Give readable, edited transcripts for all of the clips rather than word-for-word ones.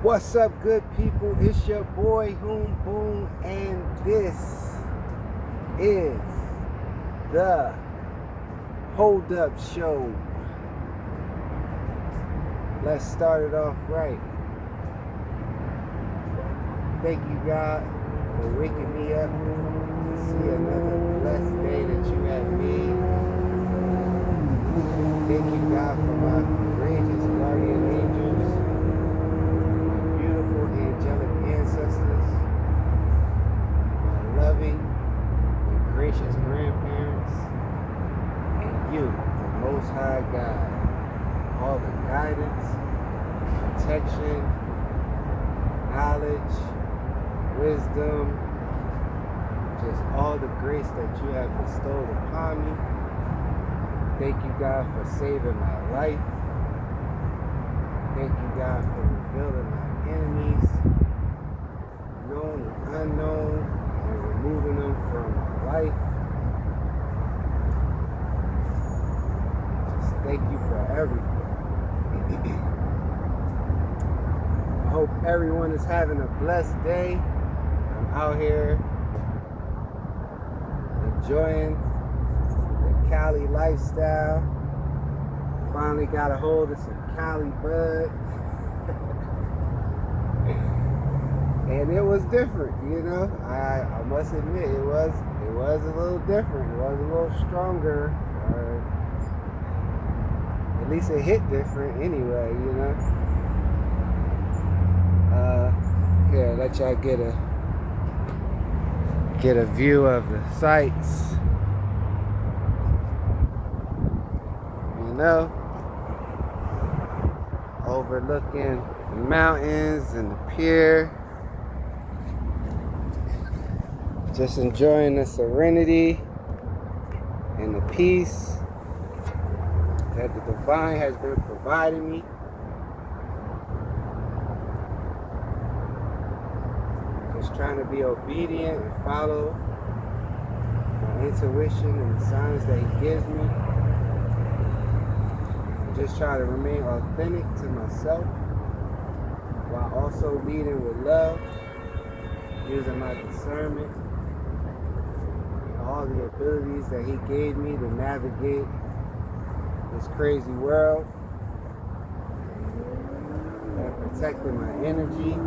What's up, good people? It's your boy Hoom Boom, and this is the Hold Up Show. Let's start it off right. Thank you, God, for waking me up to see another blessed day that you have made. Thank you, God, for my courageous guardian angels, my beautiful angelic ancestors, my loving and gracious grandparents, and you, the Most High God. All the guidance, protection, knowledge, wisdom, just all the grace that you have bestowed upon me. Thank you, God, for saving my life. Thank you, God, for revealing my enemies, known and unknown, and removing them from my life. Just thank you for everything. I hope everyone is having a blessed day. I'm out here enjoying the Cali lifestyle. Finally got a hold of some Cali bud. And it was different, you know. I must admit it was a little different. It was a little stronger. At least it hit different anyway, you know. Here, let y'all get a view of the sights. You know, overlooking the mountains and the pier. Just enjoying the serenity and the peace that the divine has been providing me. Just trying to be obedient and follow my intuition and the signs that he gives me. Just try to remain authentic to myself while also leading with love, using my discernment, all the abilities that he gave me to navigate this crazy world, and protecting my energy,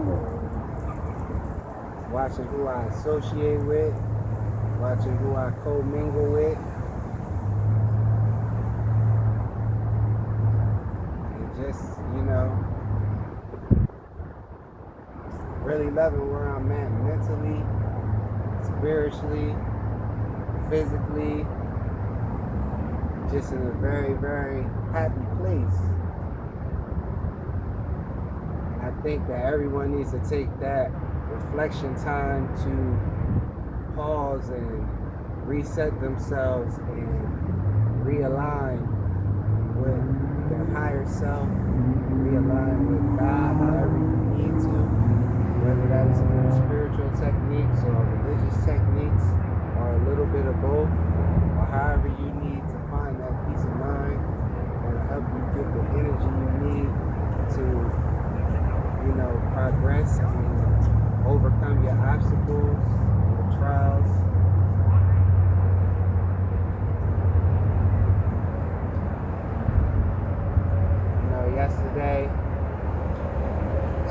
watching who I associate with, watching who I co-mingle with, and just, you know, really loving where I'm at mentally, spiritually, physically, just in a very, very happy place. And I think that everyone needs to take that reflection time to pause and reset themselves and realign with their higher self, realign with God however you need to, whether that is through spiritual techniques or religious techniques or a little bit of both, or however you need to find that peace of mind that'll help you get the energy you need to, you know, progress and overcome your obstacles, your trials. You know, yesterday, I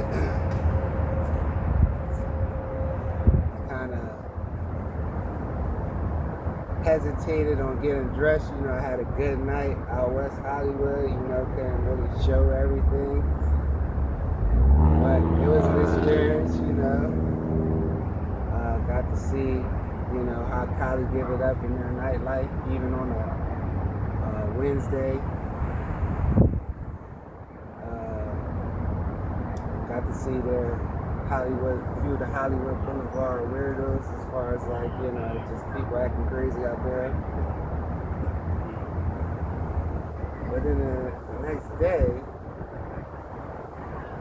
kind of hesitated on getting dressed. You know, I had a good night out West Hollywood, you know, couldn't really show everything. But it was an experience, you know. Got to see, you know, how Cali give it up in their nightlife, even on a Wednesday. Got to see their few of the Hollywood Boulevard weirdos, as far as like, you know, just people acting crazy out there. But then the next day,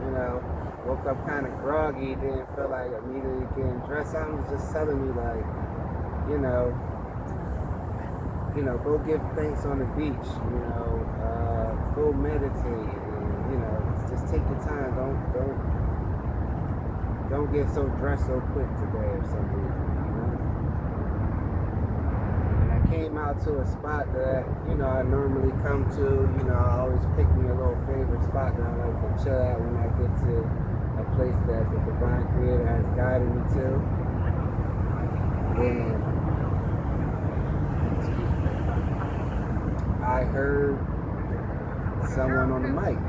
you know, woke up kind of groggy, didn't feel like immediately getting dressed. Someone was just telling me like, you know, go give thanks on the beach, go meditate, and, just take your time. Don't don't get so dressed so quick today or some reason, you know? And I came out to a spot that, you know, I normally come to. You know, I always pick me a little favorite spot that I like to chill at when I get to a place that the Divine Creator has guided me to. And I heard someone on the mic.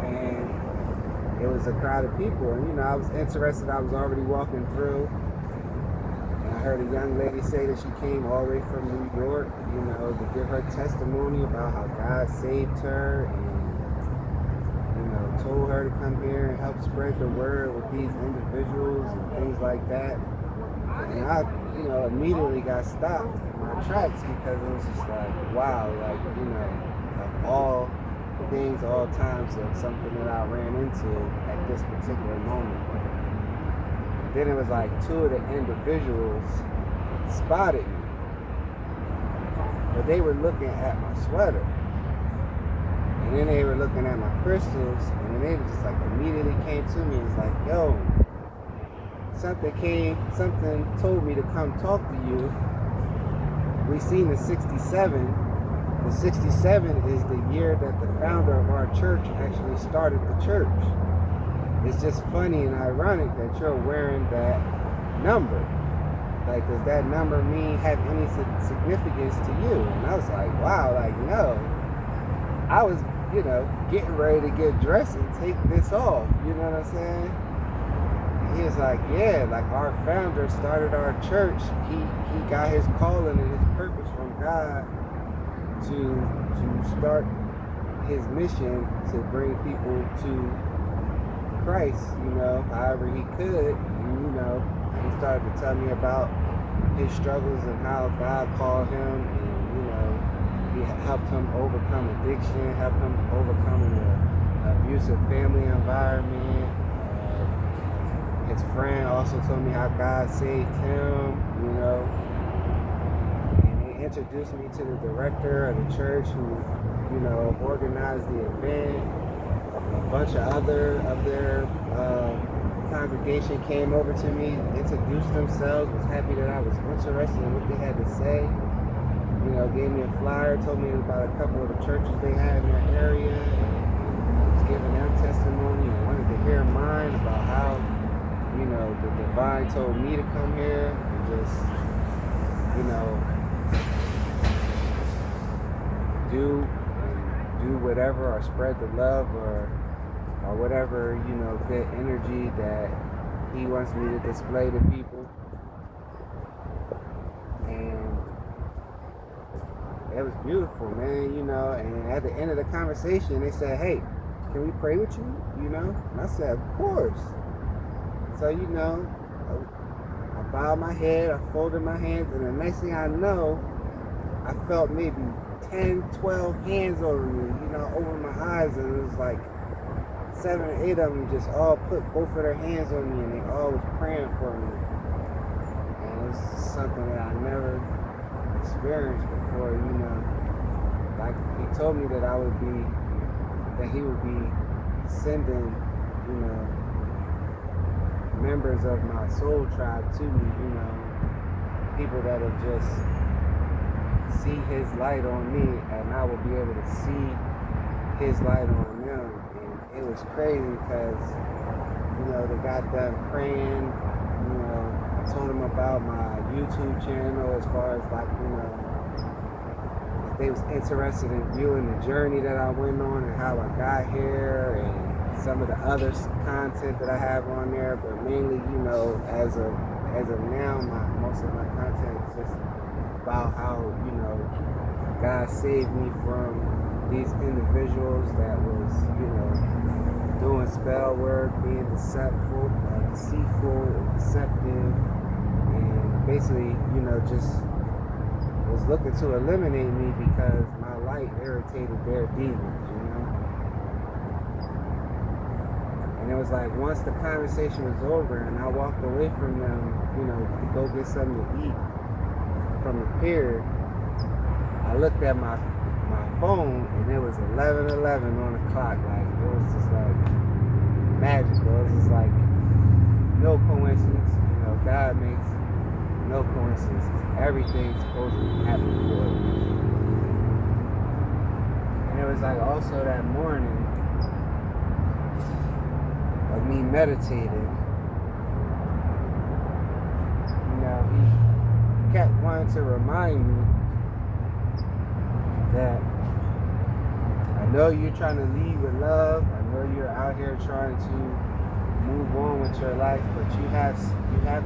And it was a crowd of people. And, you know, I was interested. I was already walking through. And I heard a young lady say that she came all the way from New York, you know, to give her testimony about how God saved her and, you know, told her to come here and help spread the word with these individuals and things like that. And I, you know, immediately got stopped in my tracks because it was just like, wow, like, you know, of all things, all times of something that I ran into at this particular moment. And then it was like two of the individuals spotted me, but they were looking at my sweater. And then they were looking at my crystals, and then they just like immediately came to me and was like, yo, something told me to come talk to you. We seen the 67. The 67 is the year that the founder of our church actually started the church. It's just funny and ironic that you're wearing that number. Like, does that number have any significance to you? And I was like, wow, like, no. I was, you know, getting ready to get dressed and take this off. You know what I'm saying? He was like, yeah, like our founder started our church. He got his calling and his purpose from God to start his mission to bring people to Christ, you know, however he could. And, you know, he started to tell me about his struggles and how God called him, and, you know, he helped him overcome addiction, helped him overcome an abusive family environment. His friend also told me how God saved him, you know. And they introduced me to the director of the church who, you know, organized the event. A bunch of other of their congregation came over to me, introduced themselves, was happy that I was interested in what they had to say. You know, gave me a flyer, told me about a couple of the churches they had in their area, and was giving their testimony and wanted to hear mine about how, you know, the Divine told me to come here and just, you know, do whatever, or spread the love, or whatever, you know, good energy that he wants me to display to people. And it was beautiful, man, you know. And at the end of the conversation, they said, hey, can we pray with you, you know? And I said, of course. So, you know, I bowed my head, I folded my hands, and the next thing I know, I felt maybe 10, 12 hands over me, you know, over my eyes, and it was like 7 or 8 of them just all put both of their hands on me, and they all was praying for me. And it was something that I never experienced before, you know. Like, he told me that he would be sending, you know, members of my soul tribe to me, you know, people that'll just see his light on me, and I will be able to see his light on them. And it was crazy because, you know, they got done praying, you know, I told them about my YouTube channel as far as, like, you know, if they was interested in viewing the journey that I went on and how I got here, and some of the other content that I have on there. But mainly, you know, as of now, most of my content is just about how, you know, God saved me from these individuals that was, you know, doing spell work, being deceitful and deceptive, and basically, you know, just was looking to eliminate me because my light irritated their demons, you know. And it was like, once the conversation was over and I walked away from them, you know, to go get something to eat from the pier, I looked at my phone and it was 11:11 on the clock. Like, it was just like, magical. It's just like no coincidence. You know, God makes no coincidence. Everything's supposed to happen for you. And it was like also that morning of me meditating. You know, he kept wanting to remind me that I know you're trying to lead with love. I know you're out here trying to move on with your life, but you have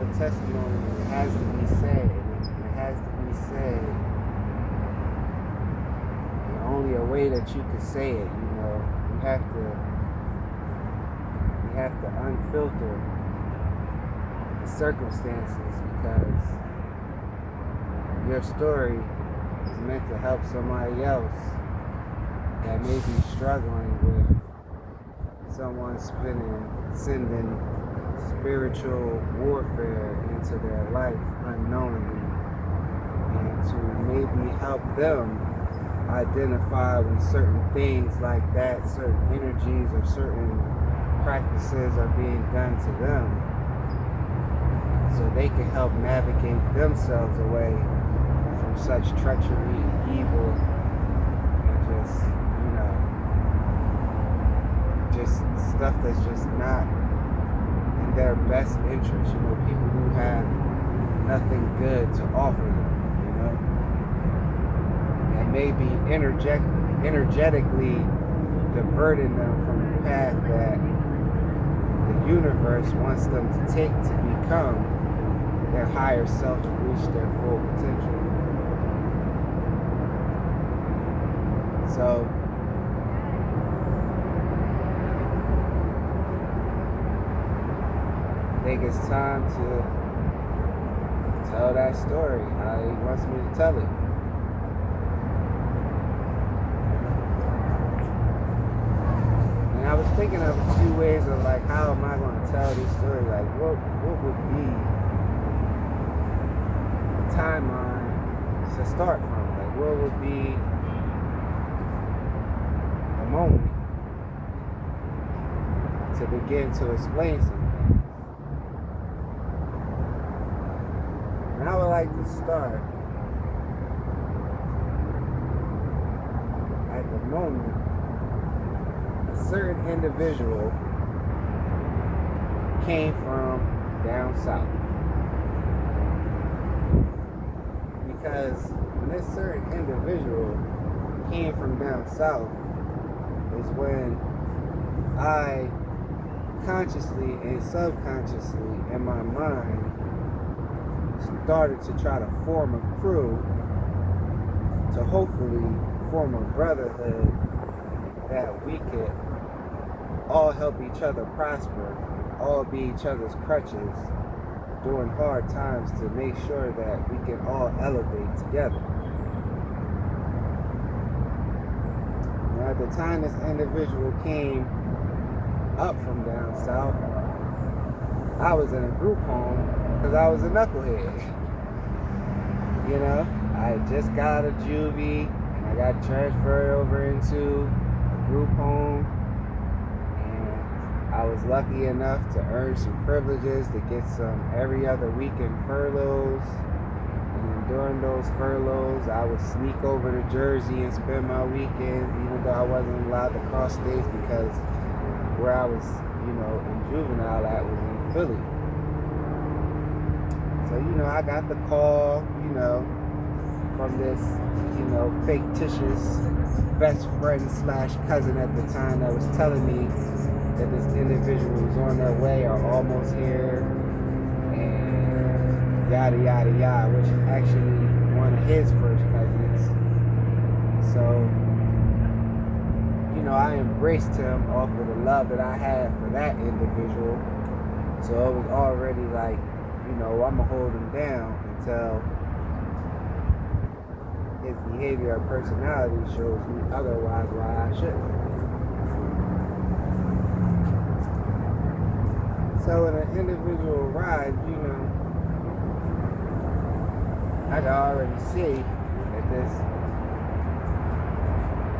a testimony, and it has to be said. It has to be said in only a way that you can say it. You know, you have to unfilter the circumstances, because your story is meant to help somebody else that may be struggling with someone sending spiritual warfare into their life unknowingly, and to maybe help them identify when certain things like that, certain energies or certain practices are being done to them, so they can help navigate themselves away from such treachery, evil, and just stuff that's just not in their best interest. You know, people who have nothing good to offer them, you know, and maybe energetically diverting them from the path that the universe wants them to take to become their higher self and reach their full potential. So I think it's time to tell that story how he wants me to tell it. And I was thinking of a few ways of like, how am I going to tell this story? Like, what would be the timeline to start from? Like, what would be a moment to begin to explain something? And I would like to start at the moment a certain individual came from down south. Because when this certain individual came from down south is when I consciously and subconsciously in my mind started to try to form a crew to hopefully form a brotherhood that we could all help each other prosper, all be each other's crutches during hard times, to make sure that we can all elevate together. Now, at the time this individual came up from down south, I was in a group home because I was a knucklehead. You know, I just got out of juvie and I got transferred over into a group home, and I was lucky enough to earn some privileges to get some every other weekend furloughs. And then during those furloughs, I would sneak over to Jersey and spend my weekends, even though I wasn't allowed to cross states, because where I was, you know, in juvenile at was in Philly. So, you know, I got the call, you know, from this, you know, fictitious best friend / cousin at the time that was telling me that this individual was on their way or almost here, and yada, yada, yada, which is actually one of his first cousins. So, you know, I embraced him off of the love that I had for that individual. So it was already like, you know, I'm going to hold him down until his behavior or personality shows me otherwise why I shouldn't. So when an individual arrived, you know, I could already see that this,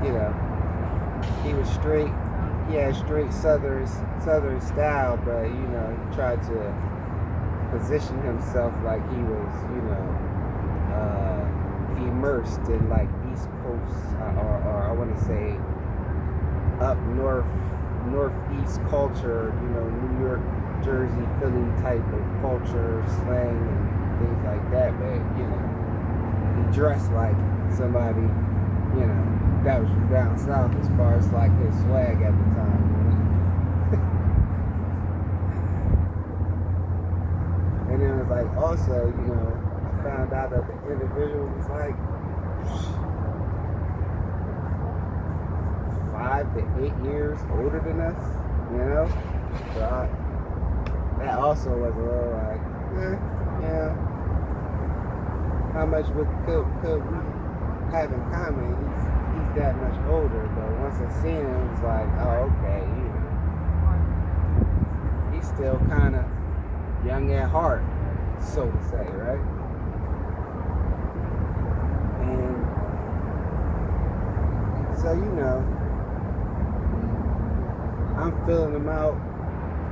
you know, he was straight, he had straight southern style, but you know, he tried to position himself like he was, you know, immersed in like East Coast or I want to say up northeast culture, you know, New York, Jersey, Philly type of culture, slang and things like that. But you know, he dressed like somebody, you know, that was from down south as far as like his swag at the time. You know? And then it was like also, you know, I found out that the individual was like 5 to 8 years older than us, you know? So that also was a little like, yeah, how much could we have in common? He's that much older, but once I seen him, it was like, oh, okay, you know, he's still kind of young at heart, so to say, right? And so, you know, I'm filling them out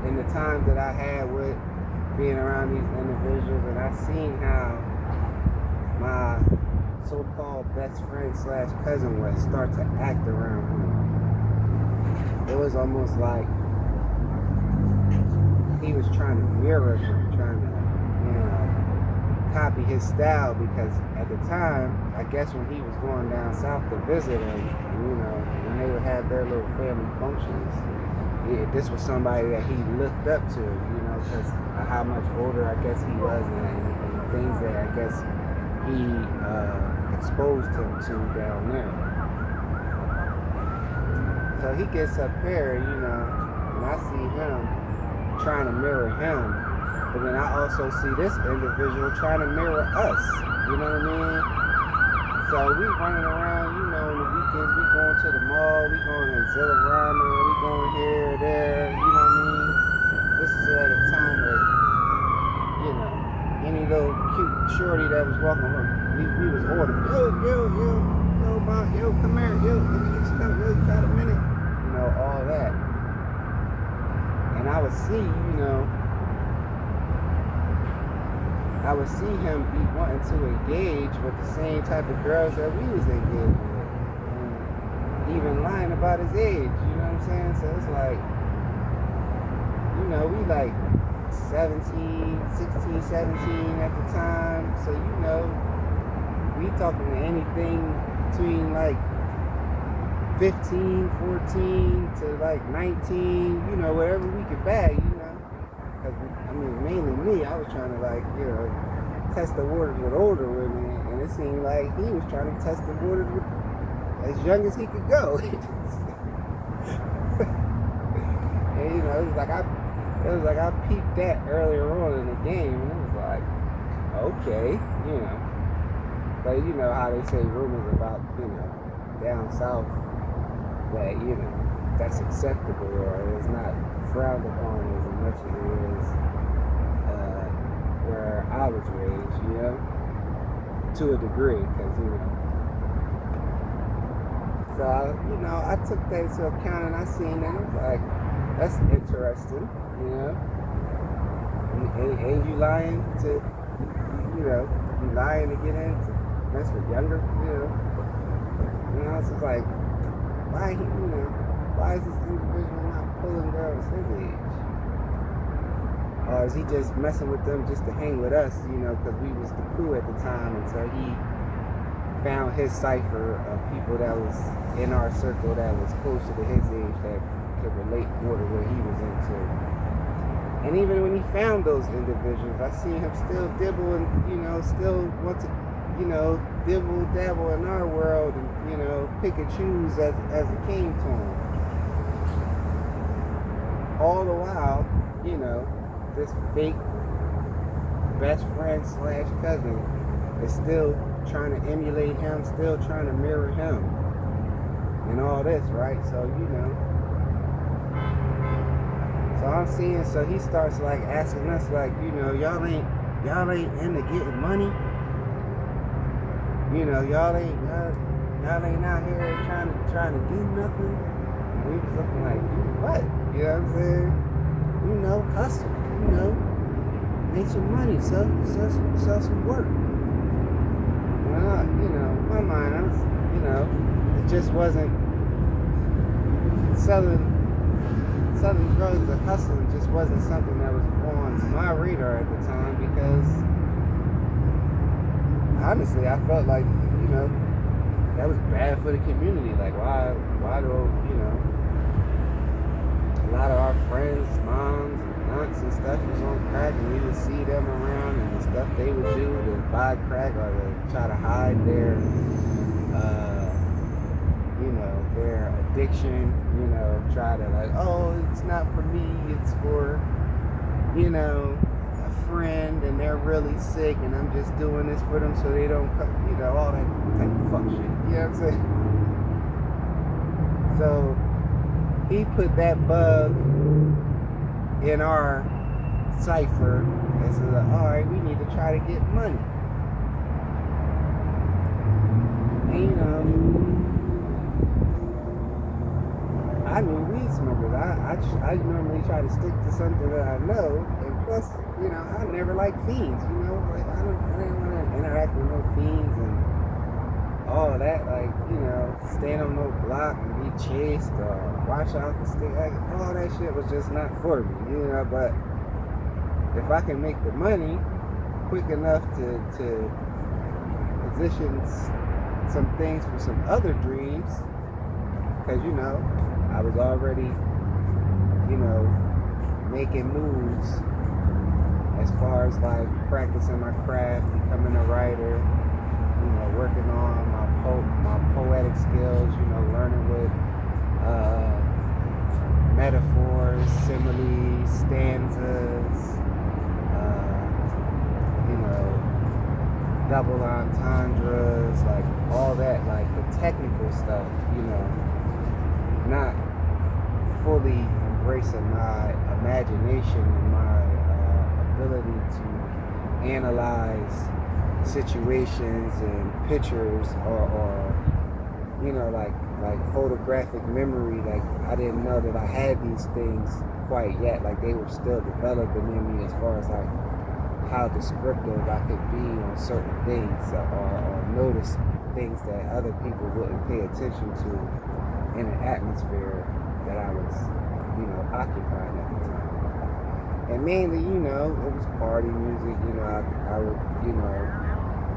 in the time that I had with being around these individuals, and I seen how my so-called best friend / cousin would start to act around him. It was almost like he was trying to mirror him, trying to, you know, copy his style, because at the time, I guess when he was going down south to visit him, you know, when they would have their little family functions, this was somebody that he looked up to, you know, because of how much older I guess he was and things that I guess he exposed him to down there. So he gets up here, you know, and I see him trying to mirror him, but then I also see this individual trying to mirror us, you know what I mean? So we running around, you know, on the weekends, we going to the mall, we going to Zillarama, we going here, there, you know what I mean? This is at a time where, you know, any little cute shorty that was walking home, we was ordering, yo, mom, yo, come here, yo, let me get you something, yo, you got a minute? You know, all that. And I would see, you know, I would see him be wanting to engage with the same type of girls that we was engaging with. And even lying about his age, you know what I'm saying? So it's like, you know, we like 16, 17 at the time. So, you know, we talking to anything between like 15, 14 to like 19, you know, whatever we could bag, you know. Because, I mean, mainly me, I was trying to like, you know, test the waters with older women, and it seemed like he was trying to test the waters with as young as he could go. And, you know, it was like I peeped that earlier on in the game, and it was like, okay, you know. But you know how they say rumors about, you know, down south that, you know, that's acceptable or it's not frowned upon as much as it is where I was raised, you know, to a degree, because, you know. So, you know, I took that into account and I seen that. I was like, that's interesting, you know. Ain't you lying to, you know, you lying to get in to mess with younger, you know. And I was just like, why is this individual not pulling girls his age? Or is he just messing with them just to hang with us, you know, because we was the crew at the time until he found his cipher of people that was in our circle that was closer to his age that could relate more to what he was into. And even when he found those individuals, I see him still dibble and, you know, still want to, you know, dibble dabble in our world and, you know, pick and choose as it came to him. All the while, you know, this fake best friend / cousin is still trying to emulate him, still trying to mirror him and all this, right? So, you know, so I'm seeing, so he starts like asking us like, you know, y'all ain't into getting money, you know, y'all ain't out here trying to do nothing. And we was looking like, what? You know what I'm saying? You know, hustle. You know, make some money, sell some work. You know, in my mind, I was, you know, it just wasn't selling drugs or hustling just wasn't something that was on my radar at the time because honestly I felt like, you know, that was bad for the community. Like why do, you know, a lot of our friends, moms and aunts and stuff was on crack and we would see them around and the stuff they would do to buy crack or to try to hide their you know, their addiction, you know, try to like, oh, it's not for me, it's for, you know, a friend and they're really sick and I'm just doing this for them so they don't, you know, all that type of fuck shit. You know what I'm saying? So he put that bug in our cipher and said, all right, we need to try to get money. And, you know, I knew weed smokers. I normally try to stick to something that I know, and plus, you know, I never liked fiends. You know, like I didn't want to interact with no fiends and all that. Like, you know, stand on no block and be chased or watch out for stick. Like, all that shit was just not for me. You know, but if I can make the money quick enough to position some things for some other dreams, because you know. I was already, you know, making moves as far as like practicing my craft, becoming a writer, you know, working on my poetic skills, you know, learning with metaphors, similes, stanzas, you know, double entendres, like all that, like the technical stuff, you know, not fully embracing my imagination and my ability to analyze situations and pictures or you know, like photographic memory. Like I didn't know that I had these things quite yet. Like they were still developing in me as far as like how descriptive I could be on certain things or notice things that other people wouldn't pay attention to in an atmosphere that I was, you know, occupying at the time. And mainly, you know, it was party music. You know, I would, you know,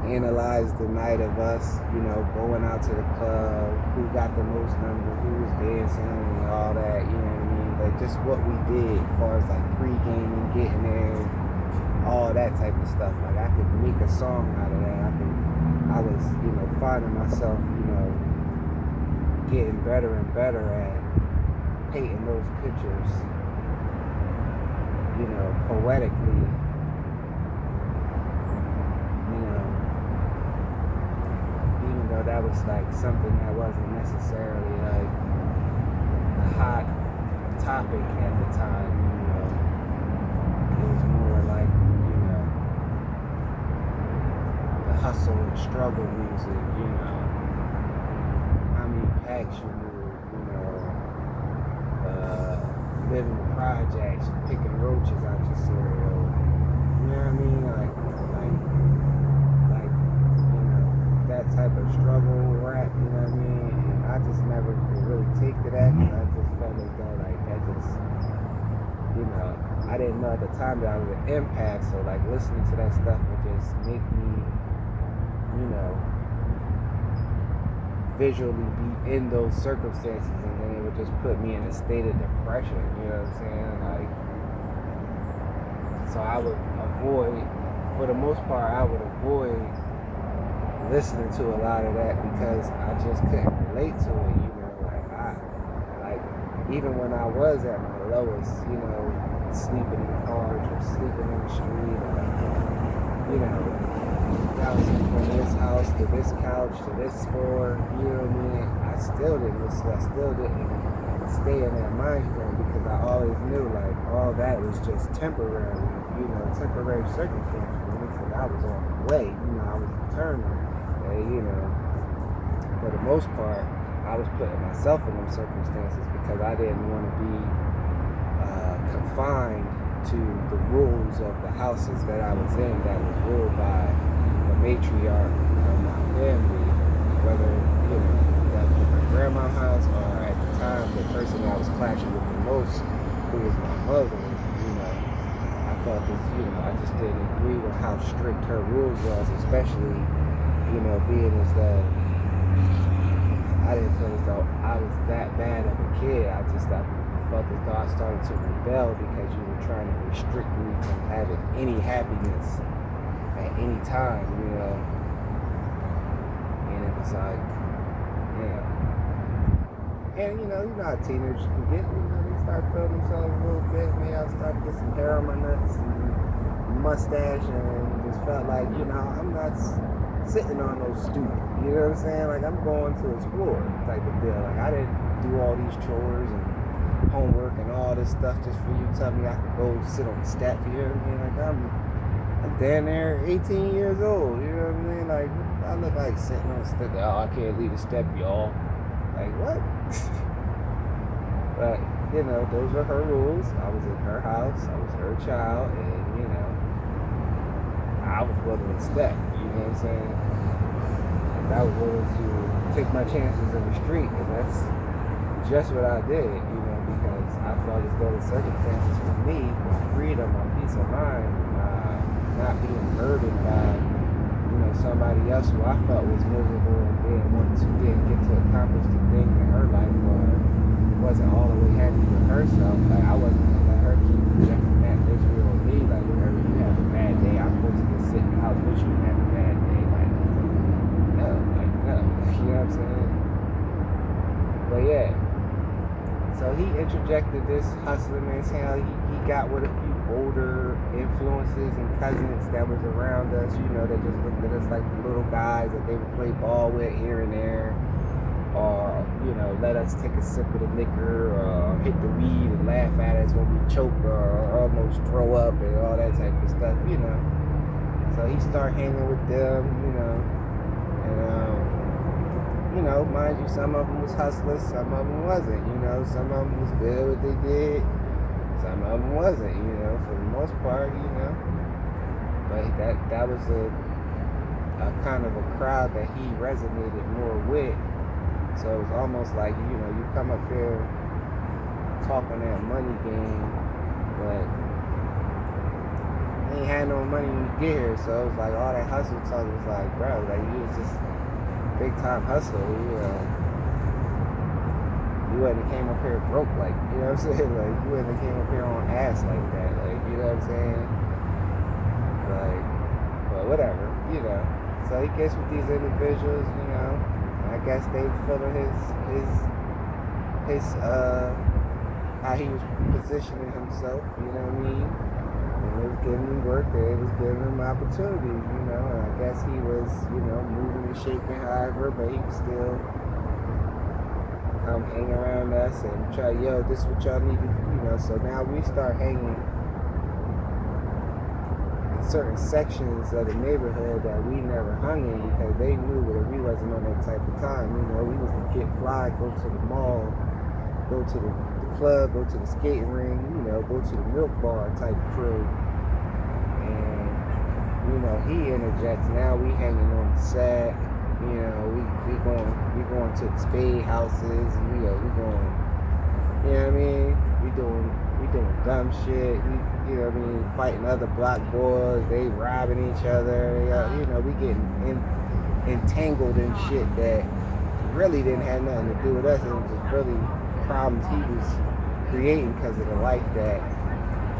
analyze the night of us, you know, going out to the club, who got the most numbers, who was dancing and all that, you know what I mean? But just what we did as far as like pre-gaming, getting there, all that type of stuff. Like I could make a song out of that. I was, you know, finding myself, you know, getting better and better at painting those pictures, you know, poetically, you know, even though that was like something that wasn't necessarily like a hot topic at the time, you know, it was more like, you know, the hustle and struggle music, you know, packs you move, you know, living in projects, picking roaches out your cereal, you know what I mean? Like, you know, that type of struggle rap, you know what I mean? And I just never could really take to that because I just felt as though like that just, you know, I didn't know at the time that I was an empath, so like listening to that stuff would just make me, you know, visually be in those circumstances, and then it would just put me in a state of depression, you know what I'm saying? Like, so I would avoid, for the most part, I would avoid listening to a lot of that because I just couldn't relate to it, you know, like even when I was at my lowest, you know, sleeping in cars or sleeping in the street or, you know, bouncing from this house to this couch to this floor, you know what I mean? I still didn't stay in that mind frame because I always knew like all that was just temporary, you know, temporary circumstances for me because I was on the way, you know, I was determined that, you know, for the most part, I was putting myself in those circumstances because I didn't want to be confined to the rules of the houses that I was in that was ruled by the matriarch of my family, whether, that was my grandma's house or at the time the person I was clashing with the most, who was my mother, I felt as, I just didn't agree with how strict her rules was, especially, being as though I didn't feel as though I was that bad of a kid. I felt as though I started to rebel because you were trying to restrict me from having any happiness at any time, And it was like, and you know how teenagers can get, they start feeling themselves a little bit. Maybe I started to get some hair on my nuts and mustache, and just felt like, I'm not sitting on no stoop. You know what I'm saying? Like, I'm going to explore type of deal. Like, I didn't do all these chores and homework and all this stuff just for you to tell me I could go sit on the step. You know what I mean? Like, I'm down there 18 years old. You know what I mean? Like, I look like sitting on the step. Oh, I can't leave the step, y'all. Like, what? But, those were her rules. I was in her house. I was her child. And, I was willing to step. You know what I'm saying? And I was willing to take my chances in the street. And that's just what I did, because I felt as though the circumstances for me, my freedom, my peace of mind, not being burdened by, somebody else who I felt was miserable and didn't get to accomplish the things in her life, or wasn't all the way happy with herself. Like, I wasn't gonna let her keep projecting that misery on me. Like, whenever you have a bad day, I'm supposed to just sit in the house with you and have a bad day. Like, no. You know what I'm saying? But yeah. So he interjected this hustling mentality. He got with a few older influences and cousins that was around us, that just looked at us like the little guys that they would play ball with here and there, or, let us take a sip of the liquor, or hit the weed and laugh at us when we choke or almost throw up and all that type of stuff, So he started hanging with them, and, mind you, some of them was hustlers, some of them wasn't, some of them was good at what they did, some of them wasn't, for the most part, but that was a kind of a crowd that he resonated more with. So it was almost like, you come up here talking that money game, but you ain't had no money when you get here. So it was like all that hustle talk was like, bro, like you was just big time hustle, you wouldn't have came up here broke, like, you know what I'm saying? Like, you wouldn't have came up here on ass like that, like, you know what I'm saying? Like, but whatever, So he gets with these individuals, I guess they feeling his how he was positioning himself, you know what I mean? And it was giving him work, and it was giving him opportunities, and I guess he was, moving and shaking however, but he was still come hang around us and try, this is what y'all need to do, so now we start hanging in certain sections of the neighborhood that we never hung in because they knew that we wasn't on that type of time. We was to get fly, go to the mall, go to the club, go to the skating ring, go to the milk bar type crew. And, he interjects. Now we hanging on the set. We going to the spade houses. We going, We doing dumb shit. We fighting other block boys. They robbing each other. We getting entangled in shit that really didn't have nothing to do with us. It was just really problems he was creating because of the life that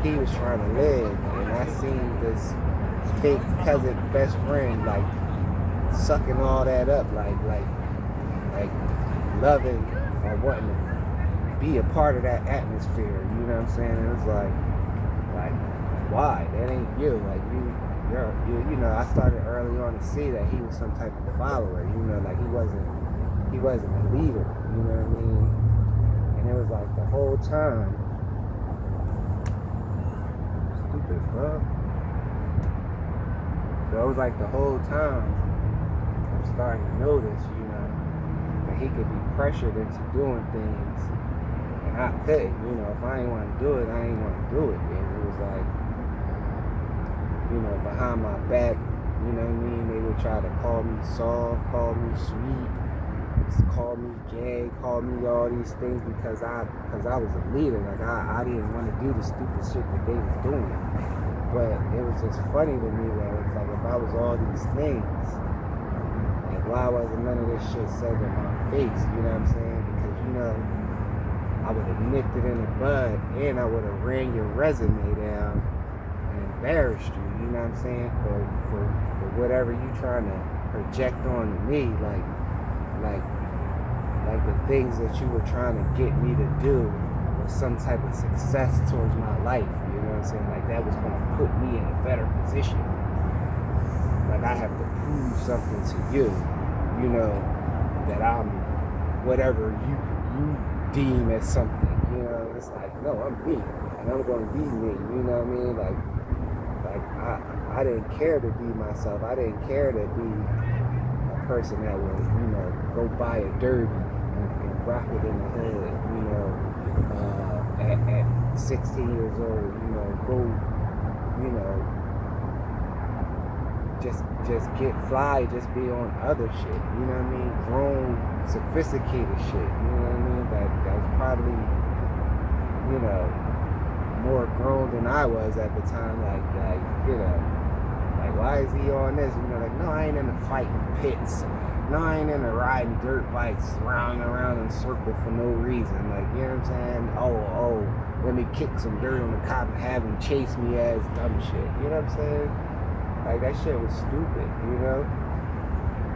he was trying to live. And I seen this fake cousin, best friend, like sucking all that up, like loving or wanting to be a part of that atmosphere. You know what I'm saying? It was like why? That ain't you. Like you're I started early on to see that he was some type of follower. Like he wasn't a leader. You know what I mean? And it was like the whole time. Stupid, bro. So it was like the whole time I'm starting to notice, that and he could be pressured into doing things, and I couldn't. If I ain't want to do it, I ain't want to do it. And it was like, behind my back, they would try to call me soft, call me sweet, call me gay, call me all these things because I was a leader. Like I didn't want to do the stupid shit that they was doing. But it was just funny to me that it's like if I was all these things, like why wasn't none of this shit said in my face? You know what I'm saying? Because I would have nipped it in the bud, and I would have ran your resume down and embarrassed you. You know what I'm saying? For whatever you trying to project on me, like the things that you were trying to get me to do was some type of success towards my life. You know what I'm saying? Like that was going to put me in a better position. Like I have to prove something to you, that I'm whatever you deem as something. It's like, no, I'm me, and I'm going to be me. You know what I mean? Like I didn't care to be myself. I didn't care to be a person that would, go buy a derby and rock it in the hood, at 16 years old, go, just get fly, just be on other shit, grown, sophisticated shit, that was probably, more grown than I was at the time, like why is he on this? No, I ain't into fighting pits. No, I ain't into riding dirt bikes round and around in a circle for no reason. Like, you know what I'm saying? Oh, let me kick some dirt on the cop and have him chase me as dumb shit. You know what I'm saying? Like, that shit was stupid,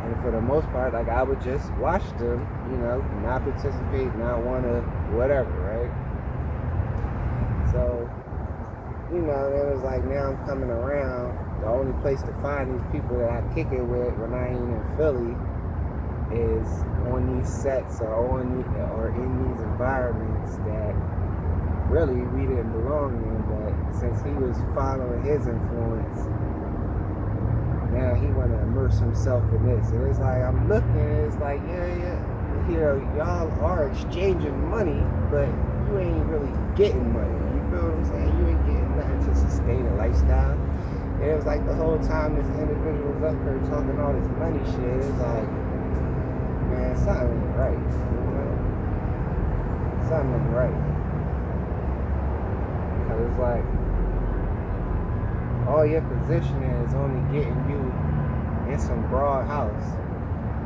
And for the most part, like, I would just watch them, not participate, not want to, whatever, right? So, then it was like, now I'm coming around. The only place to find these people that I kick it with when I ain't in Philly is on these sets or in these environments that really we didn't belong in. But since he was following his influence, now he want to immerse himself in this. And it's like, I'm looking, and it's like, y'all are exchanging money, but you ain't really getting money. You feel what I'm saying? You ain't getting nothing to sustain a lifestyle. And it was like the whole time this individual was up here talking all this money shit, it's like, man, something ain't right, Something ain't right. Because it's like, all your positioning is only getting you in some broad house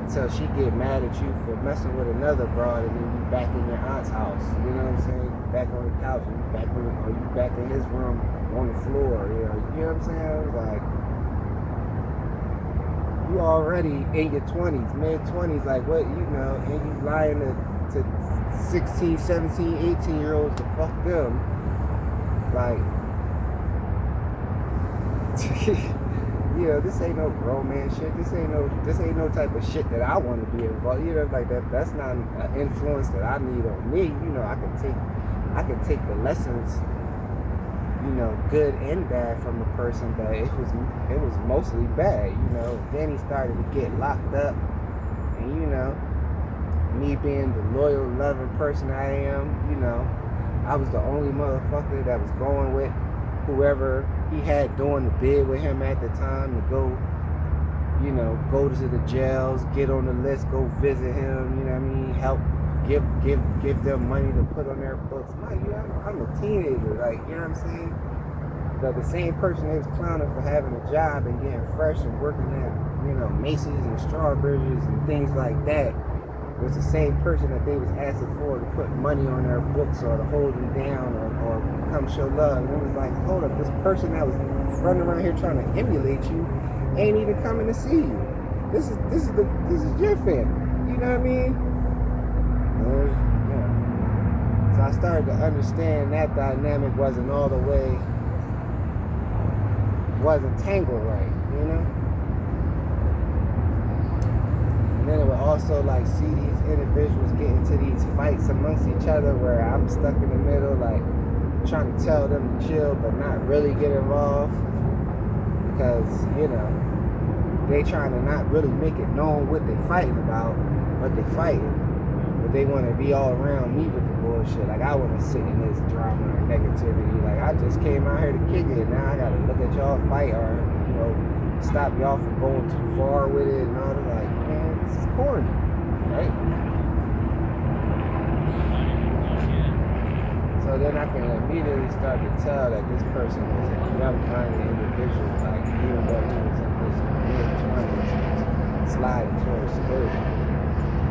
until she get mad at you for messing with another broad, and then you back in your aunt's house. You know what I'm saying? You back on the couch, or you back in his room on the floor. You know what I'm saying? It was like, you already in your 20s, mid-20s, like what, and you lying to 16, 17, 18-year-olds to fuck them. Like, this ain't no grown man shit. This ain't no type of shit that I want to be involved. Like that. That's not an influence that I need on me. I can take the lessons, good and bad from a person, but it was mostly bad. Then he started to get locked up, and me being the loyal, loving person I am, I was the only motherfucker that was going with whoever he had doing the bid with him at the time to go to the jails, get on the list, go visit him, help give them money to put on their books. I'm a teenager, like, you know what I'm saying? But the same person they was clowning for having a job and getting fresh and working at, Macy's and Strawbridges and things like that was the same person that they was asking for to put money on their books or to hold them down or come show love. And it was like, hold up, this person that was running around here trying to emulate you ain't even coming to see you. This is your family. You know what I mean? So I started to understand that dynamic wasn't tangled right, And then it would also see these individuals get into these fights amongst each other where I'm stuck in the middle, like trying to tell them to chill but not really get involved because, they trying to not really make it known what they fighting about, but they fighting. but they want to be all around me with the bullshit. Like, I want to sit in this drama or negativity. Like, I just came out here to kick it. Now I got to look at y'all fight or, stop y'all from going too far with it and all that. Like, man, this is corny, right? So then I can immediately start to tell that this person was a young-minded individual. Like, even though he was in his mid-20s, sliding towards 30.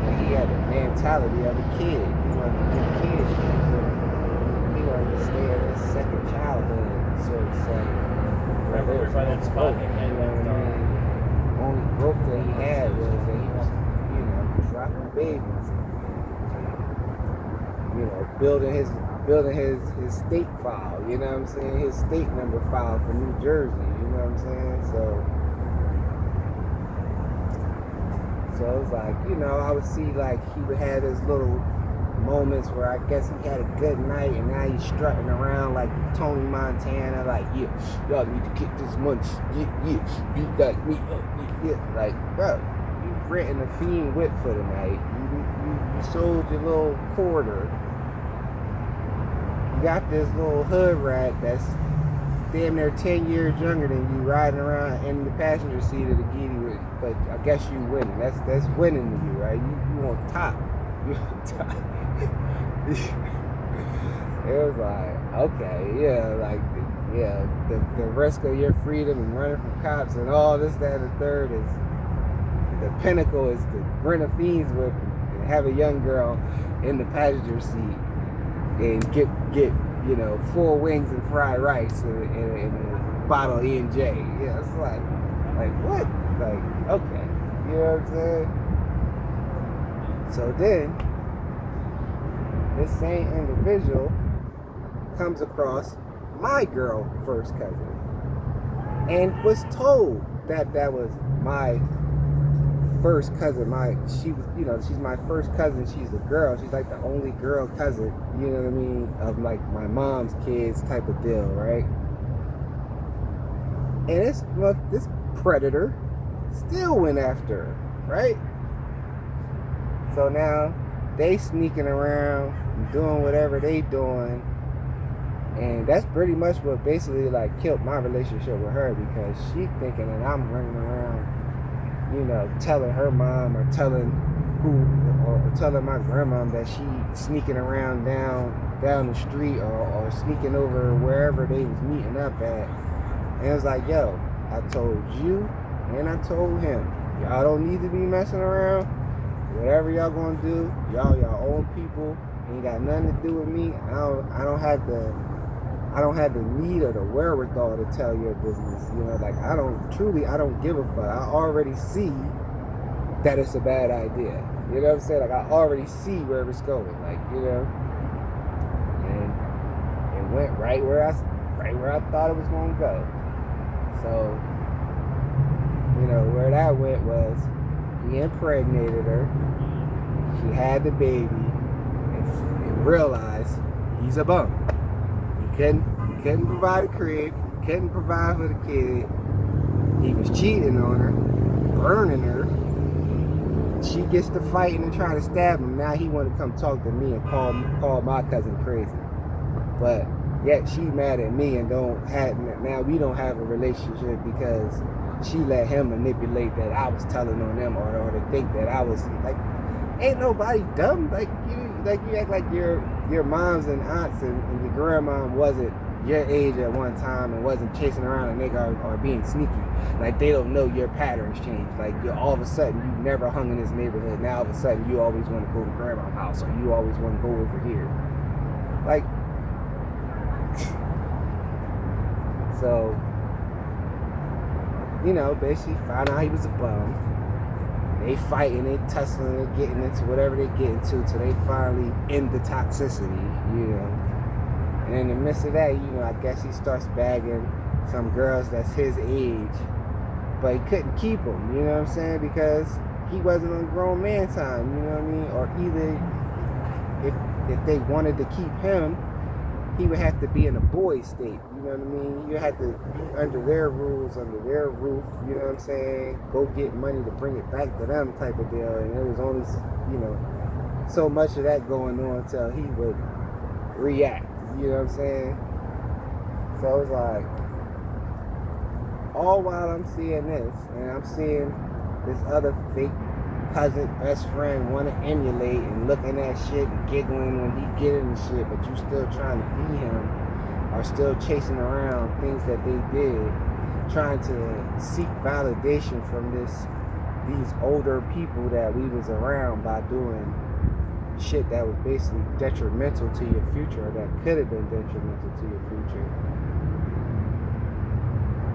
And he had the mentality of a kid. He wanted to do kid shit. He wanted to stay in his second childhood, so to say. Where there was no growth, Only growth that he had was that he was, dropping babies. Building his state file, you know what I'm saying? His state number file for New Jersey, you know what I'm saying? So it was like, I would see like he would have his little moments where I guess he had a good night and now he's strutting around like Tony Montana, like, yeah, y'all need to get this money, yeah, beat like me up, yeah. Like, bro, you renting a Fiend whip for the night, you sold your little quarter, you got this little hood rat that's damn near 10 years younger than you riding around in the passenger seat of the Giddy with, but I guess you winning. That's winning to you, right? You on top. You on top. It was like, okay, the risk of your freedom and running from cops and all this, that, and the third is the pinnacle is to rent a Fiend's whip and have a young girl in the passenger seat and get 4 wings and fried rice and a bottle of E&J. Yeah, it's like what? Like, okay, you know what I'm saying? So then, this same individual comes across my girl first cousin and was told that was my first cousin. She's my first cousin. She's a girl. She's like the only girl cousin, you know what I mean, of like my mom's kids type of deal, right? And this predator still went after her, right? So now they sneaking around doing whatever they doing, and that's pretty much what basically like killed my relationship with her, because she thinking that I'm running around, telling her mom or telling my grandma that she sneaking around down the street or sneaking over wherever they was meeting up at. And it was like, yo, I told you and I told him, y'all don't need to be messing around. Whatever y'all gonna do, y'all own people. Ain't got nothing to do with me. I don't have the need or the wherewithal to tell your business. I don't give a fuck. I already see that it's a bad idea. You know what I'm saying? Like, I already see where it's going. Like, and it went right where I thought it was gonna go. So, where that went was he impregnated her. She had the baby and realized he's a bum. He couldn't provide a crib. He couldn't provide for the kid. He was cheating on her, burning her. She gets to fighting and trying to stab him. Now he want to come talk to me and call my cousin crazy. But yet she mad at me and now we don't have a relationship because she let him manipulate that I was telling on them or to think that I was like, ain't nobody dumb. Like you act like your moms and aunts and your grandma wasn't your age at one time and wasn't chasing around a nigga or being sneaky. Like, they don't know your patterns change. Like, all of a sudden you never hung in this neighborhood. Now all of a sudden you always want to go to grandma's house or you always want to go over here. Like, so, basically found out he was a bum. They fighting, they tussling, they getting into whatever they get into till they finally end the toxicity, And in the midst of that, I guess he starts bagging some girls that's his age, but he couldn't keep them, you know what I'm saying? Because he wasn't on grown man time, you know what I mean? Or either if they wanted to keep him, he would have to be in a boy state, you know what I mean? You had to be under their rules, under their roof, you know what I'm saying? Go get money to bring it back to them type of deal. And it was only, so much of that going on until he would react. You know what I'm saying? So it's like, all while I'm seeing this, and I'm seeing this other fake cousin, best friend want to emulate and looking at shit and giggling when he get into shit, but you still trying to be him, or still chasing around things that they did, trying to seek validation from these older people that we was around by doing shit that was basically detrimental to your future, or that could have been detrimental to your future.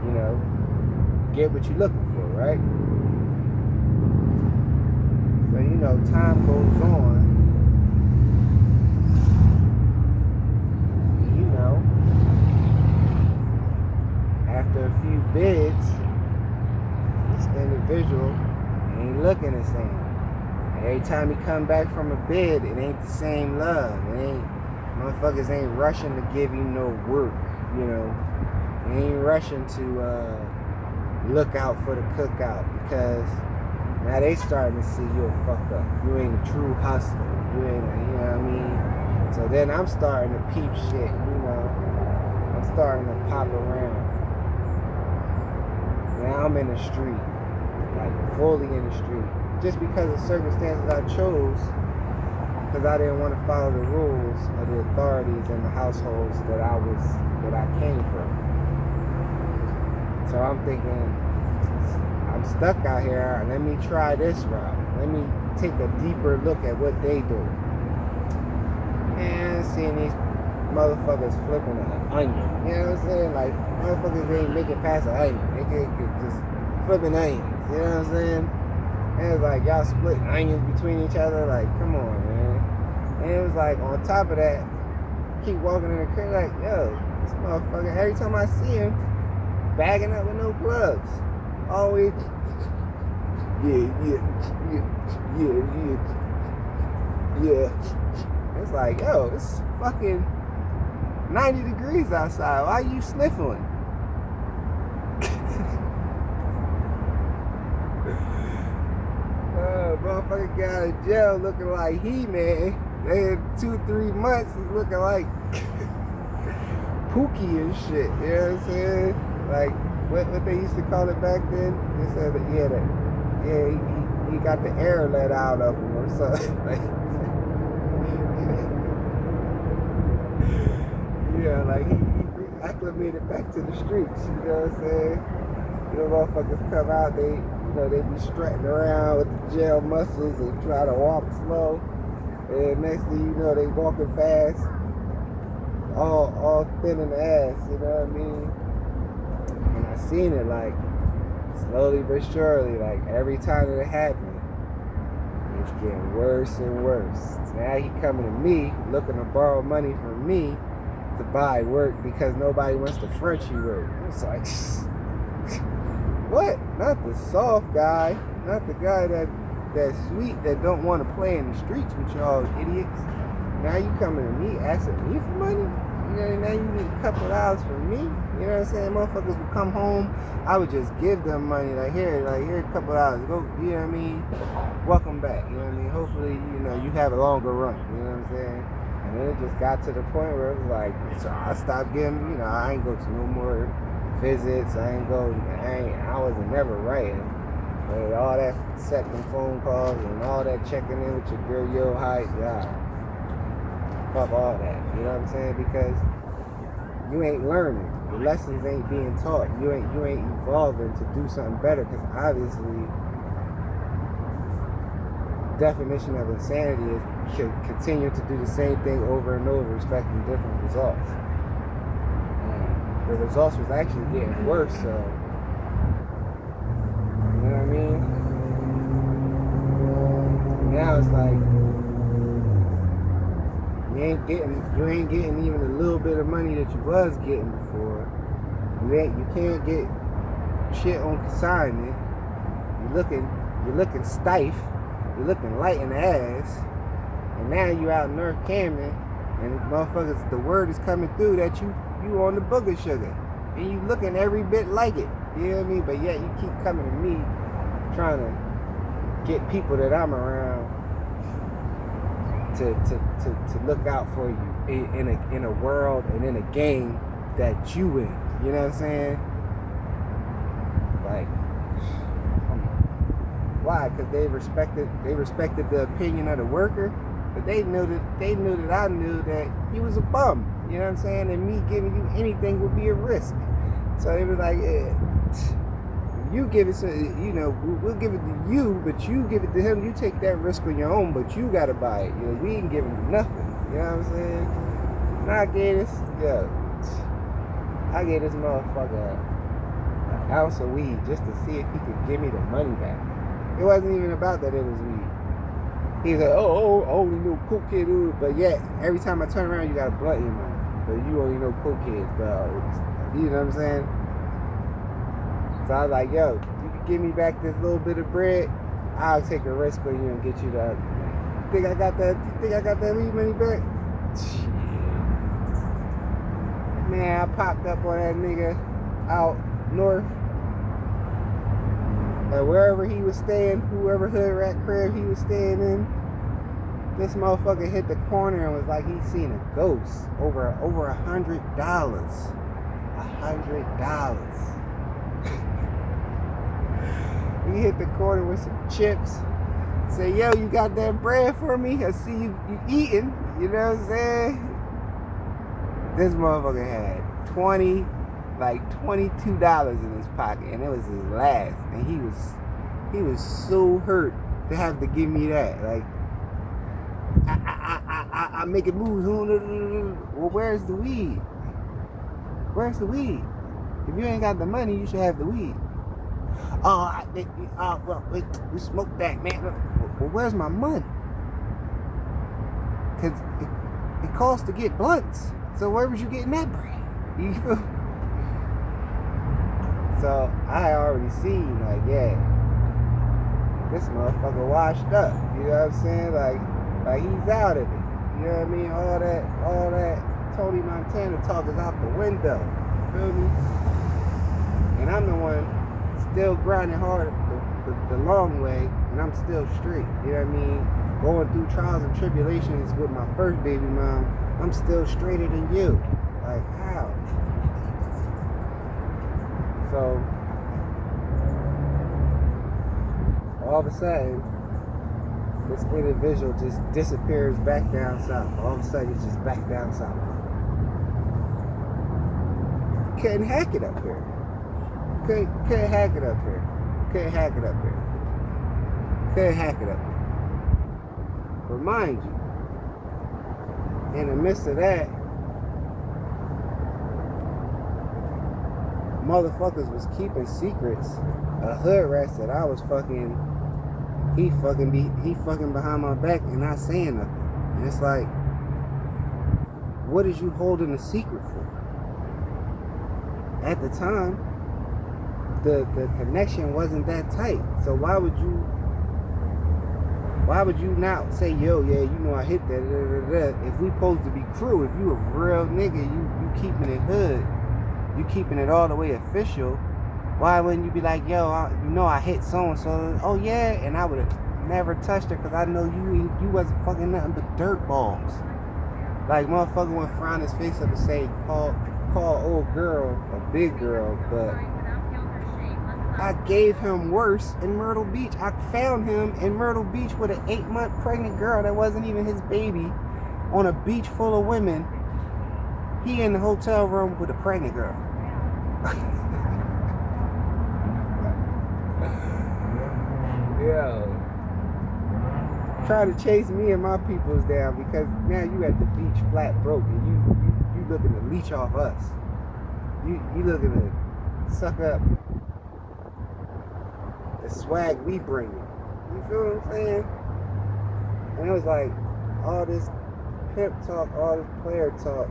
You know, get what you're looking for, right? So, you know, time goes on. You know, after a few bids, this individual ain't looking the same. Every time he come back from a bid, it ain't the same love. Motherfuckers ain't rushing to give you no work, you know. They ain't rushing to look out for the cookout, because now they starting to see you a fuck up. You ain't a true hustler. You ain't you know what I mean? So then I'm starting to peep shit, you know. I'm starting to pop around. Now I'm in the street, like fully in the street. Just because of circumstances I chose, because I didn't want to follow the rules of the authorities and the households that I came from. So I'm thinking, I'm stuck out here. Let me try this route. Let me take a deeper look at what they do. And seeing these motherfuckers flipping an onion. You know what I'm saying? Like, motherfuckers ain't making past an onion. They can just flipping onions. You know what I'm saying? And it's like, y'all split onions between each other. Like, come on, man. And it was like, on top of that, keep walking in the crib like, yo, this motherfucker, every time I see him, bagging up with no gloves. Always, yeah. It's like, yo, it's fucking 90 degrees outside. Why are you sniffling? Motherfucker got out of jail looking like He-Man. They had 2-3 months looking like Pookie and shit. You know what I'm saying? Like, what they used to call it back then? They said that, he got the air let out of him or something. Like, yeah, like he acclimated back to the streets. You know what I'm saying? You know, motherfuckers come out, they be strutting around with the jail muscles and try to walk slow. And next thing you know, they walking fast, all thin in the ass. You know what I mean? And I seen it, like, slowly but surely, like, every time that it happened, it's getting worse and worse. Now he coming to me, looking to borrow money from me to buy work because nobody wants to front you work. It's like, what? Not the soft guy, not the guy that's sweet, that don't want to play in the streets with y'all idiots. Now you coming to me, asking me for money? You know, now you need a couple hours from me. You know what I'm saying? Motherfuckers would come home, I would just give them money, like here a couple hours. Go, you know what I mean? Welcome back. You know what I mean? Hopefully, you know, you have a longer run. You know what I'm saying? And then it just got to the point where it was like, so I stopped getting, you know, I ain't go to no more visits. I wasn't never writing. But all that second phone calls and all that checking in with your girl, yo, hi, yeah. Fuck all that. You know what I'm saying? Because you ain't learning. The lessons ain't being taught. You ain't evolving to do something better, because obviously the definition of insanity is to continue to do the same thing over and over, expecting different results. And the results was actually getting worse, so you know what I mean? Now it's like you ain't getting even a little bit of money that you was getting before. You can't get shit on consignment. You're looking stiff. You're looking light in the ass. And now you out in North Camden, and motherfuckers, the word is coming through that you on the booger sugar. And you looking every bit like it. You know what I mean? But yet you keep coming to me trying to get people that I'm around to look out for you in a world and in a game that you in. You know what I'm saying? Like, why? Because they respected the opinion of the worker, but they knew that I knew that he was a bum. You know what I'm saying? And me giving you anything would be a risk. So they were like, you give it to, we'll give it to you, but you give it to him. You take that risk on your own, but you gotta buy it. We ain't giving you nothing. You know what I'm saying? And I gave this motherfucker an ounce of weed just to see if he could give me the money back. It wasn't even about that it was weed. He was like, oh, only know cokehead, but yet every time I turn around, you got a blunt in your mouth. But you only know cokeheads, but you know what I'm saying? So I was like, yo, you can give me back this little bit of bread, I'll take a risk on you and get you the other. You think I got that weed money back? Man, I popped up on that nigga out north. And wherever he was staying, whoever hood rat crib he was staying in, this motherfucker hit the corner and was like he seen a ghost. Over $100. $100. He hit the corner with some chips. Say, yo, you got that bread for me? I see you eating. You know what I'm saying? This motherfucker had $22 in his pocket, and it was his last. And he was so hurt to have to give me that. Like, I making moves. Well, where's the weed? Where's the weed? If you ain't got the money, you should have the weed. We smoked that, man. Well, where's my money? Because it costs to get blunts. So where was you getting that bread? You feel? So I already seen, like, yeah, this motherfucker washed up. You know what I'm saying? Like he's out of it. You know what I mean? All that Tony Montana talk is out the window. You feel me? And I'm the one still grinding hard the long way, and I'm still straight. You know what I mean? Going through trials and tribulations with my first baby mom, I'm still straighter than you. Like, how? So, all of a sudden, this individual just disappears back down south. All of a sudden, he's just back down south. Couldn't hack it up here. Couldn't hack it up here. Couldn't hack it up here. Couldn't hack it up here. But mind you, in the midst of that, motherfuckers was keeping secrets. A hood rat that I was fucking, he fucking behind my back and not saying nothing. And it's like, what is you holding a secret for? At the time, the connection wasn't that tight. So why would you not say, yo, yeah, you know I hit that, if we supposed to be crew, if you a real nigga, you keeping it hood, you keeping it all the way official, why wouldn't you be like, yo, I hit so-and-so, oh yeah, and I would have never touched her because I know you wasn't fucking nothing but dirt balls. Like, motherfucker would frown his face up and say, call old girl a big girl, but I gave him worse in Myrtle Beach. I found him in Myrtle Beach with an 8-month pregnant girl that wasn't even his baby on a beach full of women. He in the hotel room with a pregnant girl. Yo. Trying to chase me and my peoples down because now you at the beach flat broke and you looking to leech off us. You looking to suck up the swag we bring. You feel what I'm saying? And it was like all this pimp talk, all this player talk.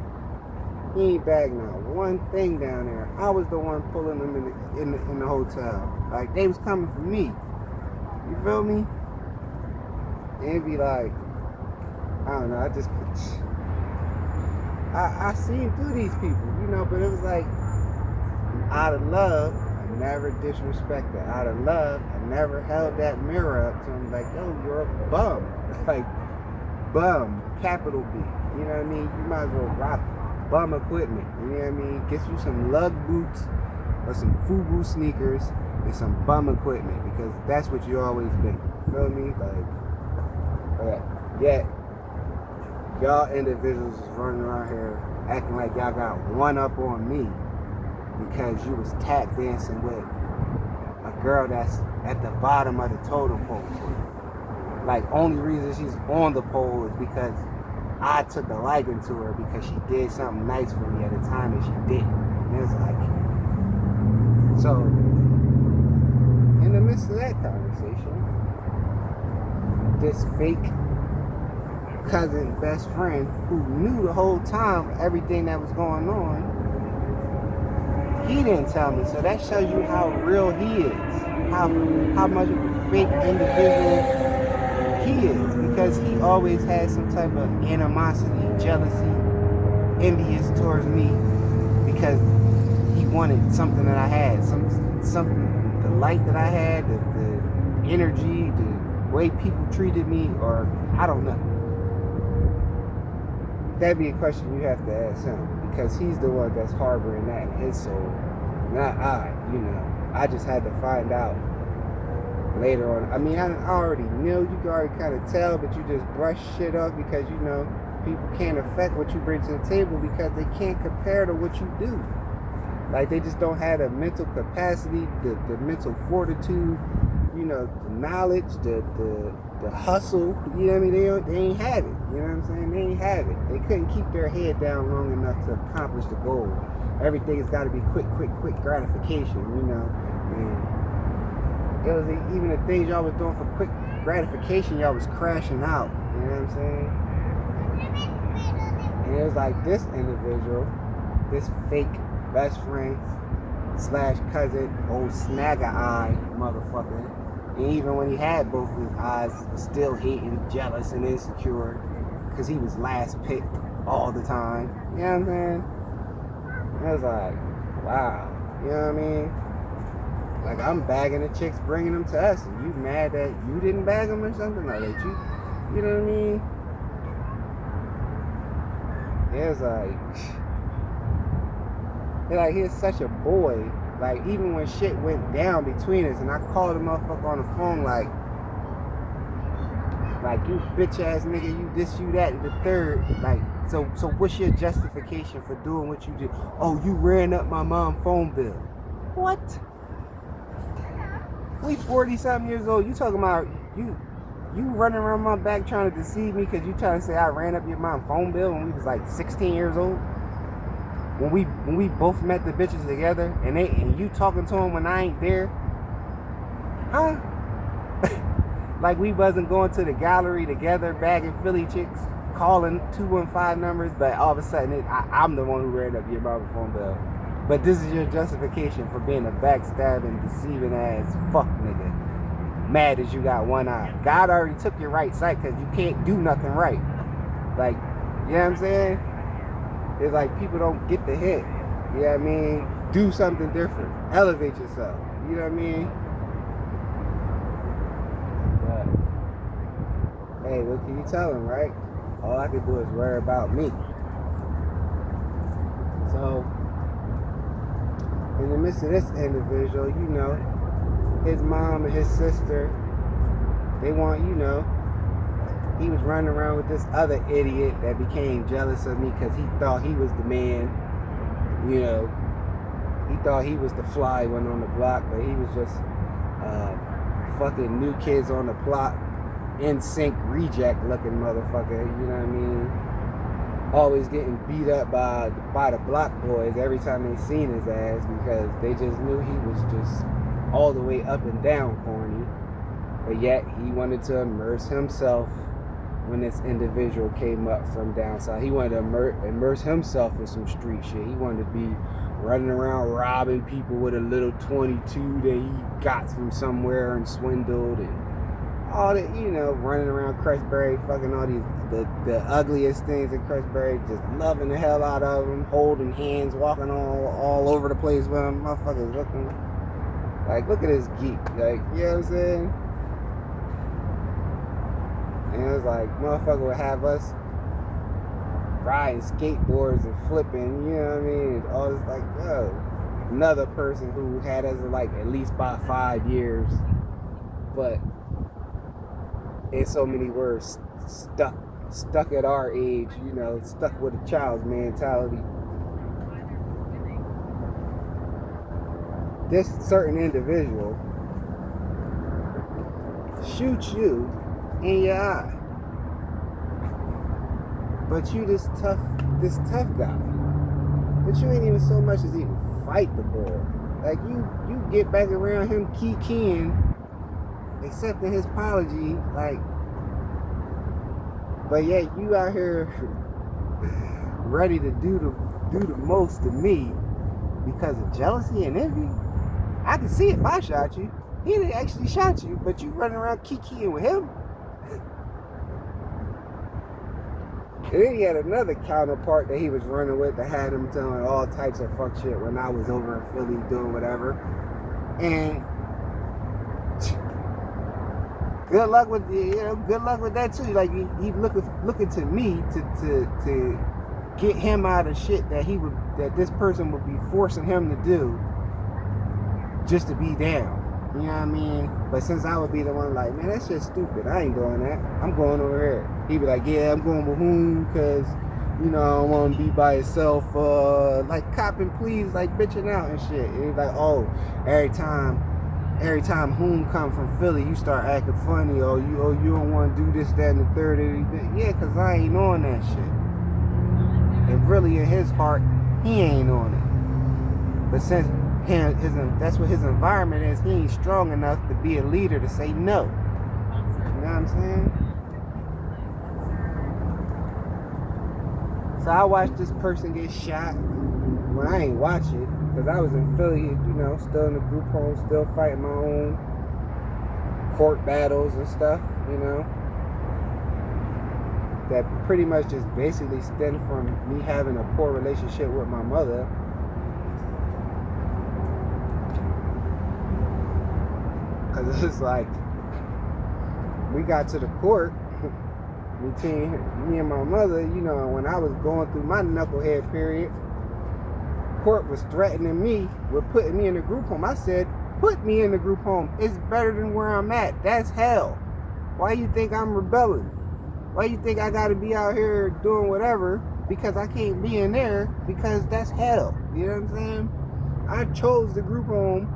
He ain't bagging out one thing down there. I was the one pulling them in the hotel. Like, they was coming for me. You feel me? And it'd be like, I don't know, I seen through these people, but it was like, out of love, I never disrespected. Out of love, I never held that mirror up to him like, yo, you're a bum. Like, bum, capital B. You know what I mean? You might as well rock bum equipment. You know what I mean? Get you some lug boots or some FUBU sneakers and some bum equipment, because that's what you always been. Feel me? Like, yet y'all individuals is running around here acting like y'all got one up on me because you was tap dancing with a girl that's at the bottom of the totem pole. Like, only reason she's on the pole is because I took a liking to her because she did something nice for me at a time that she didn't. And it's like, so in the midst of that conversation, this fake cousin, best friend, who knew the whole time everything that was going on, he didn't tell me. So that shows you how real he is, how much of a fake individual he is, because he always had some type of animosity, jealousy, envious towards me, because he wanted something that I had, something, the light that I had, the energy, the way people treated me, or I don't know. That'd be a question you have to ask him, because he's the one that's harboring that in his soul, not I. You know, I just had to find out later on. I mean, I already knew. You can already kind of tell, but you just brush shit off because, you know, people can't affect what you bring to the table because they can't compare to what you do. Like, they just don't have the mental capacity, the mental fortitude, you know, the knowledge, the hustle. You know what I mean? They ain't have it. You know what I'm saying? They ain't have it. They couldn't keep their head down long enough to accomplish the goal. Everything has got to be quick gratification, you know. And it was even the things y'all was doing for quick gratification, y'all was crashing out. You know what I'm saying? And it was like this individual, this fake best friend / cousin, old snagger eye motherfucker. And even when he had both of his eyes, he was still hating, jealous, and insecure because he was last picked all the time. You know what I'm saying? I was like, wow. You know what I mean? Like, I'm bagging the chicks, bringing them to us, and you mad that you didn't bag them or something? Like, that you know what I mean? It's like he's such a boy. Like, even when shit went down between us, and I called the motherfucker on the phone, like you bitch ass nigga, you this, you that, the third. Like, so what's your justification for doing what you did? Oh, you ran up my mom's phone bill. What? We 40-something years old. You talking about you running around my back trying to deceive me because you trying to say I ran up your mom's phone bill when we was like 16 years old? When we both met the bitches together and you talking to them when I ain't there? Huh? Like, we wasn't going to the gallery together, bagging Philly chicks, calling 215 numbers, but all of a sudden I'm the one who ran up your mama's phone bill. But this is your justification for being a backstabbing, deceiving ass fuck nigga. Mad as you got one eye. God already took your right sight because you can't do nothing right. Like, you know what I'm saying? It's like people don't get the hint. You know what I mean? Do something different. Elevate yourself. You know what I mean? But, hey, what can you tell them, right? All I can do is worry about me. So, in the midst of this individual, you know, his mom and his sister, they want, you know, he was running around with this other idiot that became jealous of me because he thought he was the man. You know, he thought he was the fly one on the block, but he was just fucking New Kids on the Block, NSYNC reject looking motherfucker. You know what I mean? Always getting beat up by the block boys every time they seen his ass because they just knew he was just all the way up and down corny. But yet he wanted to immerse himself. When this individual came up from down south, he wanted to immerse himself in some street shit. He wanted to be running around robbing people with a little 22 that he got from somewhere and swindled, and all that, you know, running around Crestbury, fucking all these the ugliest things in Crestbury, just loving the hell out of them, holding hands, walking all over the place with them. Motherfuckers looking like, look at this geek, like, you know what I'm saying? And it was like, motherfucker would have us riding skateboards and flipping, you know what I mean? All this, like, yo. Another person who had us like at least about 5 years, but in so many words, stuck at our age, you know, stuck with a child's mentality. This certain individual shoots you in your eye, but you this tough guy, but you ain't even so much as even fight the boy. Like you get back around him keying, accepting his apology, like, but yet you out here ready to do the most to me because of jealousy and envy. I can see if I shot you. He didn't actually shot you, but you running around keying with him. And then he had another counterpart that he was running with that had him doing all types of fuck shit when I was over in Philly doing whatever. And good luck with that too. Like he looking to me to get him out of shit that this person would be forcing him to do just to be down. You know what I mean? But since I would be the one like, man, that's just stupid. I ain't doing that. I'm going over here. He'd be like, yeah, I'm going with whom? Because, you know, I don't want to be by yourself. Like copping pleas, like bitching out and shit. And he's like, oh, every time whom come from Philly, you start acting funny. Or you don't want to do this, that, and the third. Yeah, because I ain't on that shit. And really in his heart, he ain't on it. But since that's what his environment is, he ain't strong enough to be a leader to say no. You know what I'm saying? So I watched this person get shot. Well, I ain't watch it because I was in Philly, you know, still in the group home, still fighting my own court battles and stuff, you know, that pretty much just basically stemmed from me having a poor relationship with my mother. Because it's like, we got to the court, between me and my mother, you know, when I was going through my knucklehead period, court was threatening me with putting me in the group home. I said, put me in the group home. It's better than where I'm at. That's hell. Why you think I'm rebelling? Why you think I got to be out here doing whatever because I can't be in there? Because that's hell. You know what I'm saying? I chose the group home.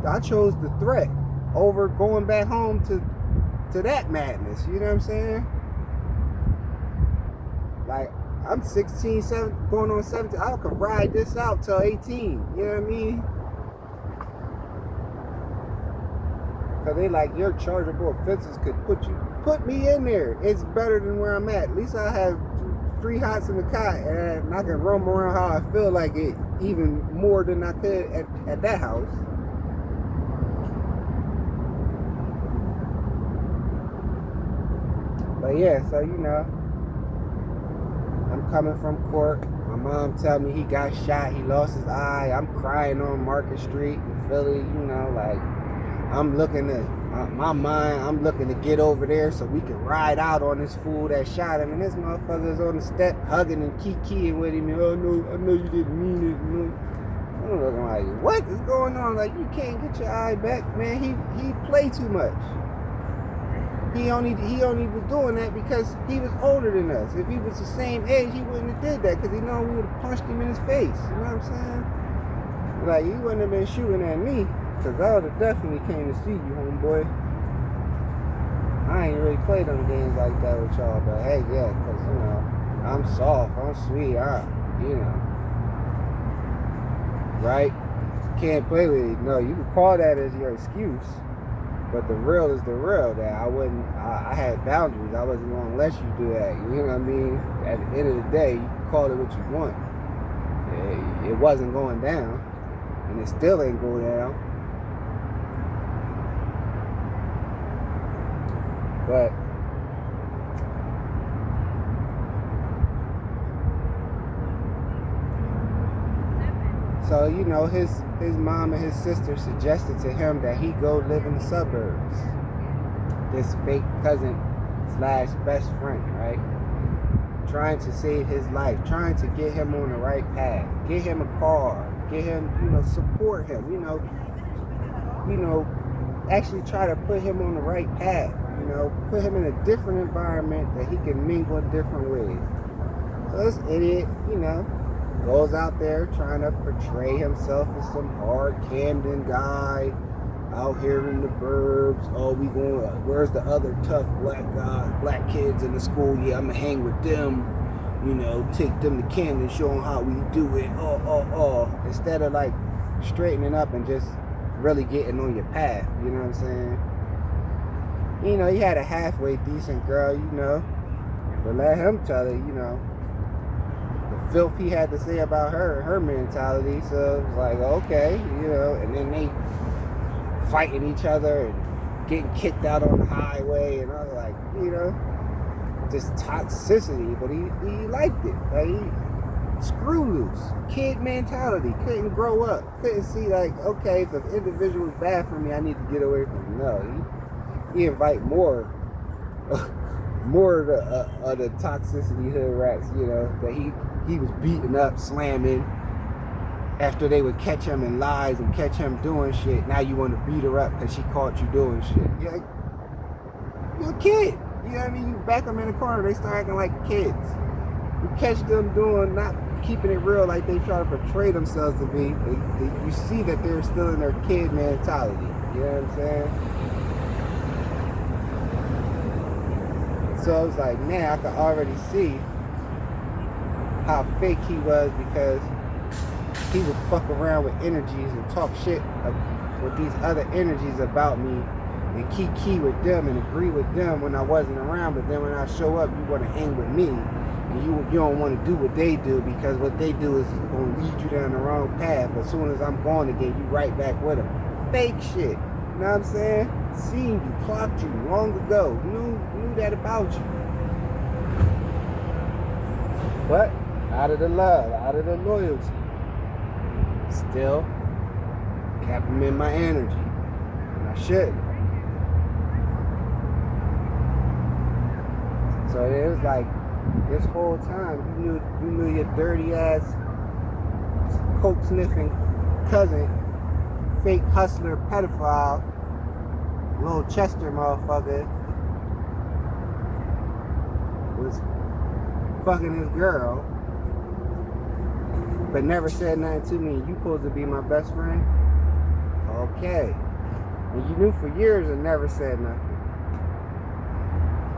I chose the threat over going back home to that madness. You know what I'm saying? Like, I'm 16, 17, going on 17. I could ride this out till 18. You know what I mean? Because they like, your chargeable offenses could put me in there. It's better than where I'm at. At least I have 3 hots in the cot and I can roam around how I feel like it, even more than I could at that house. But yeah, so you know, I'm coming from court. My mom tell me he got shot, he lost his eye. I'm crying on Market Street in Philly, you know, like, I'm looking to, my mind, I'm looking to get over there so we can ride out on this fool that shot him. And this motherfucker's on the step hugging and keying with him. And, oh no, I know you didn't mean it. No. I'm looking like, what is going on? Like, you can't get your eye back, man. He played too much. He only was doing that because he was older than us. If he was the same age, he wouldn't have did that because he know we would have punched him in his face. You know what I'm saying? Like, he wouldn't have been shooting at me because I would have definitely came to see you, homeboy. I ain't really played them games like that with y'all, but hey, yeah, because, you know, I'm soft, I'm sweet, you know. Right? Can't play with it. No, you can call that as your excuse. But the real is the real, that I had boundaries. I wasn't going to let you do that. You know what I mean? At the end of the day, you can call it what you want. It wasn't going down. And it still ain't going down. But so, you know, his mom and his sister suggested to him that he go live in the suburbs. This fake cousin slash best friend, right? Trying to save his life, trying to get him on the right path, get him a car, get him, support him, actually try to put him on the right path, put him in a different environment that he can mingle in different ways. So this idiot, goes out there trying to portray himself as some hard Camden guy out here in the burbs. Oh, where's the other tough black kids in the school? Yeah, I'm gonna hang with them, take them to Camden, show them how we do it. Instead of like straightening up and just really getting on your path, you know what I'm saying? He had a halfway decent girl, but let him tell it, the filth he had to say about her mentality. So it was like, okay, and then they fighting each other and getting kicked out on the highway, and I was like, just toxicity. But he liked it. Like, he screw loose, kid mentality, couldn't grow up, couldn't see like, okay, if an individual is bad for me, I need to get away from him. No, he invite more of the toxicity hood rats, that he was beating up, slamming. After they would catch him in lies and catch him doing shit, now you want to beat her up because she caught you doing shit. You're a kid. You know what I mean? You back them in the corner, they start acting like kids. You catch them doing, not keeping it real like they try to portray themselves to be. You see that they're still in their kid mentality. You know what I'm saying? So I was like, man, I could already see how fake he was, because he would fuck around with energies and talk shit with these other energies about me and key with them and agree with them when I wasn't around. But then when I show up, you want to hang with me, and you don't want to do what they do, because what they do is going to lead you down the wrong path. As soon as I'm gone again, you right back with them. Fake shit. You know what I'm saying? Seen you, clocked you long ago. Knew that about you. But out of the love, out of the loyalty, still kept him in my energy, and I shouldn't. So it was like, this whole time you knew your dirty ass coke sniffing cousin, fake hustler, pedophile, little Chester motherfucker, was fucking his girl, but never said nothing to me. You supposed to be my best friend? Okay. And you knew for years and never said nothing.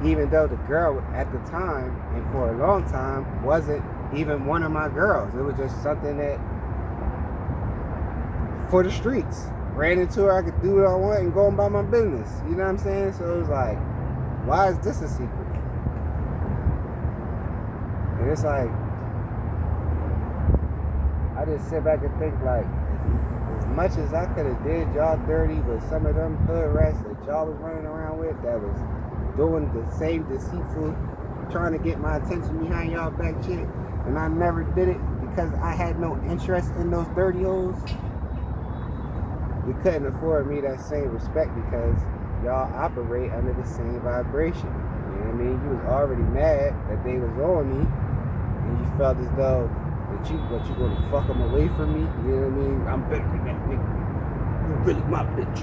Even though the girl at the time, and for a long time, wasn't even one of my girls. It was just something that, for the streets. Ran into her, I could do what I want and go about my business. You know what I'm saying? So it was like, why is this a secret? And it's like, I just sit back and think, like, as much as I could have did y'all dirty with some of them hood rats that y'all was running around with, that was doing the same deceitful, trying to get my attention behind y'all back shit, and I never did it because I had no interest in those dirty hoes. You couldn't afford me that same respect because y'all operate under the same vibration. You know what I mean? You was already mad that they was on me, and you felt as though that you gonna fuck them away from me. You know what I mean? I'm better than that nigga. You really my bitch.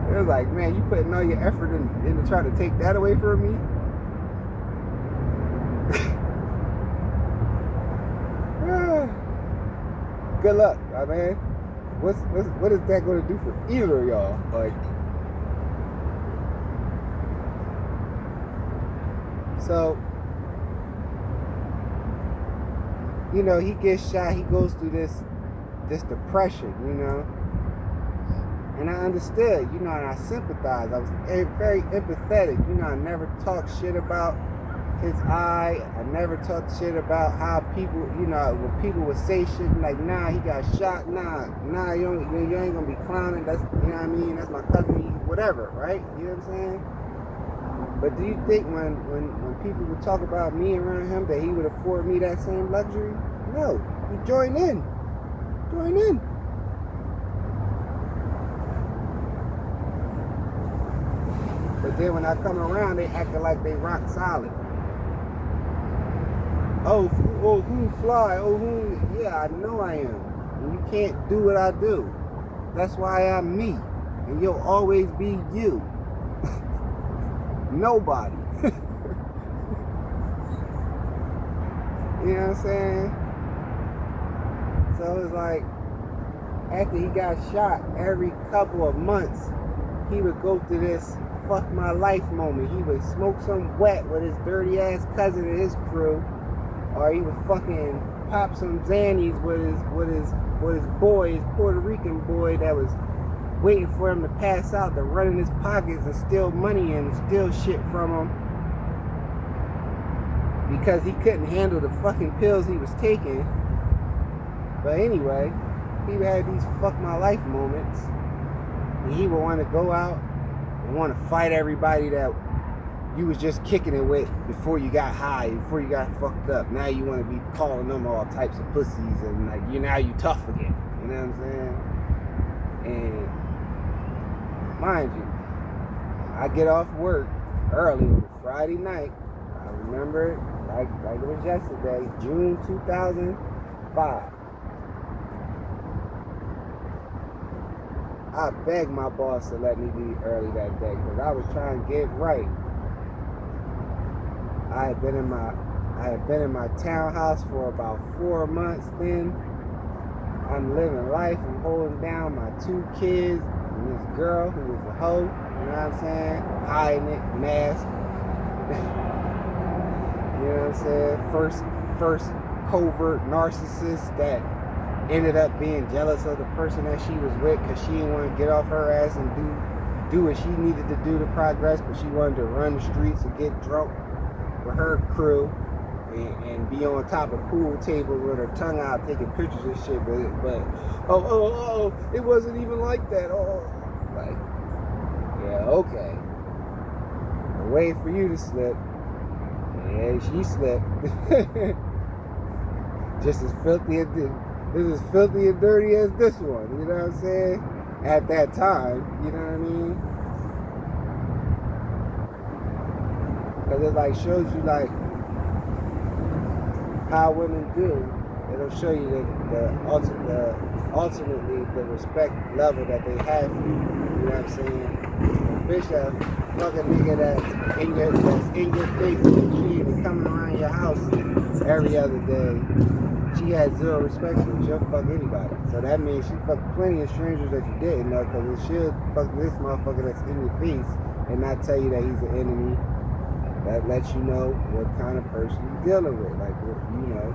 It was like, man, you putting all your effort into trying to take that away from me? Good luck, my man. What is that going to do for either of y'all? Like, so, he gets shot. He goes through this depression, and I understood, and I sympathized. I was very empathetic. I never talked shit about his eye. I never talked shit about how people, when people would say shit like, nah, he got shot, nah, you ain't gonna be clowning, that's, you know what I mean, that's my cousin, whatever, right? You know what I'm saying? But do you think when people would talk about me around him that he would afford me that same luxury? No, you join in. then when I come around, they acting like they rock solid. Oh, who fly? Oh, who? Yeah, I know I am. And you can't do what I do. That's why I'm me. And you'll always be you. Nobody. You know what I'm saying? So it's like, after he got shot, every couple of months, he would go through this fuck my life moment. He would smoke some wet with his dirty ass cousin and his crew, or he would fucking pop some Xannies with his boy, his Puerto Rican boy that was waiting for him to pass out, to run in his pockets and steal money and steal shit from him because he couldn't handle the fucking pills he was taking. But anyway, he had these fuck my life moments, and he would want to go out and want to fight everybody that you was just kicking it with before you got high, before you got fucked up. Now you want to be calling them all types of pussies, and like now you tough again. You know what I'm saying? And mind you, I get off work early Friday night. I remember it like it was yesterday, June 2005. I begged my boss to let me leave early that day because I was trying to get right. I had been in my townhouse for about 4 months then. I'm living life. I'm holding down my 2 kids and this girl who was a hoe, you know what I'm saying? Hiding it, mask. You know what I'm saying? First covert narcissist that ended up being jealous of the person that she was with because she didn't want to get off her ass and do what she needed to do to progress, but she wanted to run the streets and get drunk with her crew and be on top of pool tables with her tongue out taking pictures and shit, but it wasn't even like that. Oh, like, yeah, okay. I'm waiting for you to slip. Yeah, she slipped. Just as filthy as this is filthy and dirty as this one, you know what I'm saying? At that time, you know what I mean? Because it like shows you like how women do. It'll show you ultimately the respect level that they have for you. You know what I'm saying? A bitch that fucking nigga that's in your face and kid and coming around your house every other day. She has zero respect for you. She'll fuck anybody. So that means she fucked plenty of strangers that you didn't know, because she'll fuck this motherfucker that's in your face and not tell you that he's an enemy. That lets you know what kind of person you're dealing with. Like, you know,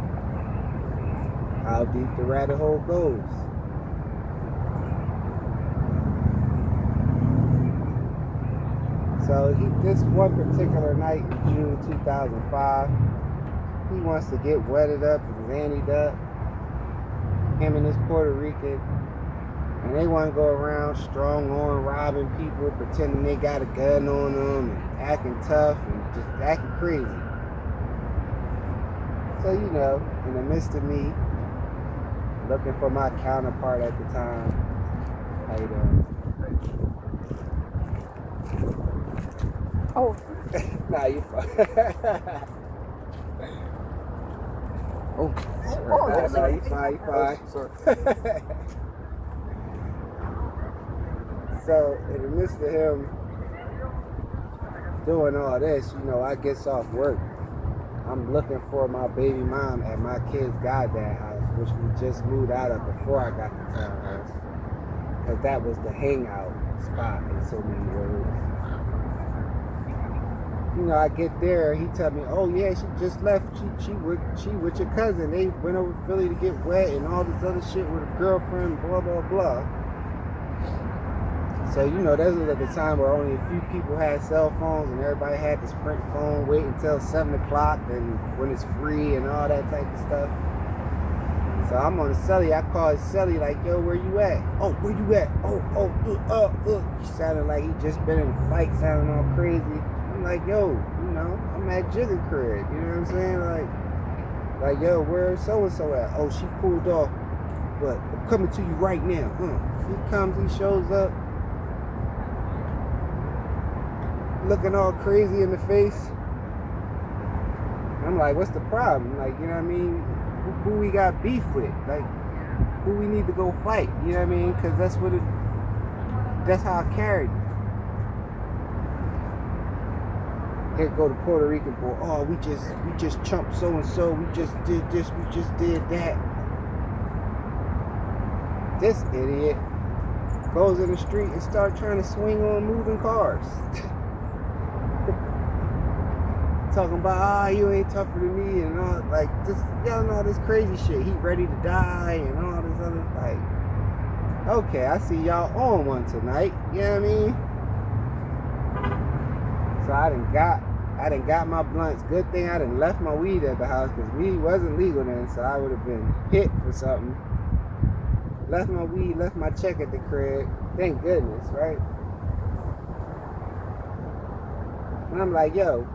how deep the rabbit hole goes. So this one particular night in June 2005, he wants to get wetted up and zannied up, him and his Puerto Rican, and they want to go around strong arm robbing people, pretending they got a gun on them, and acting tough and just acting crazy. So, you know, in the midst of me looking for my counterpart at the time, how you doing? Oh. Nah, you fine. Oh, sorry. You fine. Sorry. So, in the midst of him doing all this, you know, I gets off work. I'm looking for my baby mom at my kid's goddad house, which we just moved out of before I got the townhouse. Because that was the hangout spot in so many words. You know, I get there, he tell me, oh yeah, she just left, she with your cousin. They went over to Philly to get wet and all this other shit with a girlfriend, blah, blah, blah. So, you know, that was at the time where only a few people had cell phones and everybody had the Sprint phone, wait until 7 o'clock and when it's free and all that type of stuff. So I'm on the celly, I call his celly like, yo, where you at? Oh, where you at? He sounded like he just been in a fight, sounding all crazy. I'm like, yo, you know, I'm at Jigga crib, you know what I'm saying? Like, yo, where's so-and-so at? Oh, she pulled off, but I'm coming to you right now. He comes, he shows up. looking all crazy in the face. I'm like, what's the problem? Like, you know what I mean? Who we got beef with? Like, who we need to go fight? You know what I mean? Because that's how I carried it. Here go the Puerto Rican boy. Oh, we just chumped so and so. We just did this. We just did that. This idiot goes in the street and start trying to swing on moving cars. Talking about, you ain't tougher than me and all, like, just yelling all this crazy shit. He ready to die and all this other, like, okay, I see y'all on one tonight. You know what I mean? So I done got my blunts. Good thing I done left my weed at the house, because weed wasn't legal then, so I would have been hit for something. Left my weed, left my check at the crib. Thank goodness, right? And I'm like, yo,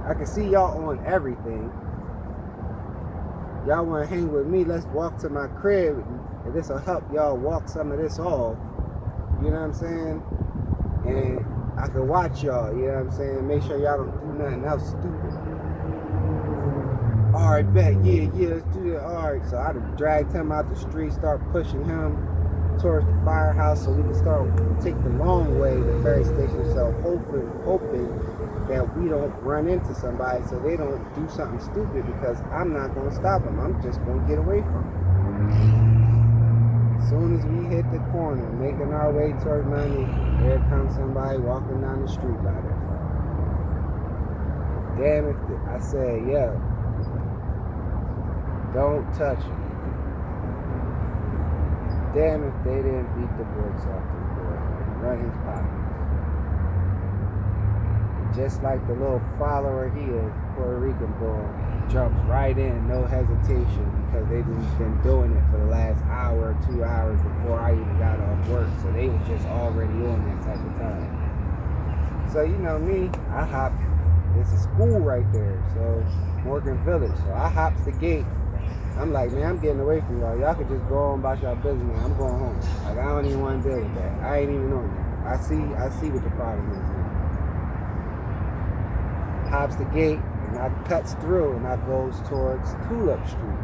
I can see y'all on everything. Y'all want to hang with me? Let's walk to my crib, and this will help y'all walk some of this off. You know what I'm saying? And I can watch y'all. You know what I'm saying? Make sure y'all don't do nothing else stupid. All right, bet. Yeah, let's do that. All right. So I dragged him out the street, start pushing him towards the firehouse so we can take the long way to the ferry station. So hoping that we don't run into somebody, so they don't do something stupid, because I'm not going to stop them. I'm just going to get away from them. As soon as we hit the corner, making our way towards money, there comes somebody walking down the street like us. Damn if I said, yo, don't touch him. Damn if they didn't beat the brakes off the boy and run his pockets. Just like the little follower he is, Puerto Rican boy, jumps right in, no hesitation, because they've been doing it for the last hour or 2 hours before I even got off work. So they was just already on that type of time. So you know me, I hopped. It's a school right there, so Morgan Village. So I hops the gate. I'm like, man, I'm getting away from y'all. Y'all could just go on about y'all business, man. I'm going home. Like, I don't even want to deal with that. I ain't even on that. I see what the problem is, man. Hops the gate, and I cuts through, and I goes towards Tulip Street,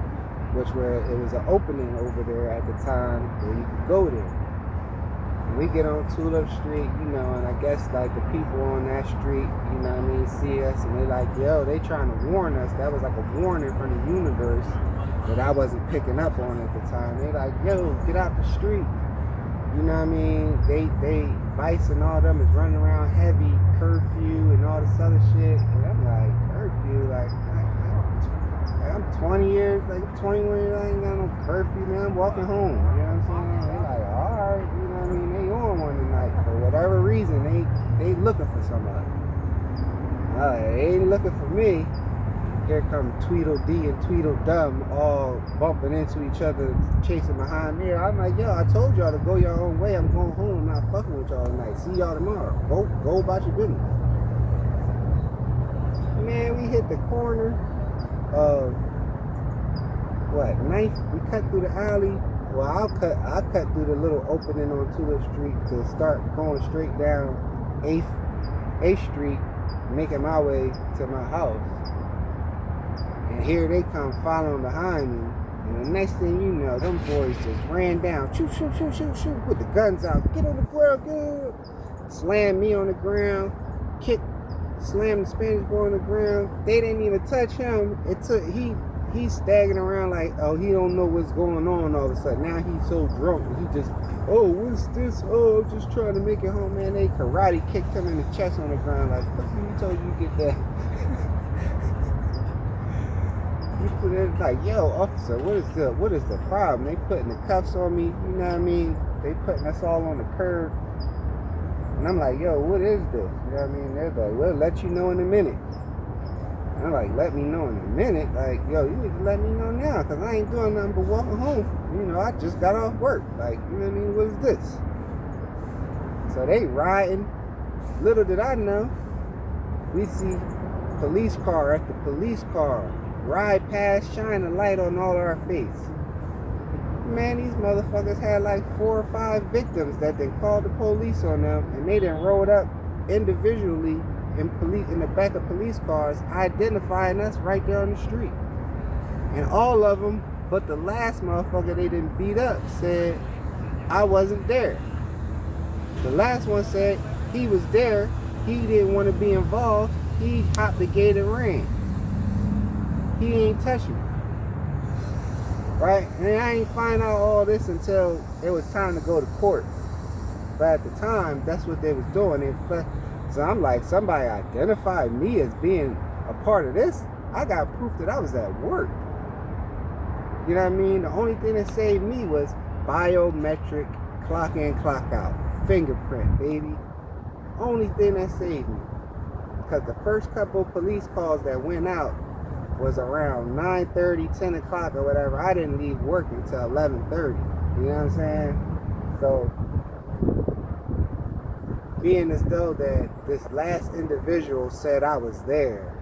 which it was an opening over there at the time where you could go there. And we get on Tulip Street, you know, and I guess like the people on that street, you know what I mean, see us, and they like, yo, they trying to warn us. That was like a warning from the universe that I wasn't picking up on at the time. They like, yo, get out the street. You know what I mean? They Vice and all them is running around heavy, curfew and all this other shit. And I'm like, curfew? Like I'm 20 years, like 21 years, I ain't got no curfew, man. I'm walking home. You know what I'm saying? They like, alright, you know what I mean? They on one tonight. For whatever reason, they looking for somebody. They ain't looking for me. Here come Tweedledee and Tweedledum all bumping into each other, chasing behind me. I'm like, yo, I told y'all to go your own way. I'm going home. I'm not fucking with y'all tonight. See y'all tomorrow. Go about your business. Man, we hit the corner of what, 9th? We cut through the alley. Well, I'll cut through the little opening on Tulip Street to start going straight down 8th Street, making my way to my house. And here they come following behind me. And the next thing you know, them boys just ran down. Shoot, with the guns out. Get on the ground, get. Slam me on the ground. Slam the Spanish boy on the ground. They didn't even touch him. He's staggering around like, oh, he don't know what's going on all of a sudden. Now he's so drunk. He just, oh, what's this? Oh, I'm just trying to make it home, man. They karate kicked him in the chest on the ground. Like, what you told you get that? You put it like, yo, officer, what is the problem? They putting the cuffs on me, you know what I mean? They putting us all on the curb. And I'm like, yo, what is this? You know what I mean? They're like, we'll let you know in a minute. And I'm like, let me know in a minute? Like, yo, you need to let me know now, because I ain't doing nothing but walking home. You know, I just got off work. Like, you know what I mean? What is this? So they riding. Little did I know, we see police car after police car ride past, shine a light on all of our face. Man, these motherfuckers had like 4 or 5 victims that they called the police on them, and they done rolled up individually in the back of police cars identifying us right there on the street. And all of them, but the last motherfucker they didn't beat up, said I wasn't there. The last one said he was there, he didn't want to be involved, he hopped the gate and ran. He ain't touch me. Right? And I ain't find out all this until it was time to go to court. But at the time, that's what they was doing. So I'm like, somebody identified me as being a part of this. I got proof that I was at work. You know what I mean? The only thing that saved me was biometric, clock in, clock out, fingerprint, baby. Only thing that saved me. Because the first couple police calls that went out was around 9:30, 10 o'clock or whatever. I didn't leave work until 11:30. You know what I'm saying? So, being as though that this last individual said I was there,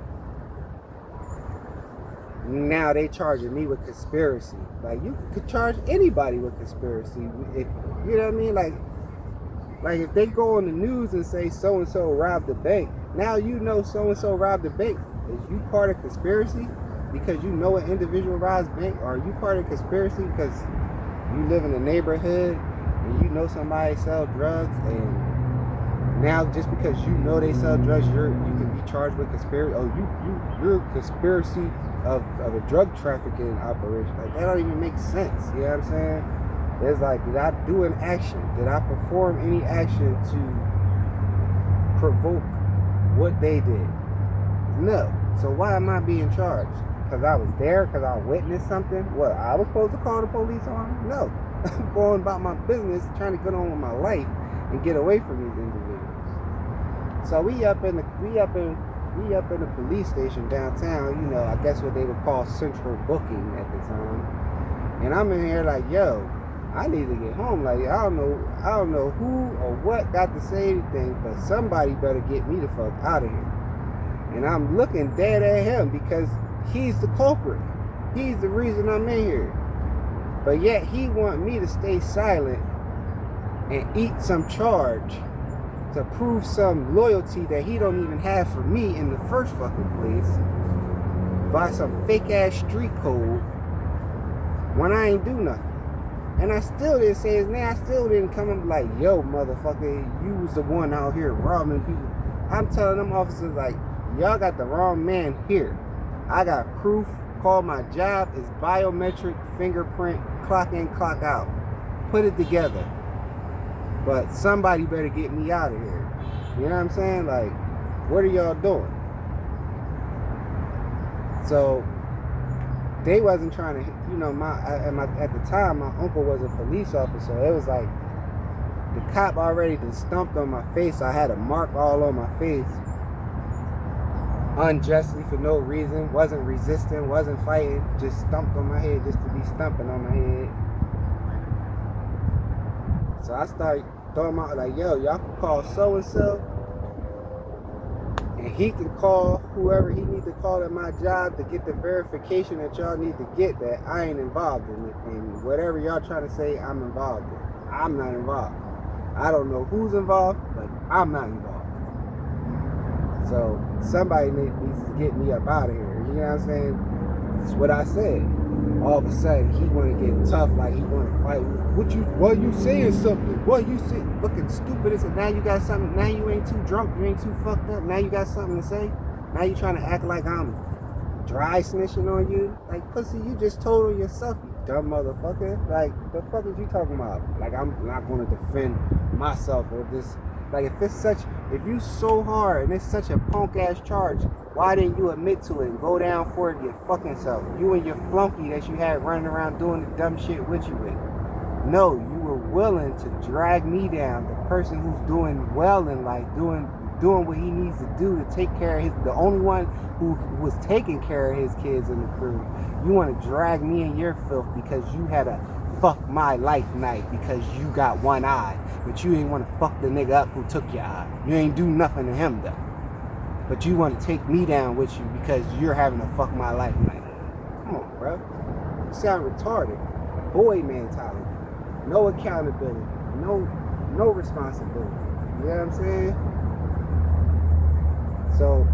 now they charging me with conspiracy. Like, you could charge anybody with conspiracy. If, you know what I mean? Like if they go on the news and say so-and-so robbed the bank, now you know so-and-so robbed the bank. Is you part of conspiracy because you know an individual robs bank? Or are you part of conspiracy because you live in a neighborhood and you know somebody sell drugs, and now just because you know they sell drugs, you can be charged with conspiracy? Oh, you're conspiracy of a drug trafficking operation. Like, that don't even make sense. You know what I'm saying? It's like, did I do an action? Did I perform any action to provoke what they did? No. So why am I being charged? Because I was there? Because I witnessed something? What, I was supposed to call the police on them? No. I'm going about my business, trying to get on with my life and get away from these individuals. So we up in the police station downtown, you know, I guess what they would call central booking at the time. And I'm in here like, yo, I need to get home. Like, I don't know who or what got to say anything, but somebody better get me the fuck out of here. And I'm looking dead at him because he's the culprit. He's the reason I'm in here. But yet he want me to stay silent and eat some charge to prove some loyalty that he don't even have for me in the first fucking place by some fake ass street code when I ain't do nothing. And I still didn't say his name. I still didn't come and be like, yo, motherfucker, you was the one out here robbing people. I'm telling them officers, like, y'all got the wrong man here. I got proof. Call my job is biometric, fingerprint, clock in, clock out. Put it together. But somebody better get me out of here. You know what I'm saying? Like, what are y'all doing? So they wasn't trying to, you know, at the time my uncle was a police officer. It was like the cop already just stumped on my face. I had a mark all on my face unjustly for no reason. Wasn't resisting, wasn't fighting, just stumped on my head just to be stumping on my head. So I started throwing out like, yo, y'all can call so-and-so, and he can call whoever he need to call at my job to get the verification that y'all need to get that I ain't involved in it. And whatever y'all trying to say I'm involved in, I'm not involved. I don't know who's involved, but I'm not involved. So somebody needs to get me up out of here. You know what I'm saying? That's what I said. All of a sudden, he want to get tough, like he want to fight. What you saying something? What you say? Looking stupid. And now you got something. Now you ain't too drunk. You ain't too fucked up. Now you got something to say. Now you trying to act like I'm dry snitching on you. Like, pussy, you just told on yourself, you dumb motherfucker. Like, the fuck is you talking about? Like, I'm not going to defend myself or this. Like, if you so hard and it's such a punk ass charge, why didn't you admit to it and go down for it your fucking self? You and your flunky that you had running around doing the dumb shit with you with. No, you were willing to drag me down, the person who's doing well in life, doing what he needs to do to take care of the only one who was taking care of his kids in the crew. You want to drag me in your filth because you had a fuck my life night because you got one eye, but you ain't want to fuck the nigga up who took your eye. You ain't do nothing to him though. But you want to take me down with you because you're having a fuck my life night. Come on, bro. You sound retarded. Boy mentality. No accountability. No responsibility. You know what I'm saying? So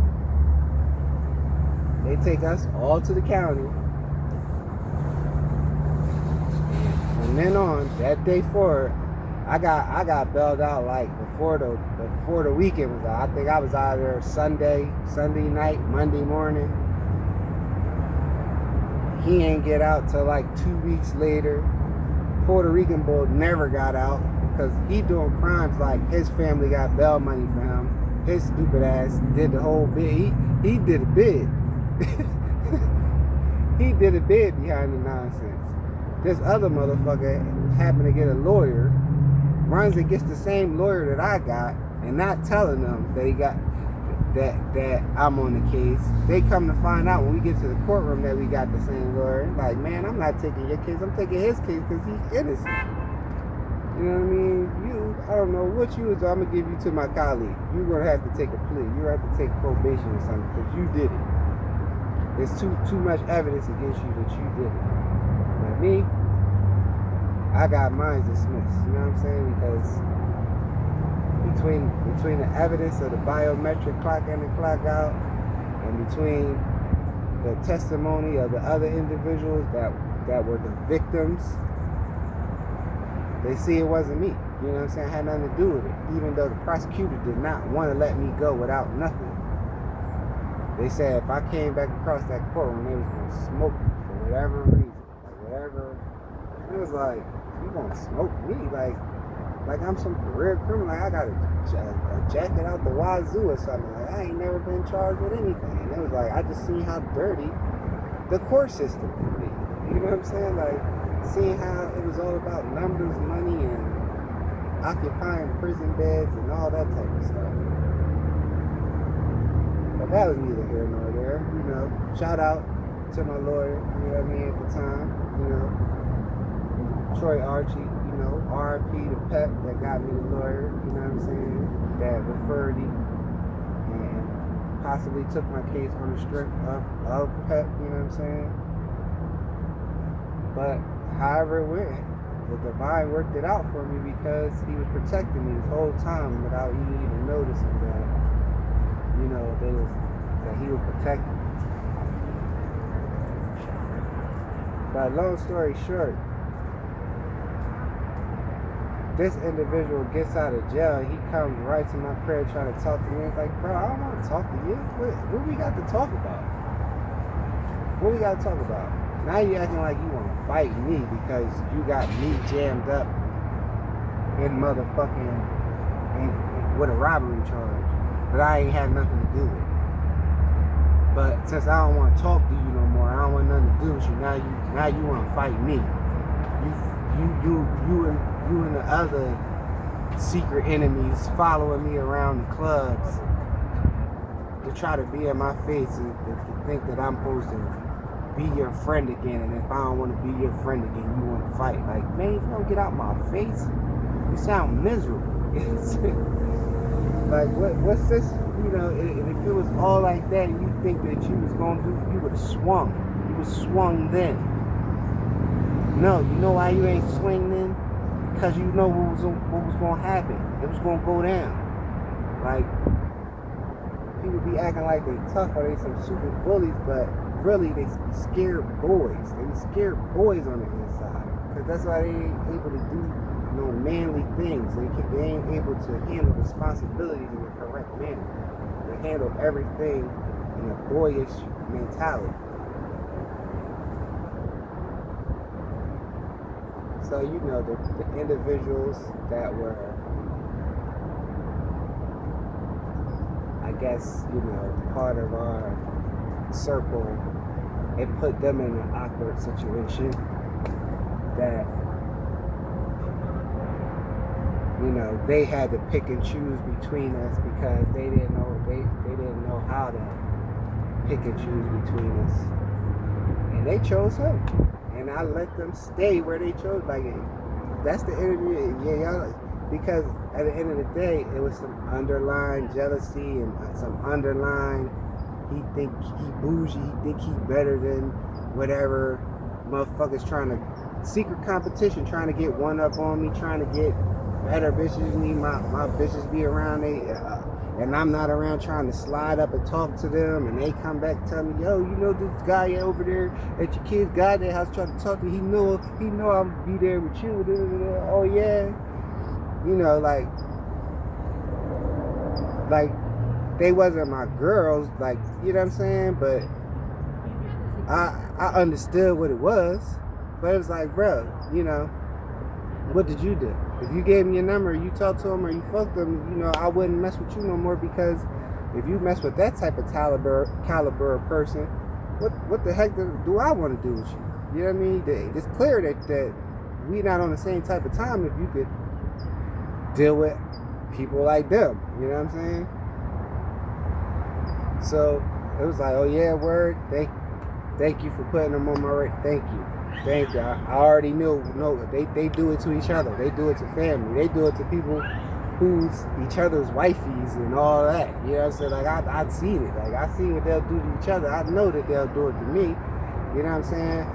they take us all to the county. From then on, that day forward, I got bailed out like before the weekend was out. I think I was out there Sunday night, Monday morning. He ain't get out till like 2 weeks later. Puerto Rican boy never got out because he doing crimes like his family got bail money for him. His stupid ass did the whole bid. He did a bid. He did a bid behind the nonsense. This other motherfucker happened to get a lawyer, runs and gets the same lawyer that I got, and not telling them that he got that I'm on the case. They come to find out when we get to the courtroom that we got the same lawyer. Like, man, I'm not taking your case. I'm taking his case because he's innocent. You know what I mean? I don't know what you is. I'm gonna give you to my colleague. You're gonna have to take a plea. You have to take probation or something because you did it. There's too much evidence against you that you did it. But me, I got mine dismissed. You know what I'm saying? Because between the evidence of the biometric clock in and clock out, and between the testimony of the other individuals that were the victims, they see it wasn't me. You know what I'm saying? It had nothing to do with it. Even though the prosecutor did not want to let me go without nothing. They said if I came back across that courtroom, they was going to smoke me for whatever reason. Like whatever. It was like, you going to smoke me? Like I'm some career criminal. Like I got a jacket out the wazoo or something. Like I ain't never been charged with anything. And it was like, I just seen how dirty the court system can be. You know what I'm saying? Like, seeing how it was all about numbers, money, and occupying prison beds and all that type of stuff. But that was neither here nor there. You know, shout out to my lawyer, you know what I mean, at the time, you know, Troy Archie, you know, RIP to Pep that got me the lawyer, you know what I'm saying, that referred him and possibly took my case on the strength of Pep, you know what I'm saying. But however it went, the divine worked it out for me because he was protecting me this whole time without even noticing that, you know, that he was protecting me. But long story short, this individual gets out of jail and he comes right to my crib trying to talk to me. It's like, bro, I don't want to talk to you. What we got to talk about? What we got to talk about? Now you acting like you want to fight me because you got me jammed up in motherfucking with a robbery charge that I ain't have nothing to do with. But since I don't want to talk to you no more, I don't want nothing to do with you. Now you want to fight me. You and the other secret enemies following me around the clubs to try to be in my face and to think that I'm supposed to be your friend again, and if I don't want to be your friend again, you want to fight. Like, man, if you don't get out my face, you sound miserable. Like, what's this? You know, and if it was all like that, and you think that you was going to do, you would have swung. You would swung then. No, you know why you ain't swing then? Because you know what was going to happen. It was going to go down. Like, people be acting like they tough or they some super bullies, but really they be scared boys. They be scared boys on the inside. Because that's why they ain't able to do no manly things. They ain't able to handle responsibilities in the correct manner. They handle everything in a boyish mentality. So, you know, the individuals that were, I guess, you know, part of our circle, it put them in an awkward situation that, you know, they had to pick and choose between us because they didn't know how to pick and choose between us. And they chose him. And I let them stay where they chose. Like, that's the interview. Yeah, y'all. Because at the end of the day, it was some underlying jealousy and some underlying, he think he bougie, he think he better than whatever. Motherfuckers trying to, secret competition, trying to get one up on me, trying to get better bitches than me. My bitches be around, and I'm not around trying to slide up and talk to them, and they come back and tell me, yo, you know this guy over there at your kid's goddamn house trying to talk to you, he know I'm gonna be there with you. Oh yeah, you know, like they wasn't my girls, like, you know what I'm saying? But I understood what it was, but it was like, bro, you know, what did you do? If you gave me your number, you talked to him or you fucked him, you know, I wouldn't mess with you no more, because if you mess with that type of caliber of person, what the heck do I want to do with you? You know what I mean? It's clear that we not on the same type of time if you could deal with people like them. You know what I'm saying? So it was like, oh yeah, word, thank you for putting them on my radar. Thank you. I already knew. No, they do it to each other. They do it to family. They do it to people who's each other's wifeys and all that. You know what I'm saying? Like I've seen it. Like I see what they'll do to each other. I know that they'll do it to me. You know what I'm saying?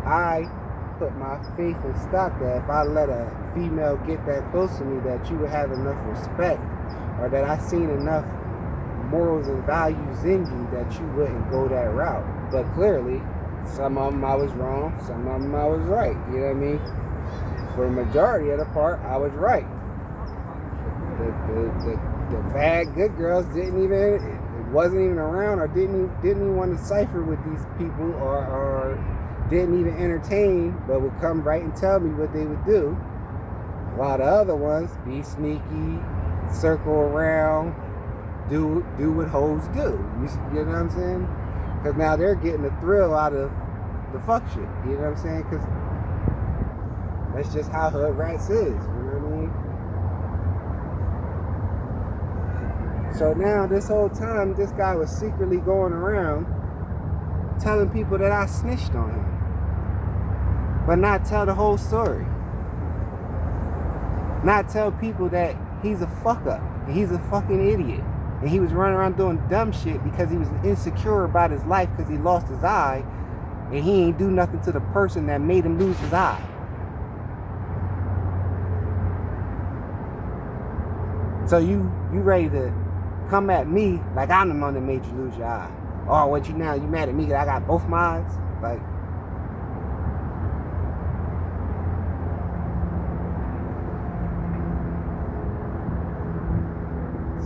I put my faith in stock that if I let a female get that close to me, that you would have enough respect, or that I seen enough morals and values in you that you wouldn't go that route. But clearly, some of them I was wrong, some of them I was right. You know what I mean? For the majority of the part, I was right. The bad good girls wasn't even around, or didn't even want to cipher with these people, or didn't even entertain, but would come right and tell me what they would do. While the other ones be sneaky, circle around, do what hoes do. You know what I'm saying? Because now they're getting the thrill out of the fuck shit. You know what I'm saying? Because that's just how hood rats is. You know what I mean? So now this whole time, this guy was secretly going around telling people that I snitched on him, but not tell the whole story. Not tell people that he's a fuck up, he's a fucking idiot, and he was running around doing dumb shit because he was insecure about his life because he lost his eye, and he ain't do nothing to the person that made him lose his eye. So you ready to come at me like I'm the one that made you lose your eye? Oh, what you now? You mad at me because I got both my eyes? Like,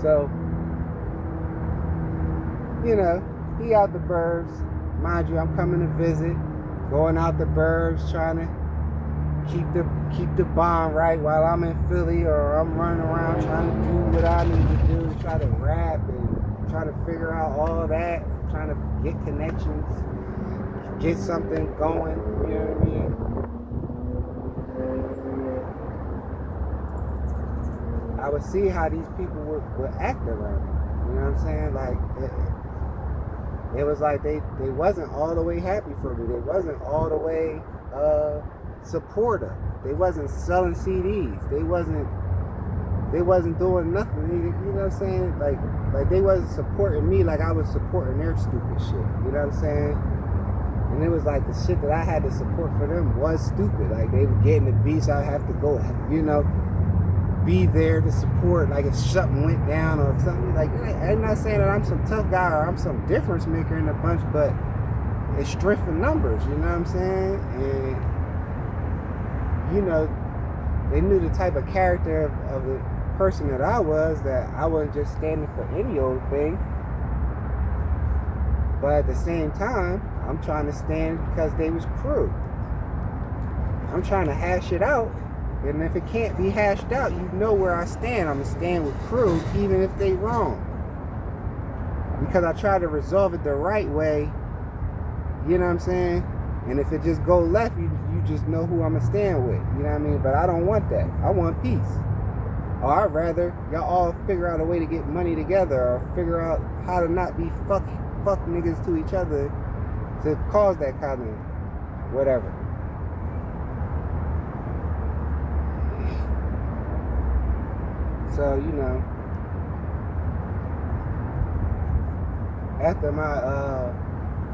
so, you know, he out the burbs. Mind you, I'm coming to visit, going out the burbs, trying to keep the bond right while I'm in Philly, or I'm running around trying to do what I need to do to try to rap and try to figure out all that, trying to get connections, get something going, you know what I mean? I would see how these people would act around me, you know what I'm saying? Like, it was like they wasn't all the way happy for me. They wasn't all the way supportive. They wasn't selling CDs. They wasn't doing nothing. You know what I'm saying? Like they wasn't supporting me like I was supporting their stupid shit. You know what I'm saying? And it was like the shit that I had to support for them was stupid. Like they would get in the beach, I'd have to go, you know, be there to support. Like if something went down or something. Like, I'm not saying that I'm some tough guy or I'm some difference maker in a bunch, but it's strength in numbers. You know what I'm saying? And you know, they knew the type of character of the person that I was, that I wasn't just standing for any old thing. But at the same time, I'm trying to stand because they was crew. I'm trying to hash it out. And if it can't be hashed out, you know where I stand. I'm going to stand with crew even if they wrong. Because I try to resolve it the right way. You know what I'm saying? And if it just go left, you just know who I'm going to stand with. You know what I mean? But I don't want that. I want peace. Or I'd rather y'all all figure out a way to get money together, or figure out how to not be fuck niggas to each other to cause that kind of whatever. So, you know, after my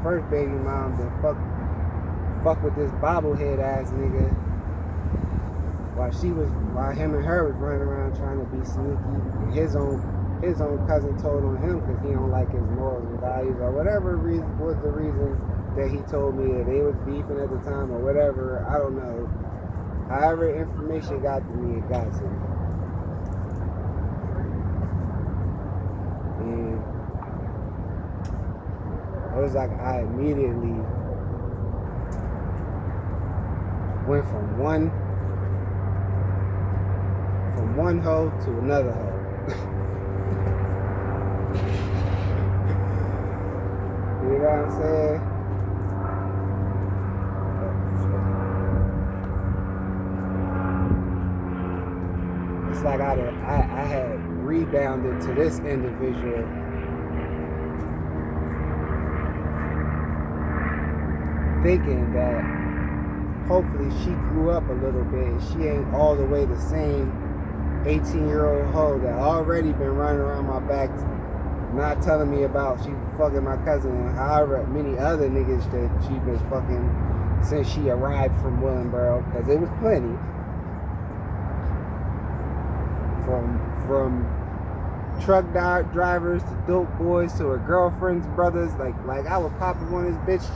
first baby mom been fuck with this bobblehead ass nigga while him and her was running around trying to be sneaky in his own his own cousin told on him because he don't like his morals and values or whatever reason was the reason that he told me that they was beefing at the time or whatever. I don't know. However information got to me, it got to me. And it was like I immediately went from one hoe to another hoe. You know what I'm saying? It's like I had rebounded to this individual thinking that hopefully she grew up a little bit and she ain't all the way the same 18-year-old hoe that already been running around my back not telling me about she fucking my cousin and however many other niggas that she been fucking since she arrived from Willingboro, because it was plenty. From truck drivers to dope boys to her girlfriend's brothers. Like I would pop up on this bitch.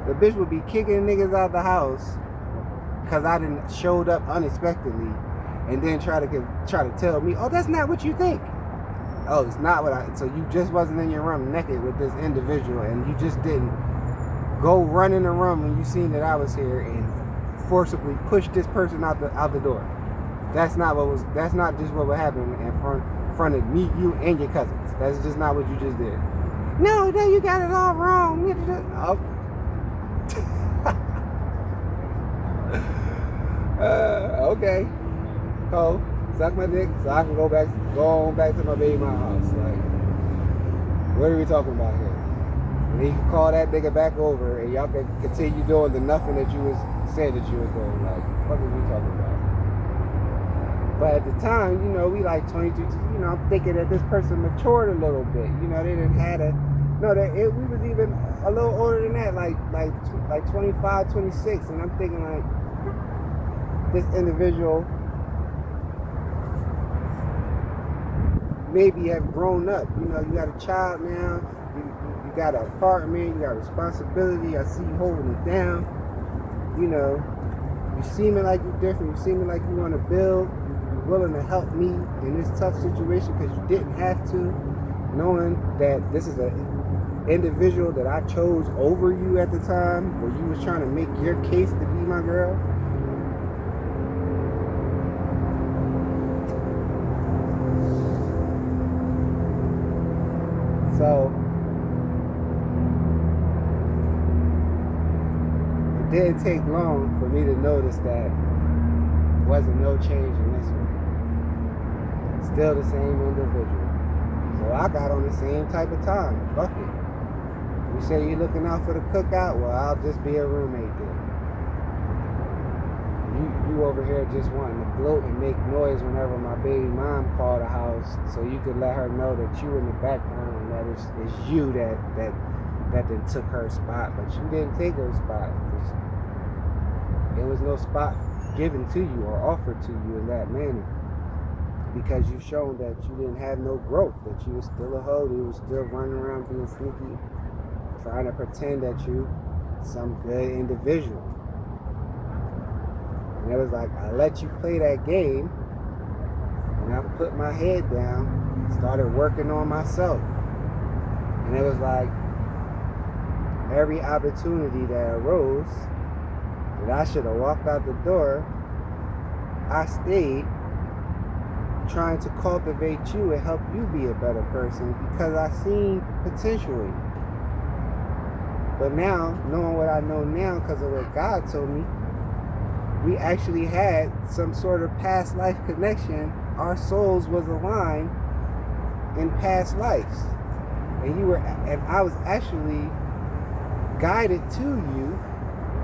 The bitch would be kicking niggas out the house because I didn't showed up unexpectedly, and then try to tell me, oh, that's not what you think. Oh, it's not what so you just wasn't in your room naked with this individual, and you just didn't go run in the room when you seen that I was here and forcibly push this person out the door. That's not just what would happen in front of me, you, and your cousins. That's just not what you just did. No, you got it all wrong. Oh. Okay. Oh, suck my dick so I can go on back to my baby mama house. Like, what are we talking about here? And you can call that nigga back over and y'all can continue doing the nothing that you was saying that you was doing. Like, what are we talking about? But at the time, you know, we like 22, you know, I'm thinking that this person matured a little bit. You know, they didn't had we was even a little older than that, like 25, 26. And I'm thinking like, this individual maybe have grown up. You know, you got a child now, you got an apartment, you got responsibility. I see you holding it down. You know, you seeming like you're different, you seeming like you want to build, you're willing to help me in this tough situation because you didn't have to, knowing that this is an individual that I chose over you at the time, where you was trying to make your case to be my girl. So it didn't take long for me to notice that there wasn't no change in this one. Still the same individual. So I got on the same type of time. Fuck it. You say you're looking out for the cookout? Well, I'll just be a roommate then. You over here just wanting to gloat and make noise whenever my baby mom called the house, so you could let her know that you in the background and that it's you that then took her spot, but you didn't take her spot. There was no spot given to you or offered to you in that manner, because you shown that you didn't have no growth, that you was still a hoe, you was still running around being sneaky, trying to pretend that you some good individual. And it was like, I let you play that game, and I put my head down and started working on myself. And it was like, every opportunity that arose that I should have walked out the door, I stayed trying to cultivate you and help you be a better person, because I seen potential in you. But now, knowing what I know now because of what God told me, we actually had some sort of past life connection. Our souls was aligned in past lives. And I was actually guided to you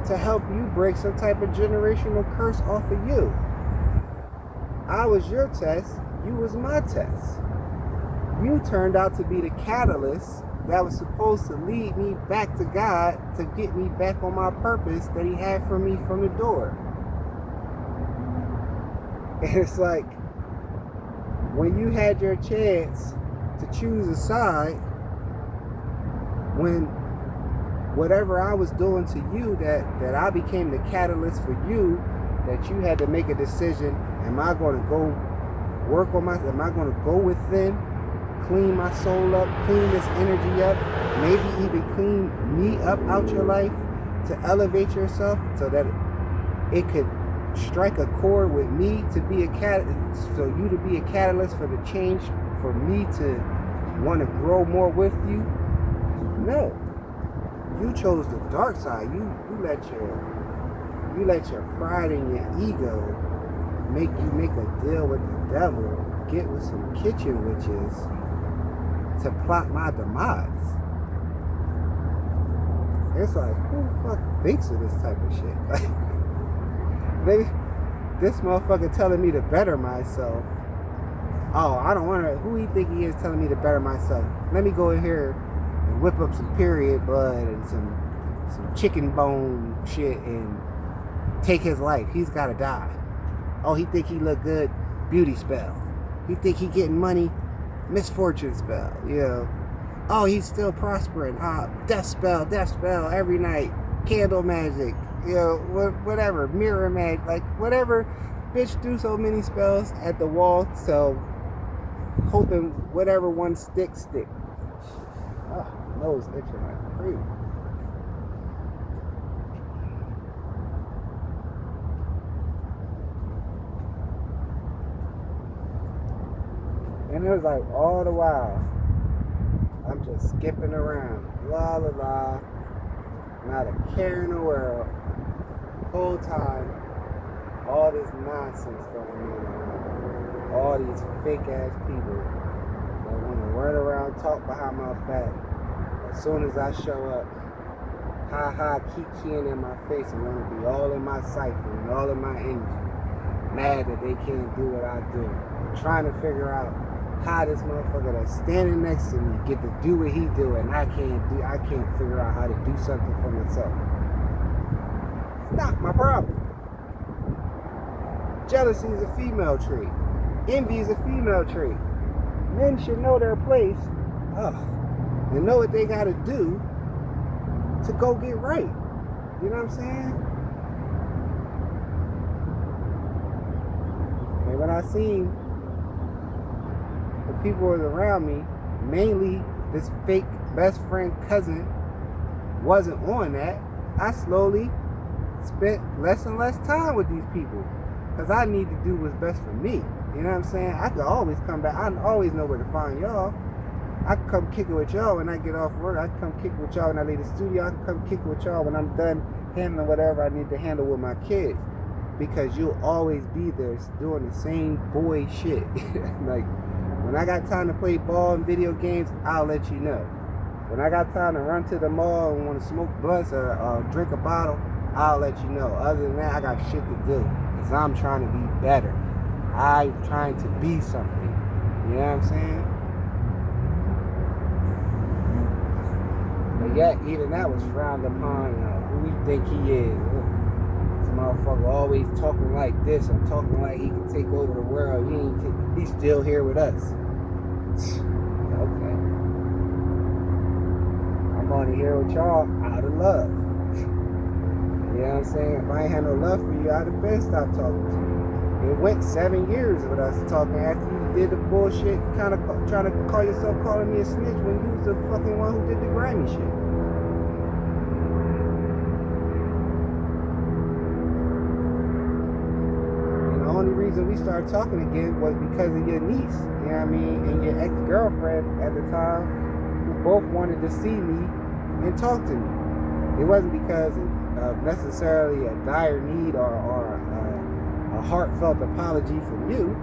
to help you break some type of generational curse off of you. I was your test, you was my test. You turned out to be the catalyst that was supposed to lead me back to God, to get me back on my purpose that He had for me from the door. And it's like, when you had your chance to choose a side when whatever I was doing to you, that I became the catalyst for you, that you had to make a decision. Am I going to go work on am I going to go within, clean my soul up, clean this energy up, maybe even clean me up out your life to elevate yourself so that it could strike a chord with me to be a catalyst, so you to be a catalyst for the change, for me to want to grow more with you? No. You chose the dark side. You let your pride and your ego make you make a deal with the devil, get with some kitchen witches to plot my demise. It's like, who the fuck thinks of this type of shit? Like, maybe this motherfucker telling me to better myself. Oh, I don't want to. Who he think he is telling me to better myself? Let me go in here and whip up some period blood and some chicken bone shit and take his life. He's got to die. Oh, he think he look good? Beauty spell. He think he getting money? Misfortune spell. You know. Oh, he's still prospering. Death spell every night. Candle magic. You know, whatever. Mirror magic. Like, whatever. Bitch do so many spells at the wall, so hoping whatever one stick. Oh, nose itching like crazy. And it was like all the while, I'm just skipping around, la la la, not a care in the world. Whole time, all this nonsense going on, all these fake ass people that want to run around, talk behind my back. As soon as I show up, keep keying in my face and want to be all in my cipher and all in my energy. Mad that they can't do what I do. Trying to figure out how this motherfucker that's standing next to me get to do what he do and I can't figure out how to do something for myself. It's not my problem. Jealousy is a female trait. Envy is a female trait. Men should know their place and know what they gotta do to go get right. You know what I'm saying? And when I seen the people around me, mainly this fake best friend cousin, wasn't on that, I slowly spent less and less time with these people because I need to do what's best for me. You know what I'm saying? I could always come back. I always know where to find y'all. I can come kick it with y'all when I get off work. I can come kick it with y'all when I leave the studio. I can come kick it with y'all when I'm done handling whatever I need to handle with my kids. Because you'll always be there doing the same boy shit. Like, when I got time to play ball and video games, I'll let you know. When I got time to run to the mall and want to smoke blunts or drink a bottle, I'll let you know. Other than that, I got shit to do. Because I'm trying to be better. I'm trying to be something. You know what I'm saying? But yet, even that was frowned upon. Who we think he is. This motherfucker always talking like this and talking like he can take over the world. He's still here with us. Okay. I'm only here with y'all out of love. You know what I'm saying? If I ain't had no love for you, I'd have been stopped talking to you. It went 7 years with us talking after you did the bullshit, kind of trying to call yourself calling me a snitch when you was the fucking one who did the grimy shit. And the only reason we started talking again was because of your niece, you know what I mean, and your ex-girlfriend at the time, who both wanted to see me and talk to me. It wasn't because of necessarily a dire need or a heartfelt apology from you.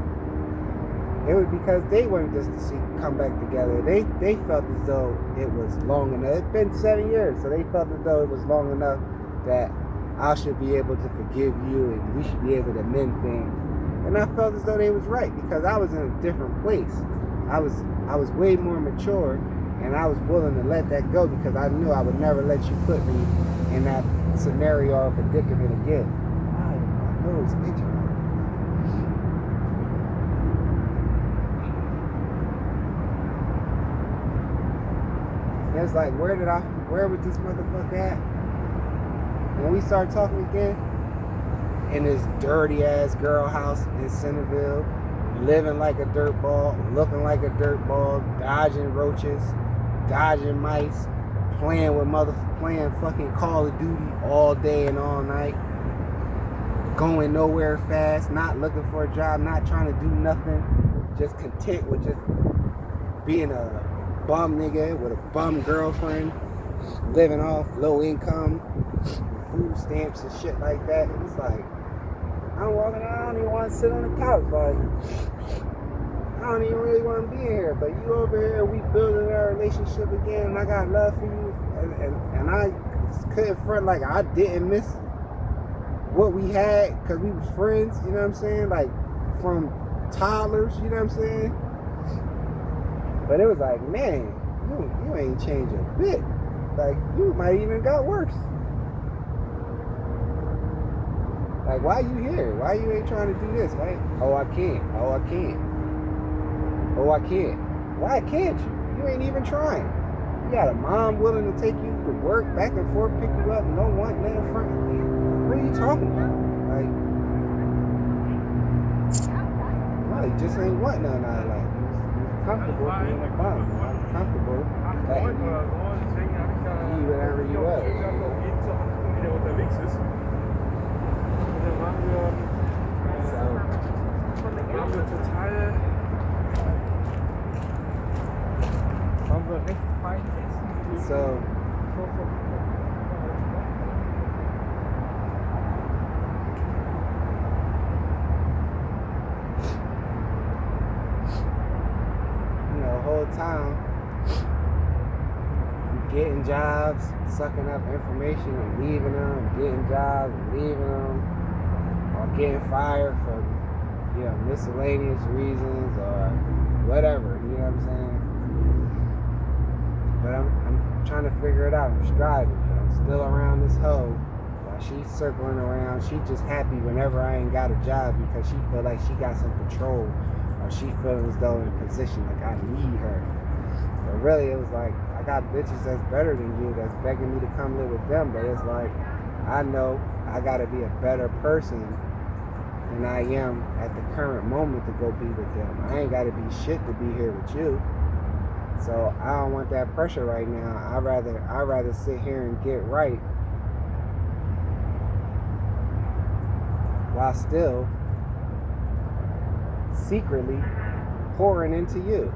It was because they wanted us to come back together. They felt as though it was long enough. It's been 7 years, so they felt as though it was long enough that I should be able to forgive you and we should be able to mend things. And I felt as though they was right because I was in a different place. I was way more mature and I was willing to let that go because I knew I would never let you put me in that scenario or predicament again. My nose itching. it's like, where was this motherfucker at? When we start talking again, in this dirty ass girl house in Centerville, living like a dirtball, looking like a dirtball, dodging roaches, dodging mice, playing fucking Call of Duty all day and all night, going nowhere fast, not looking for a job, not trying to do nothing, just content with just being a bum nigga with a bum girlfriend, living off low income, food stamps and shit like that. It's like, I'm walking out, I don't even want to sit on the couch. Like, I don't even really want to be here. But you over here, we building our relationship again, and I got love for you. And I couldn't front like I didn't miss what we had because we was friends, you know what I'm saying? Like, from toddlers, you know what I'm saying? But it was like, man, you ain't changed a bit. Like, you might even got worse. Like, why you here? Why you ain't trying to do this? Why? Oh, I can't. Oh, I can't. Oh, I can't. Why can't you? You ain't even trying. You got a mom willing to take you to work, back and forth, pick you up, no one in front of you. What are you talking about? Like, no, you just ain't want nothing out of life. You're comfortable being a bum. You're comfortable letting you be whatever you are. So the whole time I'm getting jobs, sucking up information and leaving them, getting jobs and leaving them, or getting fired for miscellaneous reasons or whatever, you know what I'm saying? But I'm trying to figure it out. I'm striving, but I'm still around this hoe while she's circling around. She just happy whenever I ain't got a job because she feel like she got some control, or she feeling as though in a position like I need her. But really, it was like, I got bitches that's better than you that's begging me to come live with them, but it's like, I know I gotta be a better person than I am at the current moment to go be with them. I ain't gotta be shit to be here with you. So I don't want that pressure right now. I'd rather sit here and get right while still secretly pouring into you.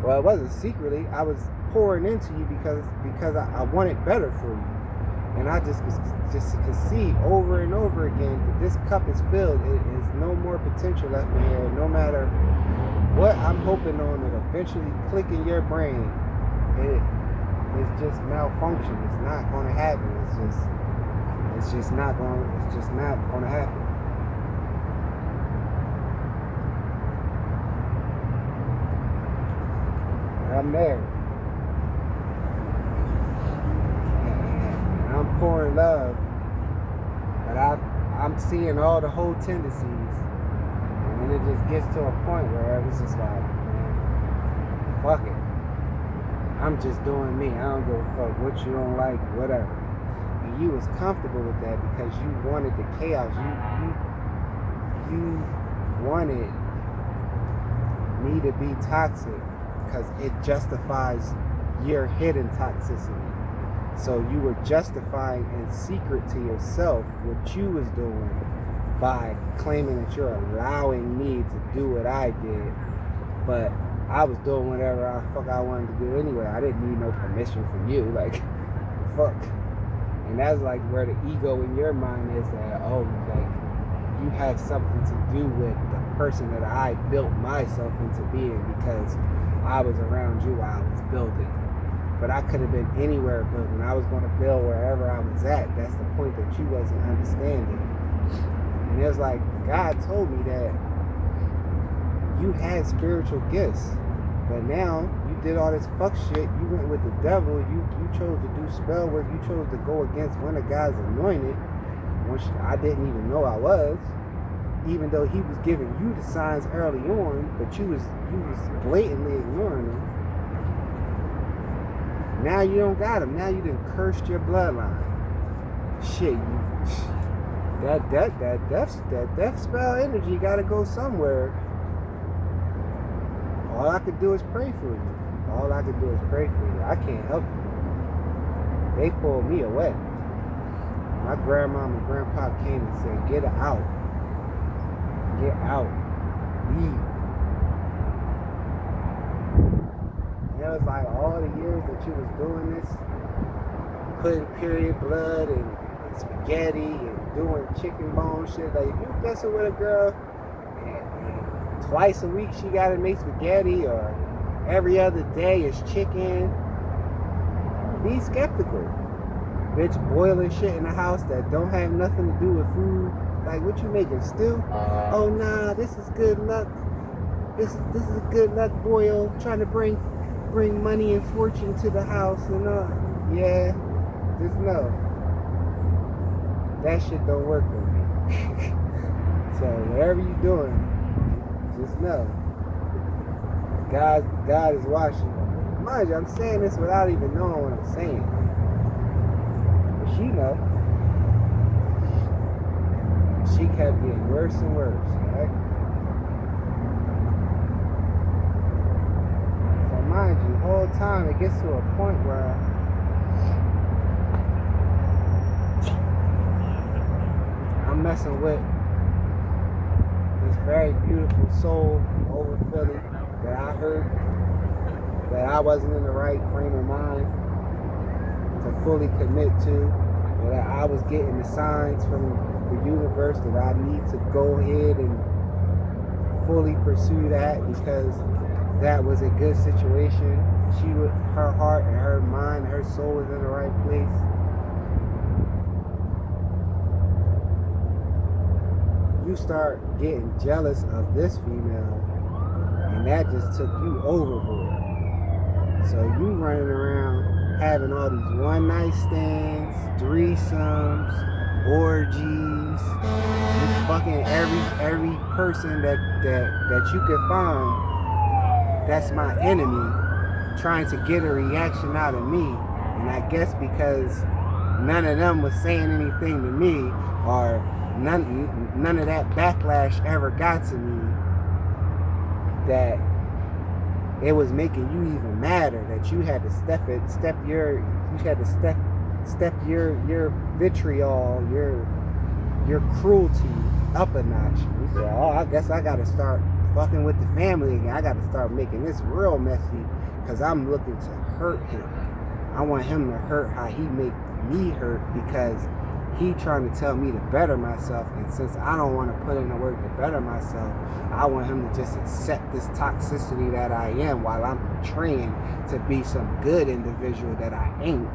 Well, it wasn't secretly. I was pouring into you because I wanted better for you. And I just could see over and over again that this cup is filled. It is no more potential left in here. No matter what I'm hoping on, it eventually click in your brain. It's just malfunction. It's not going to happen. It's just not going to happen. I'm there. And I'm pouring love. But I'm seeing all the whole tendencies. And it just gets to a point where it's just like, man, fuck it. I'm just doing me. I don't give a fuck what you don't like, whatever. And you was comfortable with that because you wanted the chaos. You wanted me to be toxic because it justifies your hidden toxicity. So you were justifying in secret to yourself what you was doing by claiming that you're allowing me to do what I did, but I was doing whatever the fuck I wanted to do anyway. I didn't need no permission from you, like, fuck. And that's like where the ego in your mind is that, oh, like, you have something to do with the person that I built myself into being because I was around you while I was building. But I could have been anywhere building. I was going to build wherever I was at. That's the point that you wasn't understanding. And it was like, God told me that you had spiritual gifts, but now you did all this fuck shit. You went with the devil. You chose to do spell work. You chose to go against one of God's anointed, which I didn't even know I was, even though he was giving you the signs early on, but you was blatantly ignoring them. Now you don't got them. Now you done cursed your bloodline. Shit, that death spell energy gotta go somewhere. All I could do is pray for you. All I could do is pray for you. I can't help you. They pulled me away. My grandma and grandpa came and said, get out. Get out. Leave. And it was like all the years that you was doing this, putting period blood and spaghetti and doing chicken bone shit. Like, if you messing with a girl and twice a week she gotta make spaghetti, or every other day is chicken, be skeptical. Bitch boiling shit in the house that don't have nothing to do with food. Like, what you making, stew? Oh nah, this is good luck. This is a good luck boil, trying to bring money and fortune to the house, and yeah, just know that shit don't work with me. So whatever you doing, just know God is watching. Mind you, I'm saying this without even knowing what I'm saying. But she know. She kept getting worse and worse, right? So mind you, the whole time it gets to a point where I'm messing with this very beautiful soul over Philly that I heard that I wasn't in the right frame of mind to fully commit to, that I was getting the signs from the universe that I need to go ahead and fully pursue that, because that was a good situation. Her heart and her mind, her soul was in the right place. You start getting jealous of this female, and that just took you overboard. So you running around having all these one night stands, threesomes, orgies, you fucking every person that you can find that's my enemy, trying to get a reaction out of me. And I guess because none of them was saying anything to me, or none of that backlash ever got to me, that it was making you even madder, that you had to step your vitriol, your cruelty up a notch. You said, oh, I guess I gotta start fucking with the family again. I gotta start making this real messy, because I'm looking to hurt him. I want him to hurt how he make me hurt, because he trying to tell me to better myself, and since I don't want to put in the work to better myself, I want him to just accept this toxicity that I am, while I'm portraying to be some good individual that I ain't.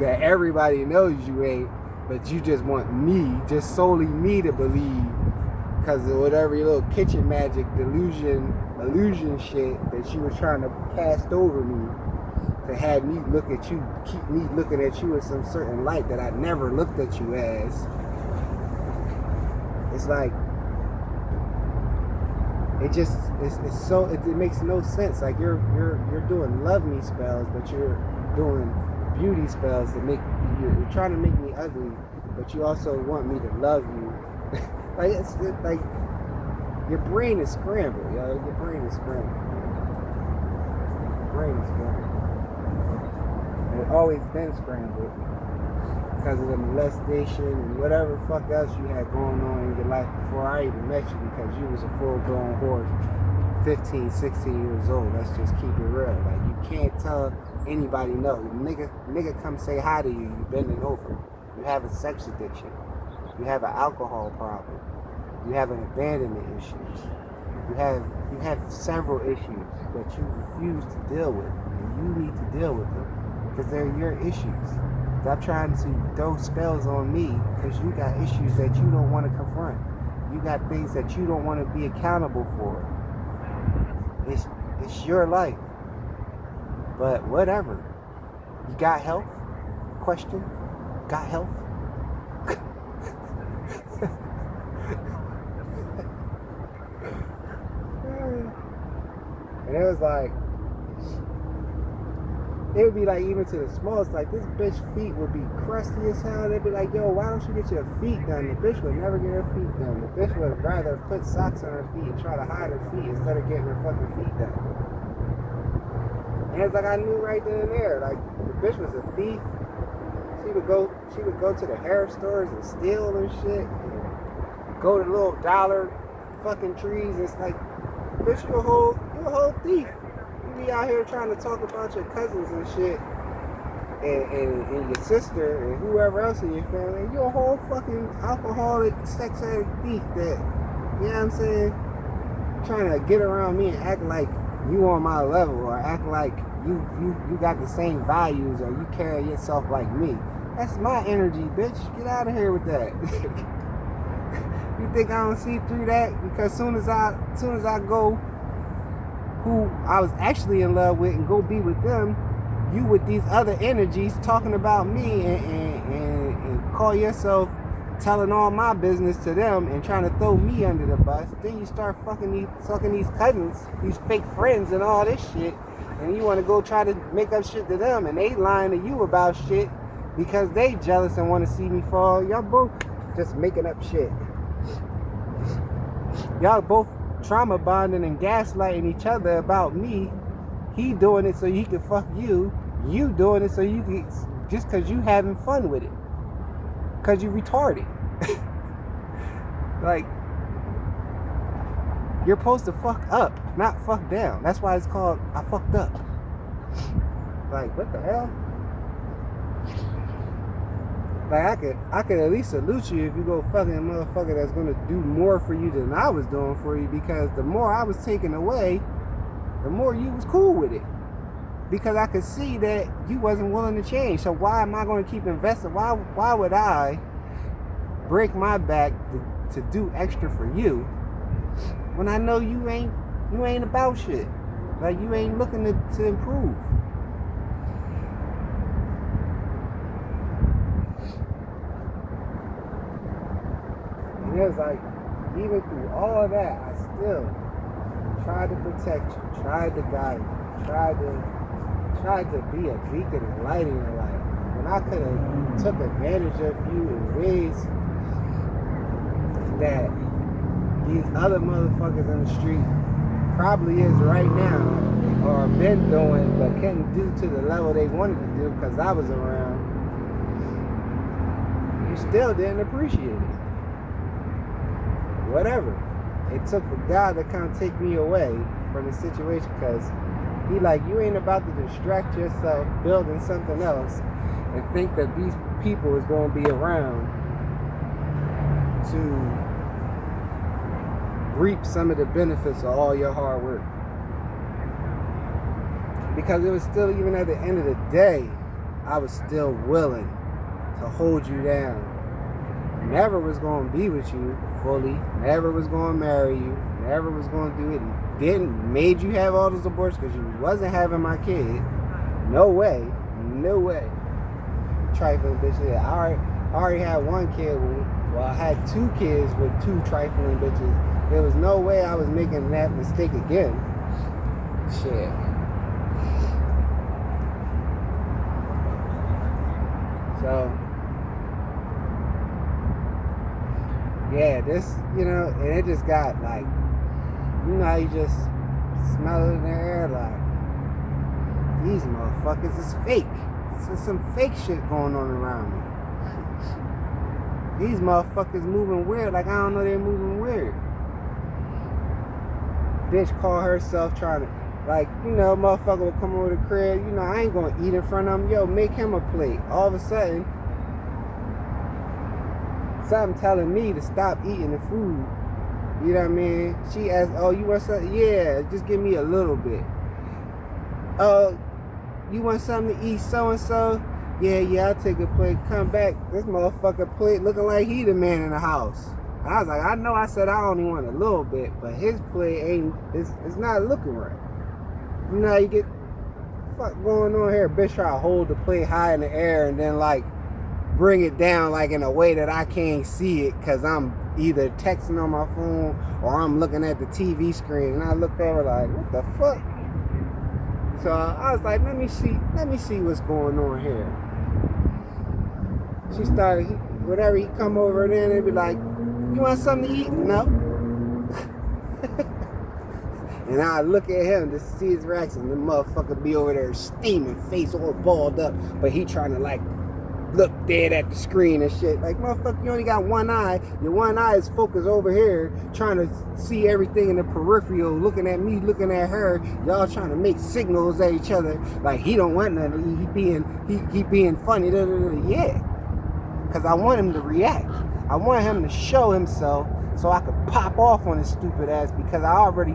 That everybody knows you ain't, but you just want me, just solely me, to believe, because of whatever little kitchen magic illusion shit that you was trying to cast over me, to have me look at you, keep me looking at you in some certain light that I never looked at you as. It's like, it makes no sense. Like, you're doing love me spells, but you're doing beauty spells that you're trying to make me ugly, but you also want me to love you. like your brain is scrambled, yo. Your brain is scrambled. It's always been scrambled because of the molestation and whatever the fuck else you had going on in your life before I even met you, because you was a full-blown whore, 15, 16 years old. Let's just keep it real. Like, you can't tell anybody no. Nigga come say hi to you, you bending over. You have a sex addiction. You have an alcohol problem. You have an abandonment issues. You have several issues that you refuse to deal with, and you need to deal with them, because they're your issues. Stop trying to throw spells on me, because you got issues that you don't want to confront. You got things that you don't want to be accountable for. It's your life. But whatever. You got health? Question? Got health? And it was like, it would be like, even to the smallest, like this bitch feet would be crusty as hell. They'd be like, yo, why don't you get your feet done? The bitch would never get her feet done. The bitch would rather put socks on her feet and try to hide her feet instead of getting her fucking feet done. And it's like, I knew right then and there, like the bitch was a thief. She would go to the hair stores and steal and shit. And go to little dollar fucking trees. It's like, bitch, you're a whole thief. You be out here trying to talk about your cousins and shit, and your sister and whoever else in your family. You're a whole fucking alcoholic, sex addict thief that, you know what I'm saying, trying to get around me and act like you on my level, or act like you got the same values, or you carry yourself like me. That's my energy, bitch. Get out of here with that. You think I don't see through that? Because soon as I go who I was actually in love with and go be with them, you with these other energies talking about me and call yourself telling all my business to them and trying to throw me under the bus. Then you start sucking these cousins, these fake friends and all this shit, and you want to go try to make up shit to them, and they lying to you about shit because they jealous and want to see me fall. Y'all both just making up shit. Y'all both trauma bonding and gaslighting each other about me. He doing it so he can fuck you. You doing it so you can, just because you having fun with it. Because you retarded. Like, you're supposed to fuck up, not fuck down. That's why it's called I fucked up. Like, what the hell? Like, I could at least salute you if you go fucking a motherfucker that's gonna do more for you than I was doing for you, because the more I was taking away, the more you was cool with it. Because I could see that you wasn't willing to change. So why am I gonna keep investing? Why would I break my back to do extra for you when I know you ain't about shit? Like, you ain't looking to improve. And it was like, even through all of that, I still tried to protect you, tried to guide you, tried to be a beacon and light in your life. When I could have took advantage of you in ways that these other motherfuckers in the street probably is right now, or been doing, but couldn't do to the level they wanted to do because I was around, you still didn't appreciate it. Whatever. It took for God to come take me away from the situation, because he like, you ain't about to distract yourself building something else and think that these people is going to be around to reap some of the benefits of all your hard work. Because it was still, even at the end of the day, I was still willing to hold you down. Never was going to be with you fully. Never was going to marry you. Never was going to do it. Made you have all those abortions because you wasn't having my kid. No way. No way. Trifling bitches. Yeah, I already had one kid. Well, I had 2 kids with 2 trifling bitches. There was no way I was making that mistake again. Shit. So, yeah, this, and it just got like, how you just smell it in the air, like, these motherfuckers is fake. There's some fake shit going on around me. These motherfuckers moving weird, like I don't know they're moving weird. Bitch call herself trying to, like, motherfucker will come over the crib, I ain't gonna eat in front of him. Yo, make him a plate. All of a sudden, something telling me to stop eating the food. You know what I mean? She asked, oh, you want something? Yeah, just give me a little bit. Oh, you want something to eat so-and-so? Yeah, I'll take a plate. Come back, this motherfucker plate looking like he the man in the house. I was like, I know I said I only want a little bit, but his plate it's not looking right. You get fuck going on here. Bitch try to hold the plate high in the air and then like bring it down like in a way that I can't see it because I'm either texting on my phone or I'm looking at the TV screen, and I look over like, what the fuck? So I was like, let me see what's going on here. She started, whenever he come over there, they be like, you want something to eat? No. And I look at him to see his reaction. The motherfucker be over there steaming, face all balled up, but he trying to like look dead at the screen and shit. Like, motherfucker, you only got one eye. Your one eye is focused over here, trying to see everything in the peripheral, looking at me, looking at her. Y'all trying to make signals at each other. Like, he don't want nothing. He being funny. Yeah. Because I want him to react. I want him to show himself so I could pop off on his stupid ass, because I already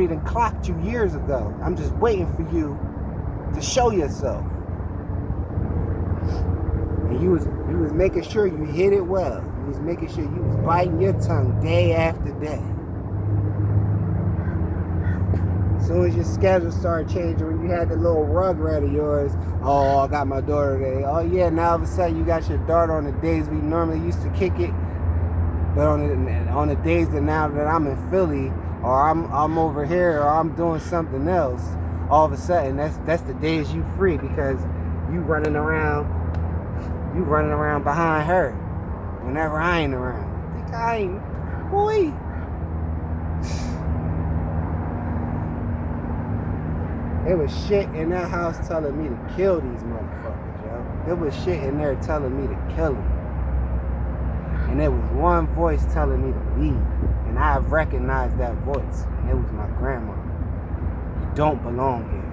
done clocked you years ago. I'm just waiting for you to show yourself. And you was making sure you hit it well. You was making sure you was biting your tongue day after day. As soon as your schedule started changing, when you had the little rug rat of yours, oh, I got my daughter today. Oh yeah, now all of a sudden you got your daughter on the days we normally used to kick it. But on the days that now that I'm in Philly, or I'm over here, or I'm doing something else, all of a sudden that's the days you free, because you running around behind her whenever I ain't around. I think I ain't, boy. There was shit in that house telling me to kill these motherfuckers, yo. There was shit in there telling me to kill them. And there was one voice telling me to leave. And I recognized that voice. And it was my grandma. You don't belong here.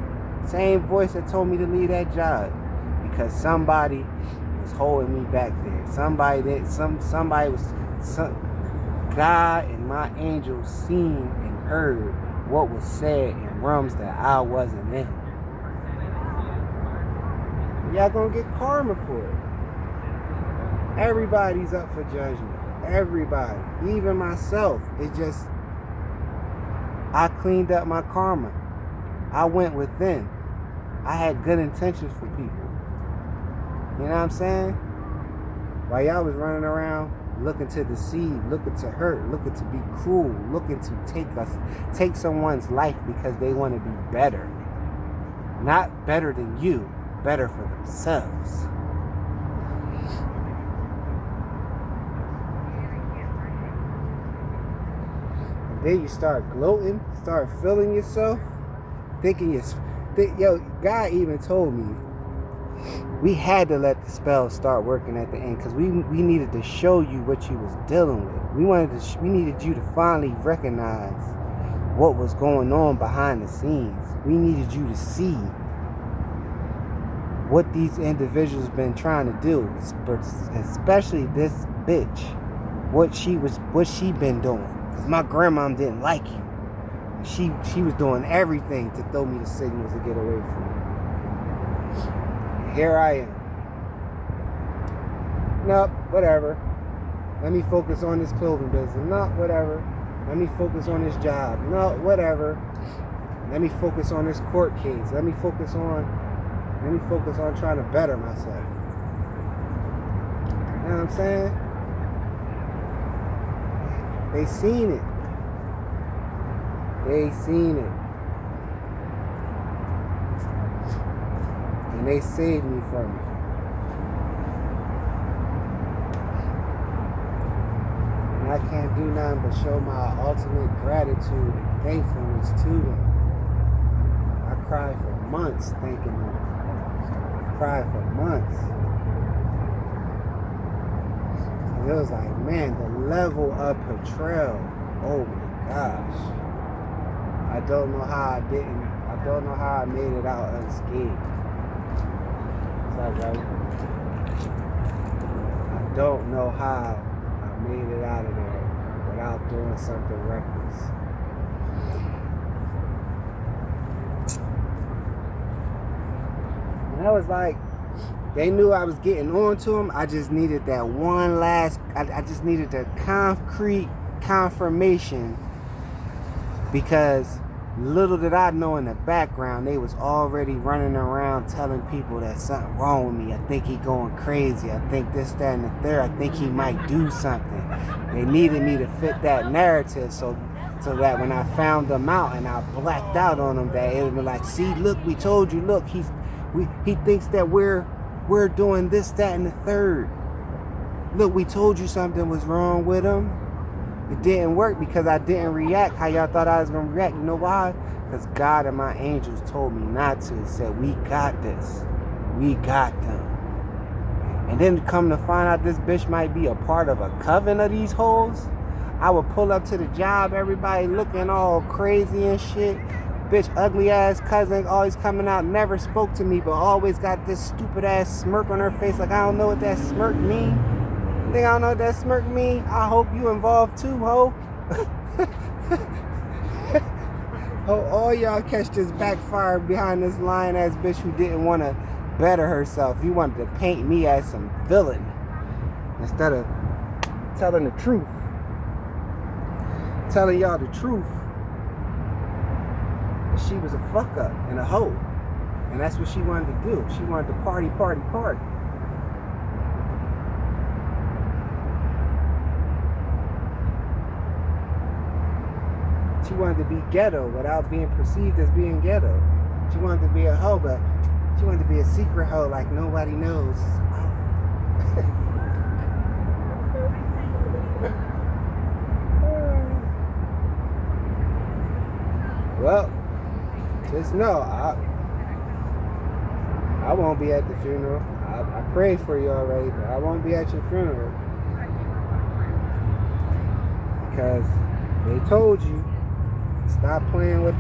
Same voice that told me to leave that job. Because somebody was holding me back there. God and my angels seen and heard what was said in rooms that I wasn't in. Y'all gonna get karma for it. Everybody's up for judgment. Everybody. Even myself. It just, I cleaned up my karma. I went within. I had good intentions for people. You know what I'm saying? While y'all was running around looking to deceive, looking to hurt, looking to be cruel, looking to take someone's life because they want to be better. Not better than you, better for themselves. And then you start gloating, start feeling yourself, yo, God even told me we had to let the spell start working at the end, because we needed to show you what you was dealing with. We needed you to finally recognize what was going on behind the scenes. We needed you to see what these individuals been trying to do, especially this bitch, what she been doing. Because my grandma didn't like you. She was doing everything to throw me the signals to get away from me. Here I am. Nope, whatever. Let me focus on this clothing business. No, whatever. Let me focus on this job. No, whatever. Let me focus on this court case. Let me focus on trying to better myself. You know what I'm saying? They seen it. They seen it. And they saved me from it. And I can't do nothing but show my ultimate gratitude and thankfulness to them. I cried for months thanking them. I cried for months. And it was like, man, the level of portrayal. Oh my gosh. I don't know how I made it out unscathed. Right? I don't know how I made it out of there without doing something reckless. And I was like, they knew I was getting on to them. I just needed that one last, I just needed the concrete confirmation, because little did I know in the background, they was already running around telling people that something wrong with me. I think he going crazy. I think this, that, and the third. I think he might do something. They needed me to fit that narrative. So So that when I found them out and I blacked out on them, that it would be like, see, look, we told you, look, he thinks that we're doing this, that, and the third. Look, we told you something was wrong with him. It didn't work because I didn't react how y'all thought I was going to react. You know why? Because God and my angels told me not to. It said, we got this. We got them. And then to come to find out this bitch might be a part of a coven of these hoes. I would pull up to the job, everybody looking all crazy and shit. Bitch, ugly ass cousin, always coming out, never spoke to me, but always got this stupid ass smirk on her face. Like, I don't know what that smirk mean. You think I don't know what that smirk mean? I hope you involved too, ho. Oh, all y'all catch this backfire behind this lying ass bitch who didn't want to better herself. You wanted to paint me as some villain instead of telling the truth. Telling y'all the truth. She was a fuck up and a hoe. And that's what she wanted to do. She wanted to party. She wanted to be ghetto without being perceived as being ghetto. She wanted to be a hoe, but she wanted to be a secret hoe like nobody knows. Well, just know, I won't be at the funeral. I prayed for you already, but I won't be at your funeral. Because they told you, stop playing with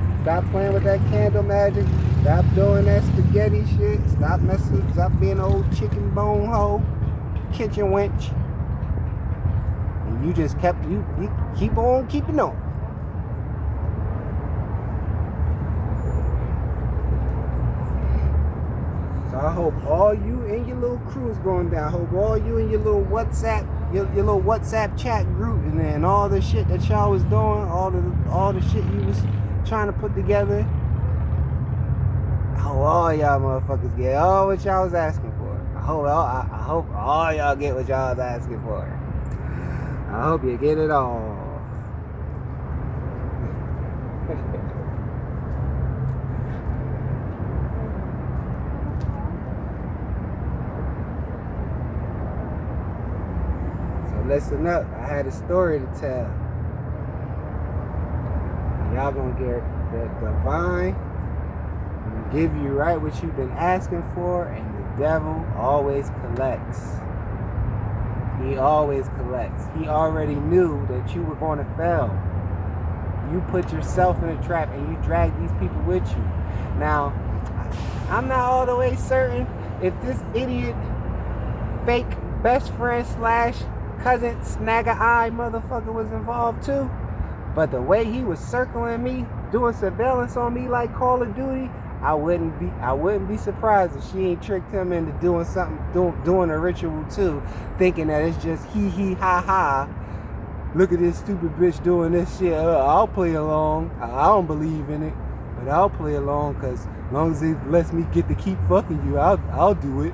that candle magic. Stop doing that spaghetti shit. Stop being an old chicken bone hoe, kitchen wench. And you just you keep on keeping on. So I hope all you and your little crew's going down. I hope all you and your little WhatsApp, your little WhatsApp chat group, and then all the shit that y'all was doing, all the shit you was trying to put together. I hope all y'all motherfuckers get all what y'all was asking for. I hope all y'all get what y'all was asking for. I hope you get it all. Listen up, I had a story to tell. Y'all gonna get the divine give you right what you've been asking for, and the devil always collects. He always collects. He already knew that you were going to fail. You put yourself in a trap and you drag these people with you. Now, I'm not all the way certain if this idiot fake best friend / cousin snagger eye motherfucker was involved too, but the way he was circling me, doing surveillance on me like Call of Duty, I wouldn't be surprised if she ain't tricked him into doing something, doing a ritual too, thinking that it's just hee ha ha. Look at this stupid bitch doing this shit. I'll play along. I don't believe in it, but I'll play along because as long as it lets me get to keep fucking you, I'll do it.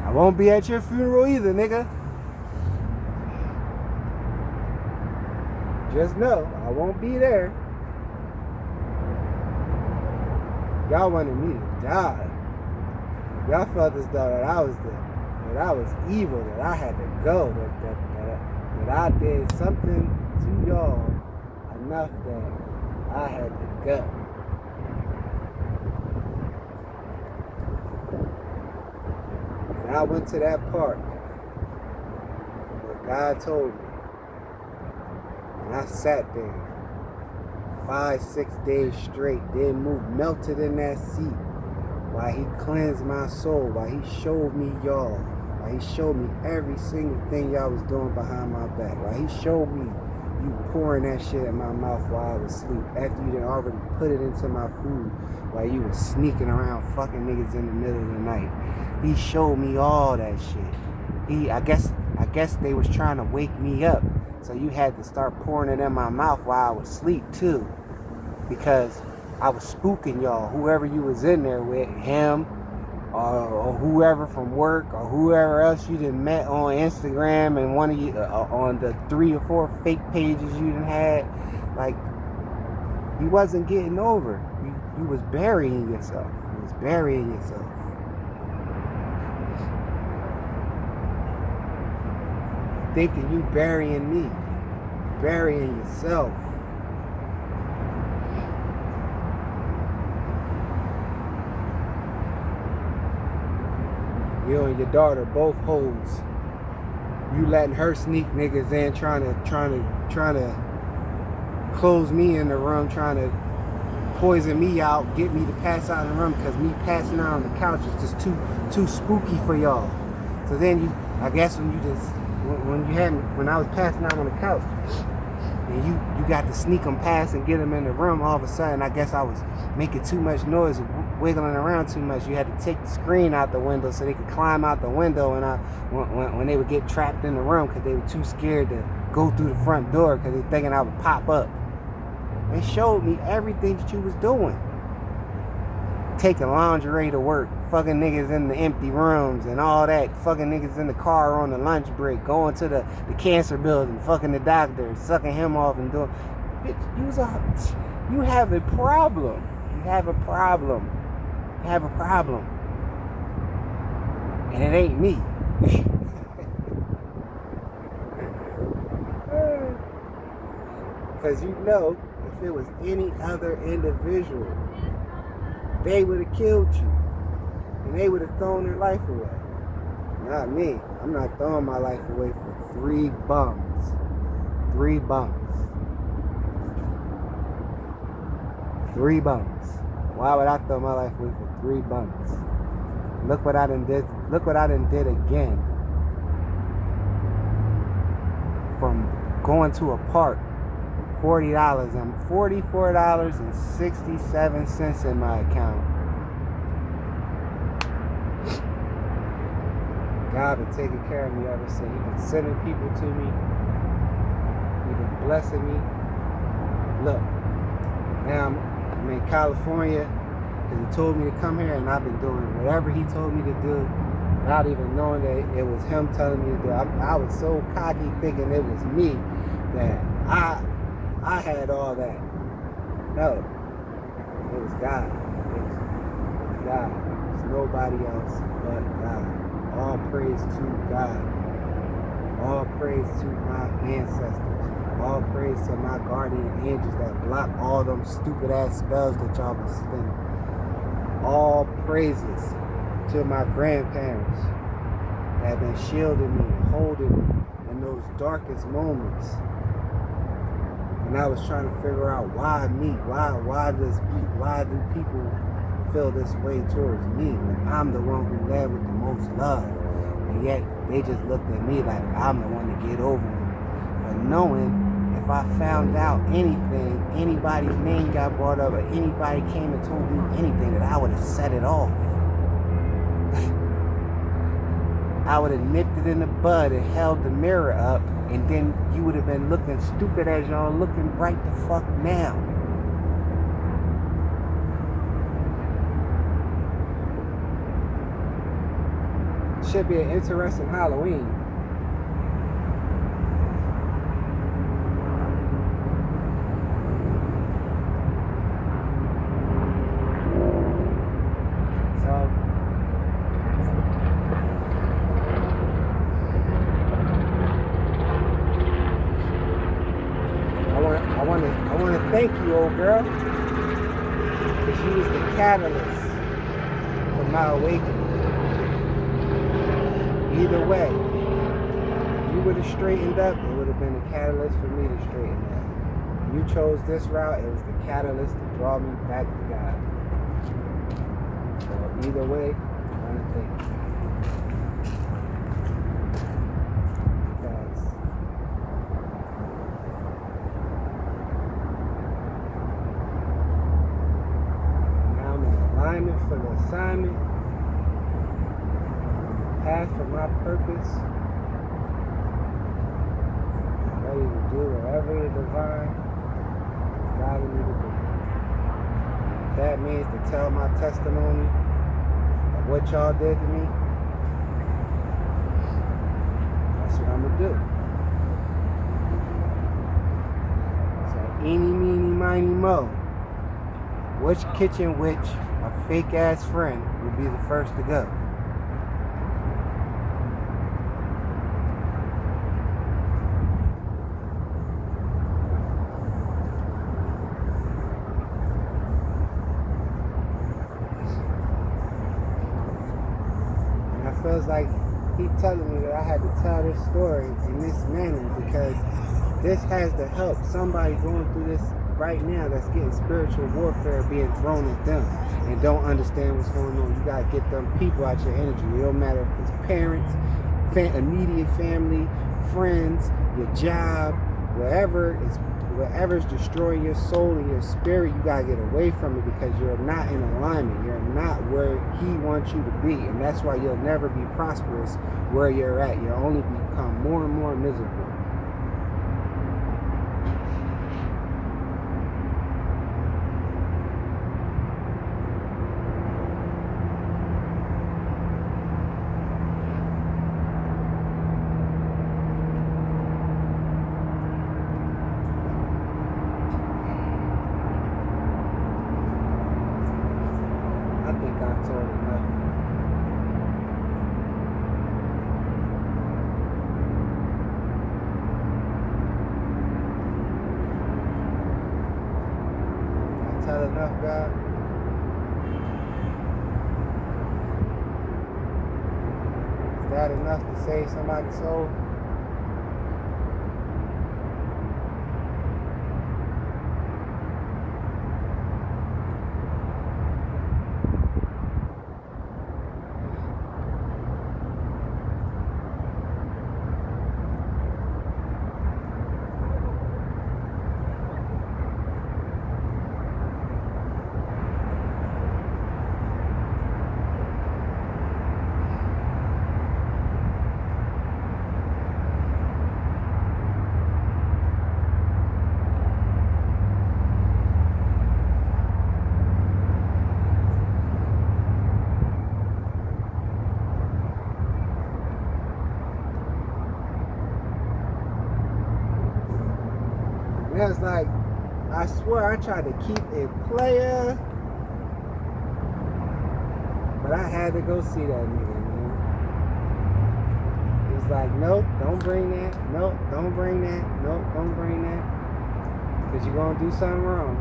I won't be at your funeral either, nigga. Just know, I won't be there. Y'all wanted me to die. Y'all felt as though that I was evil, that I had to go, that I did something to y'all enough that I had to go. And I went to that park where God told me. And I sat there 5-6 days straight, didn't move, melted in that seat while he cleansed my soul, while he showed me y'all, while he showed me every single thing y'all was doing behind my back, while he showed me you pouring that shit in my mouth while I was asleep, after you done already put it into my food, while you was sneaking around fucking niggas in the middle of the night. He showed me all that shit. I guess they was trying to wake me up, so you had to start pouring it in my mouth while I was asleep too, because I was spooking y'all, whoever you was in there with, him, or whoever from work or whoever else you done met on Instagram and one of you on the 3 or 4 fake pages you done had, like, you wasn't getting over. You was burying yourself. You was burying yourself. Thinking you burying me, burying yourself. You and your daughter both hoes. You letting her sneak niggas in, trying to close me in the room, trying to poison me out, get me to pass out in the room, because me passing out on the couch is just too spooky for y'all. So then I guess when I was passing out on the couch, and you got to sneak them past and get them in the room, all of a sudden, I guess I was making too much noise, wiggling around too much. You had to take the screen out the window so they could climb out the window when they would get trapped in the room, because they were too scared to go through the front door because they thinking I would pop up. They showed me everything that you was doing. Taking lingerie to work, fucking niggas in the empty rooms and all that, fucking niggas in the car on the lunch break, going to the cancer building, fucking the doctor, sucking him off and doing... Bitch, you have a problem. You have a problem. You have a problem. And it ain't me. Because you know, if it was any other individual, they would have killed you. And they would have thrown their life away. Not me. I'm not throwing my life away for 3 bums. 3 bums. 3 bums. Why would I throw my life away for 3 bums? Look what I done did. Look what I done did again. From going to a park, $40 and $44.67 in my account. God been taking care of me ever since. He been sending people to me. He been blessing me. Look, now I'm in California because he told me to come here, and I've been doing whatever he told me to do without even knowing that it was him telling me to do. I was so cocky thinking it was me that I had all that. No, it was God. It was God. It's nobody else but God. All praise to God. All praise to my ancestors. All praise to my guardian angels that block all them stupid ass spells that y'all been spinning. All praises to my grandparents that have been shielding me and holding me in those darkest moments. And I was trying to figure out why me? Why do people feel this way towards me when I'm the one who led with the most love? And yet they just looked at me like I'm the one to get over them. But knowing if I found out anything, anybody's name got brought up, or anybody came and told me anything, that I would have set it off. I would have nipped it in the bud and held the mirror up, and then you would have been looking stupid as y'all looking right the fuck now. Should be an interesting Halloween. I want to thank you, old girl, because you was the catalyst for my awakening. Either way, if you would have straightened up, it would have been a catalyst for me to straighten up. You chose this route, it was the catalyst to draw me back to God. So either way, I want to thank you. For the assignment, path for my purpose, I'm ready to do whatever the divine is guiding me to do. If that means to tell my testimony what y'all did to me, that's what I'm gonna do. So eeny, meeny, miny, mo. Which kitchen witch, a fake ass friend, will be the first to go? Feels like he telling me that I had to tell this story in this manner because this has to help somebody going through this right now that's getting spiritual warfare being thrown at them and don't understand what's going on. You got to get them people out your energy. It don't matter if it's parents, immediate family, friends, your job, whatever's destroying your soul and your spirit. You gotta get away from it because you're not in alignment. You're not where he wants you to be, and that's why you'll never be prosperous where you're at. You'll only become more and more miserable. Enough, God. Is that enough to save somebody's soul? It's like, I swear I tried to keep it player, but I had to go see that nigga, man. It's like, nope, don't bring that. Nope, don't bring that. Nope, don't bring that. Because you're going to do something wrong.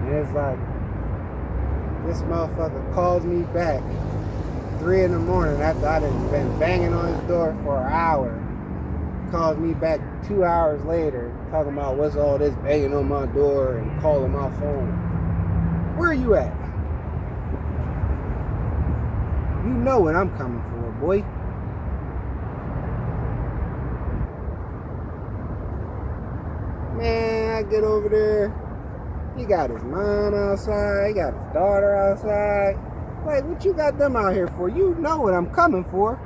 And it's like, this motherfucker calls me back 3 in the morning after I done been banging on his door for an hour. Calls me back 2 hours later talking about what's all this banging on my door and calling my phone. Where are you at? You know what I'm coming for, boy. Man, I get over there. He got his mom outside. He got his daughter outside. Like, what you got them out here for? You know what I'm coming for.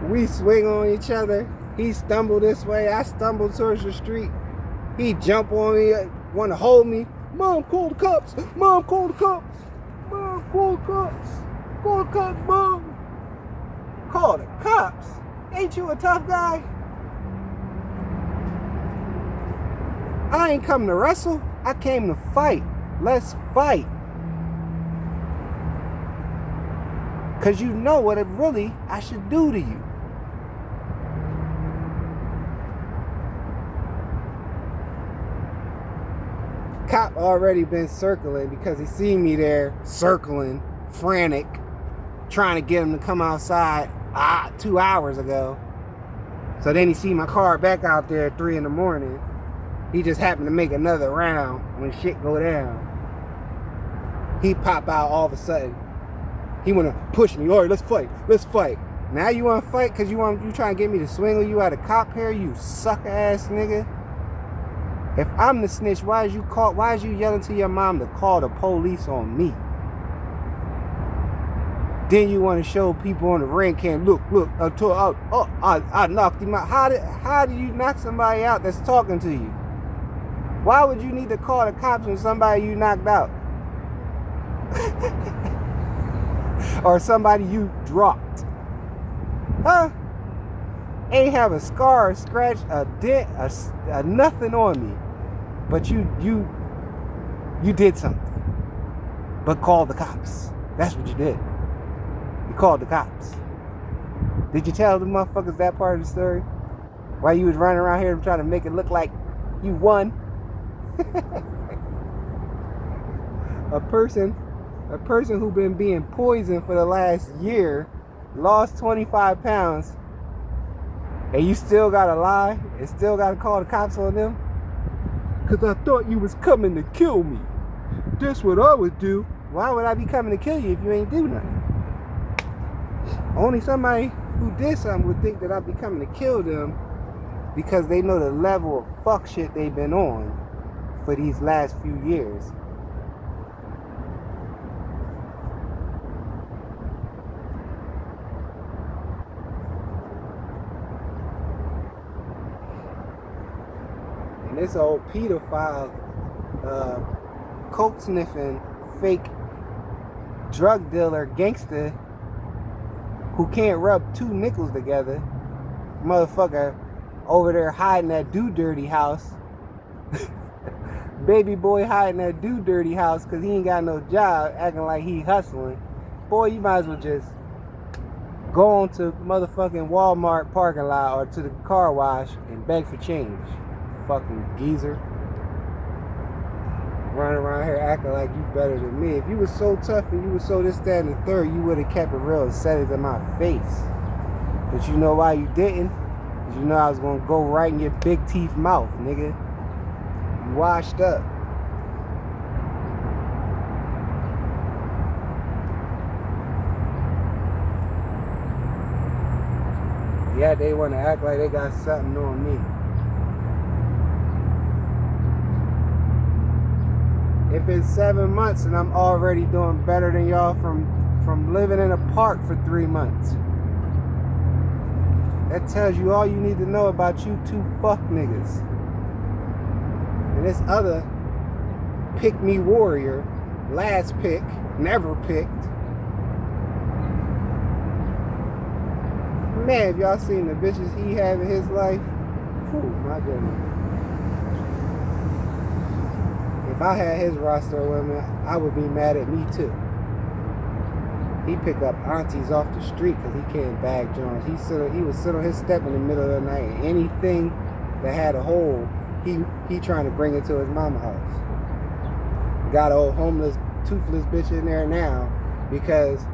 We swing on each other. He stumbled this way. I stumbled towards the street. He jump on me, want to hold me. Mom, call the cops. Mom, call the cops. Mom, call the cops. Call the cops, Mom. Call the cops. Ain't you a tough guy? I ain't come to wrestle. I came to fight. Let's fight. Because you know what it really I should do to you. Cop already been circling because he seen me there circling, frantic, trying to get him to come outside 2 hours ago. So then he see my car back out there at 3 in the morning. He just happened to make another round when shit go down. He pop out all of a sudden. He wanna push me. All right, let's fight. Let's fight. Now you wanna fight because you trying to get me to swingle you out of cop hair, you sucker ass nigga. If I'm the snitch, why is you yelling to your mom to call the police on me? Then you want to show people on the ring cam, look, I knocked him out. How do you knock somebody out that's talking to you? Why would you need to call the cops on somebody you knocked out? Or somebody you dropped? Huh? Ain't have a scar, a scratch, a dent, a nothing on me. But you did something. But called the cops. That's what you did. You called the cops. Did you tell the motherfuckers that part of the story? Why you was running around here trying to make it look like you won? A person who been being poisoned for the last year lost 25 pounds and you still gotta lie and still gotta call the cops on them? Cause I thought you was coming to kill me. That's what I would do. Why would I be coming to kill you if you ain't do nothing? Only somebody who did something would think that I'd be coming to kill them because they know the level of fuck shit they've been on for these last few years. And this old pedophile, coke sniffing, fake drug dealer, gangster who can't rub two nickels together, motherfucker over there hiding that dirty house. Baby boy hiding that dirty house because he ain't got no job, acting like he hustling. Boy, you might as well just go on to motherfucking Walmart parking lot or to the car wash and beg for change. Fucking geezer. Running around here acting like you better than me. If you was so tough and you was so this, that, and the third, you would have kept it real and said it in my face. But you know why you didn't? Because you know I was going to go right in your big teeth mouth, nigga. You washed up. Yeah, they want to act like they got something on me. It's been 7 months and I'm already doing better than y'all from living in a park for 3 months. That tells you all you need to know about you two fuck niggas. And this other pick me warrior, last pick, never picked. Man, if y'all seen the bitches he had in his life, whew, my goodness. If I had his roster of women, I would be mad at me too. He pick up aunties off the street because he can't bag Jones. He would sit on his step in the middle of the night and anything that had a hole, he trying to bring it to his mama house. Got an old homeless, toothless bitch in there now because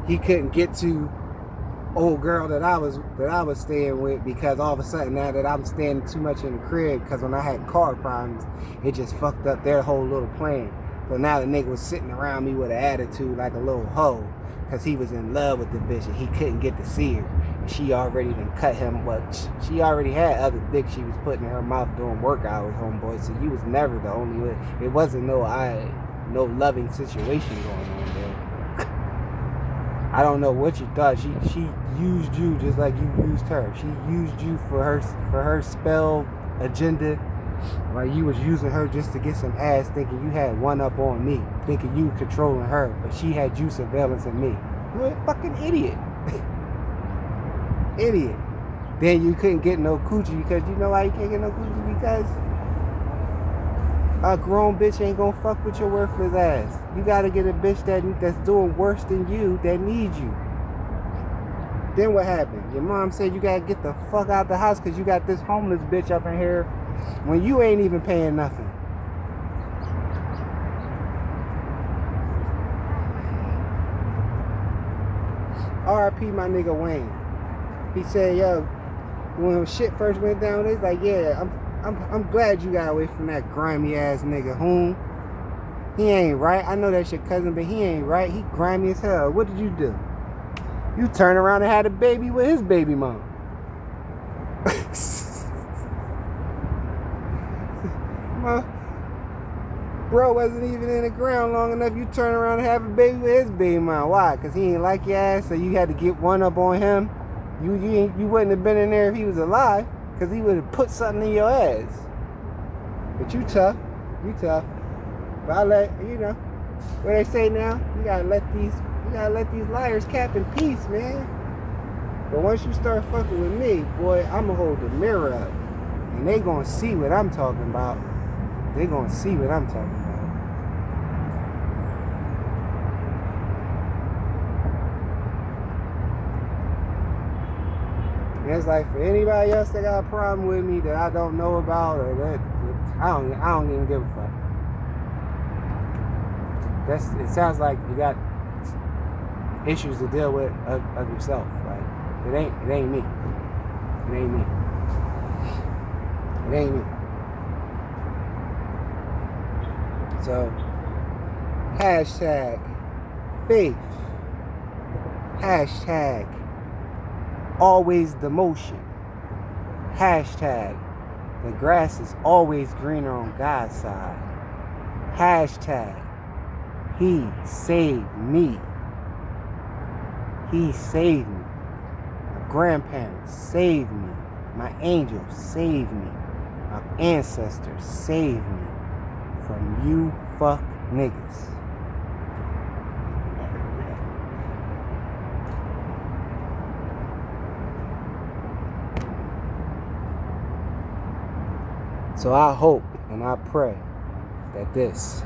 he couldn't get to old girl that I was staying with because all of a sudden now that I'm staying too much in the crib because when I had car problems, it just fucked up their whole little plan. So now the nigga was sitting around me with an attitude like a little hoe because he was in love with the bitch and he couldn't get to see her. And she already done cut him. Well, she already had other dick she was putting in her mouth doing workout with homeboy. So you was never the only one. It wasn't no loving situation going on there. I don't know what you thought. She used you just like you used her. She used you for her spell agenda. Like you was using her just to get some ass, thinking you had one up on me, thinking you controlling her, but she had you surveillance of me. You're a fucking idiot. Idiot. Then you couldn't get no coochie because you know why you can't get no coochie? Because a grown bitch ain't gonna fuck with your worthless ass. You gotta get a bitch that's doing worse than you that needs you. Then what happened? Your mom said you gotta get the fuck out the house because you got this homeless bitch up in here when you ain't even paying nothing. R.I.P. my nigga Wayne. He said, yo, when shit first went down, he's like, yeah, I'm glad you got away from that grimy ass nigga. Whom? He ain't right. I know that's your cousin, but he ain't right. He grimy as hell. What did you do? You turned around and had a baby with his baby mom. Bro wasn't even in the ground long enough. You turn around and have a baby with his baby mom. Why? Because he ain't like your ass, so you had to get one up on him. You wouldn't have been in there if he was alive, because he would have put something in your ass. But you tough. You tough. But I let, what they say now, you gotta let these liars cap in peace, man. But once you start fucking with me, boy, I'ma hold the mirror up. And they gonna see what I'm talking about. They gonna see what I'm talking about. And it's like, for anybody else that got a problem with me that I don't know about, or that I don't even give a fuck. It sounds like you got issues to deal with of yourself. Like, it ain't me. It ain't me. It ain't me. So, hashtag faith. Hashtag always the motion. Hashtag the grass is always greener on God's side. Hashtag He saved me. He saved me. My grandparents saved me. My angels saved me. My ancestors saved me from you fuck niggas. So I hope and I pray that this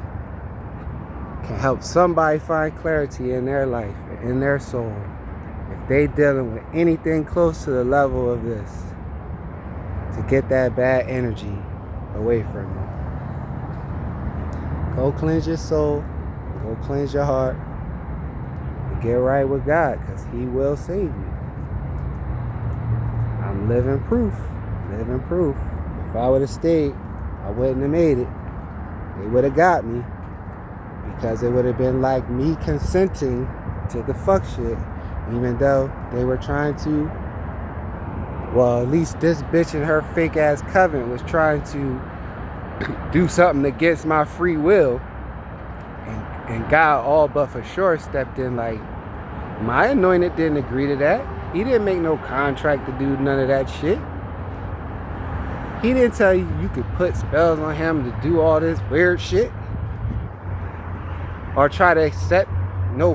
can help somebody find clarity in their life, in their soul, if they dealing with anything close to the level of this, to get that bad energy away from you. Go cleanse your soul, go cleanse your heart, and get right with God, because He will save you. I'm living proof. Living proof. If I would have stayed, I wouldn't have made it. They would have got me, because it would have been like me consenting to the fuck shit, even though they were trying to, well, at least this bitch and her fake ass covenant was trying to do something against my free will, and God all but for sure stepped in like, my anointed didn't agree to that. He didn't make no contract to do none of that shit. He didn't tell you you could put spells on him to do all this weird shit, or try to accept no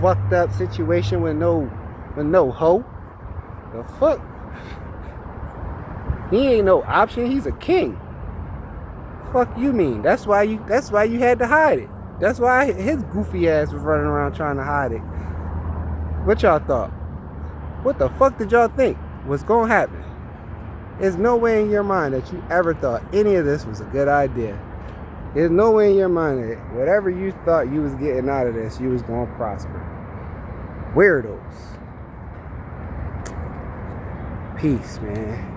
fucked up situation with no hope. The fuck? He ain't no option. He's a king. Fuck you mean? That's why you had to hide it. That's why his goofy ass was running around trying to hide it. What y'all thought? What the fuck did y'all think was gonna happen? There's no way in your mind that you ever thought any of this was a good idea. There's no way in your mind that whatever you thought you was getting out of this, you was gonna prosper. Weirdos. Peace, man.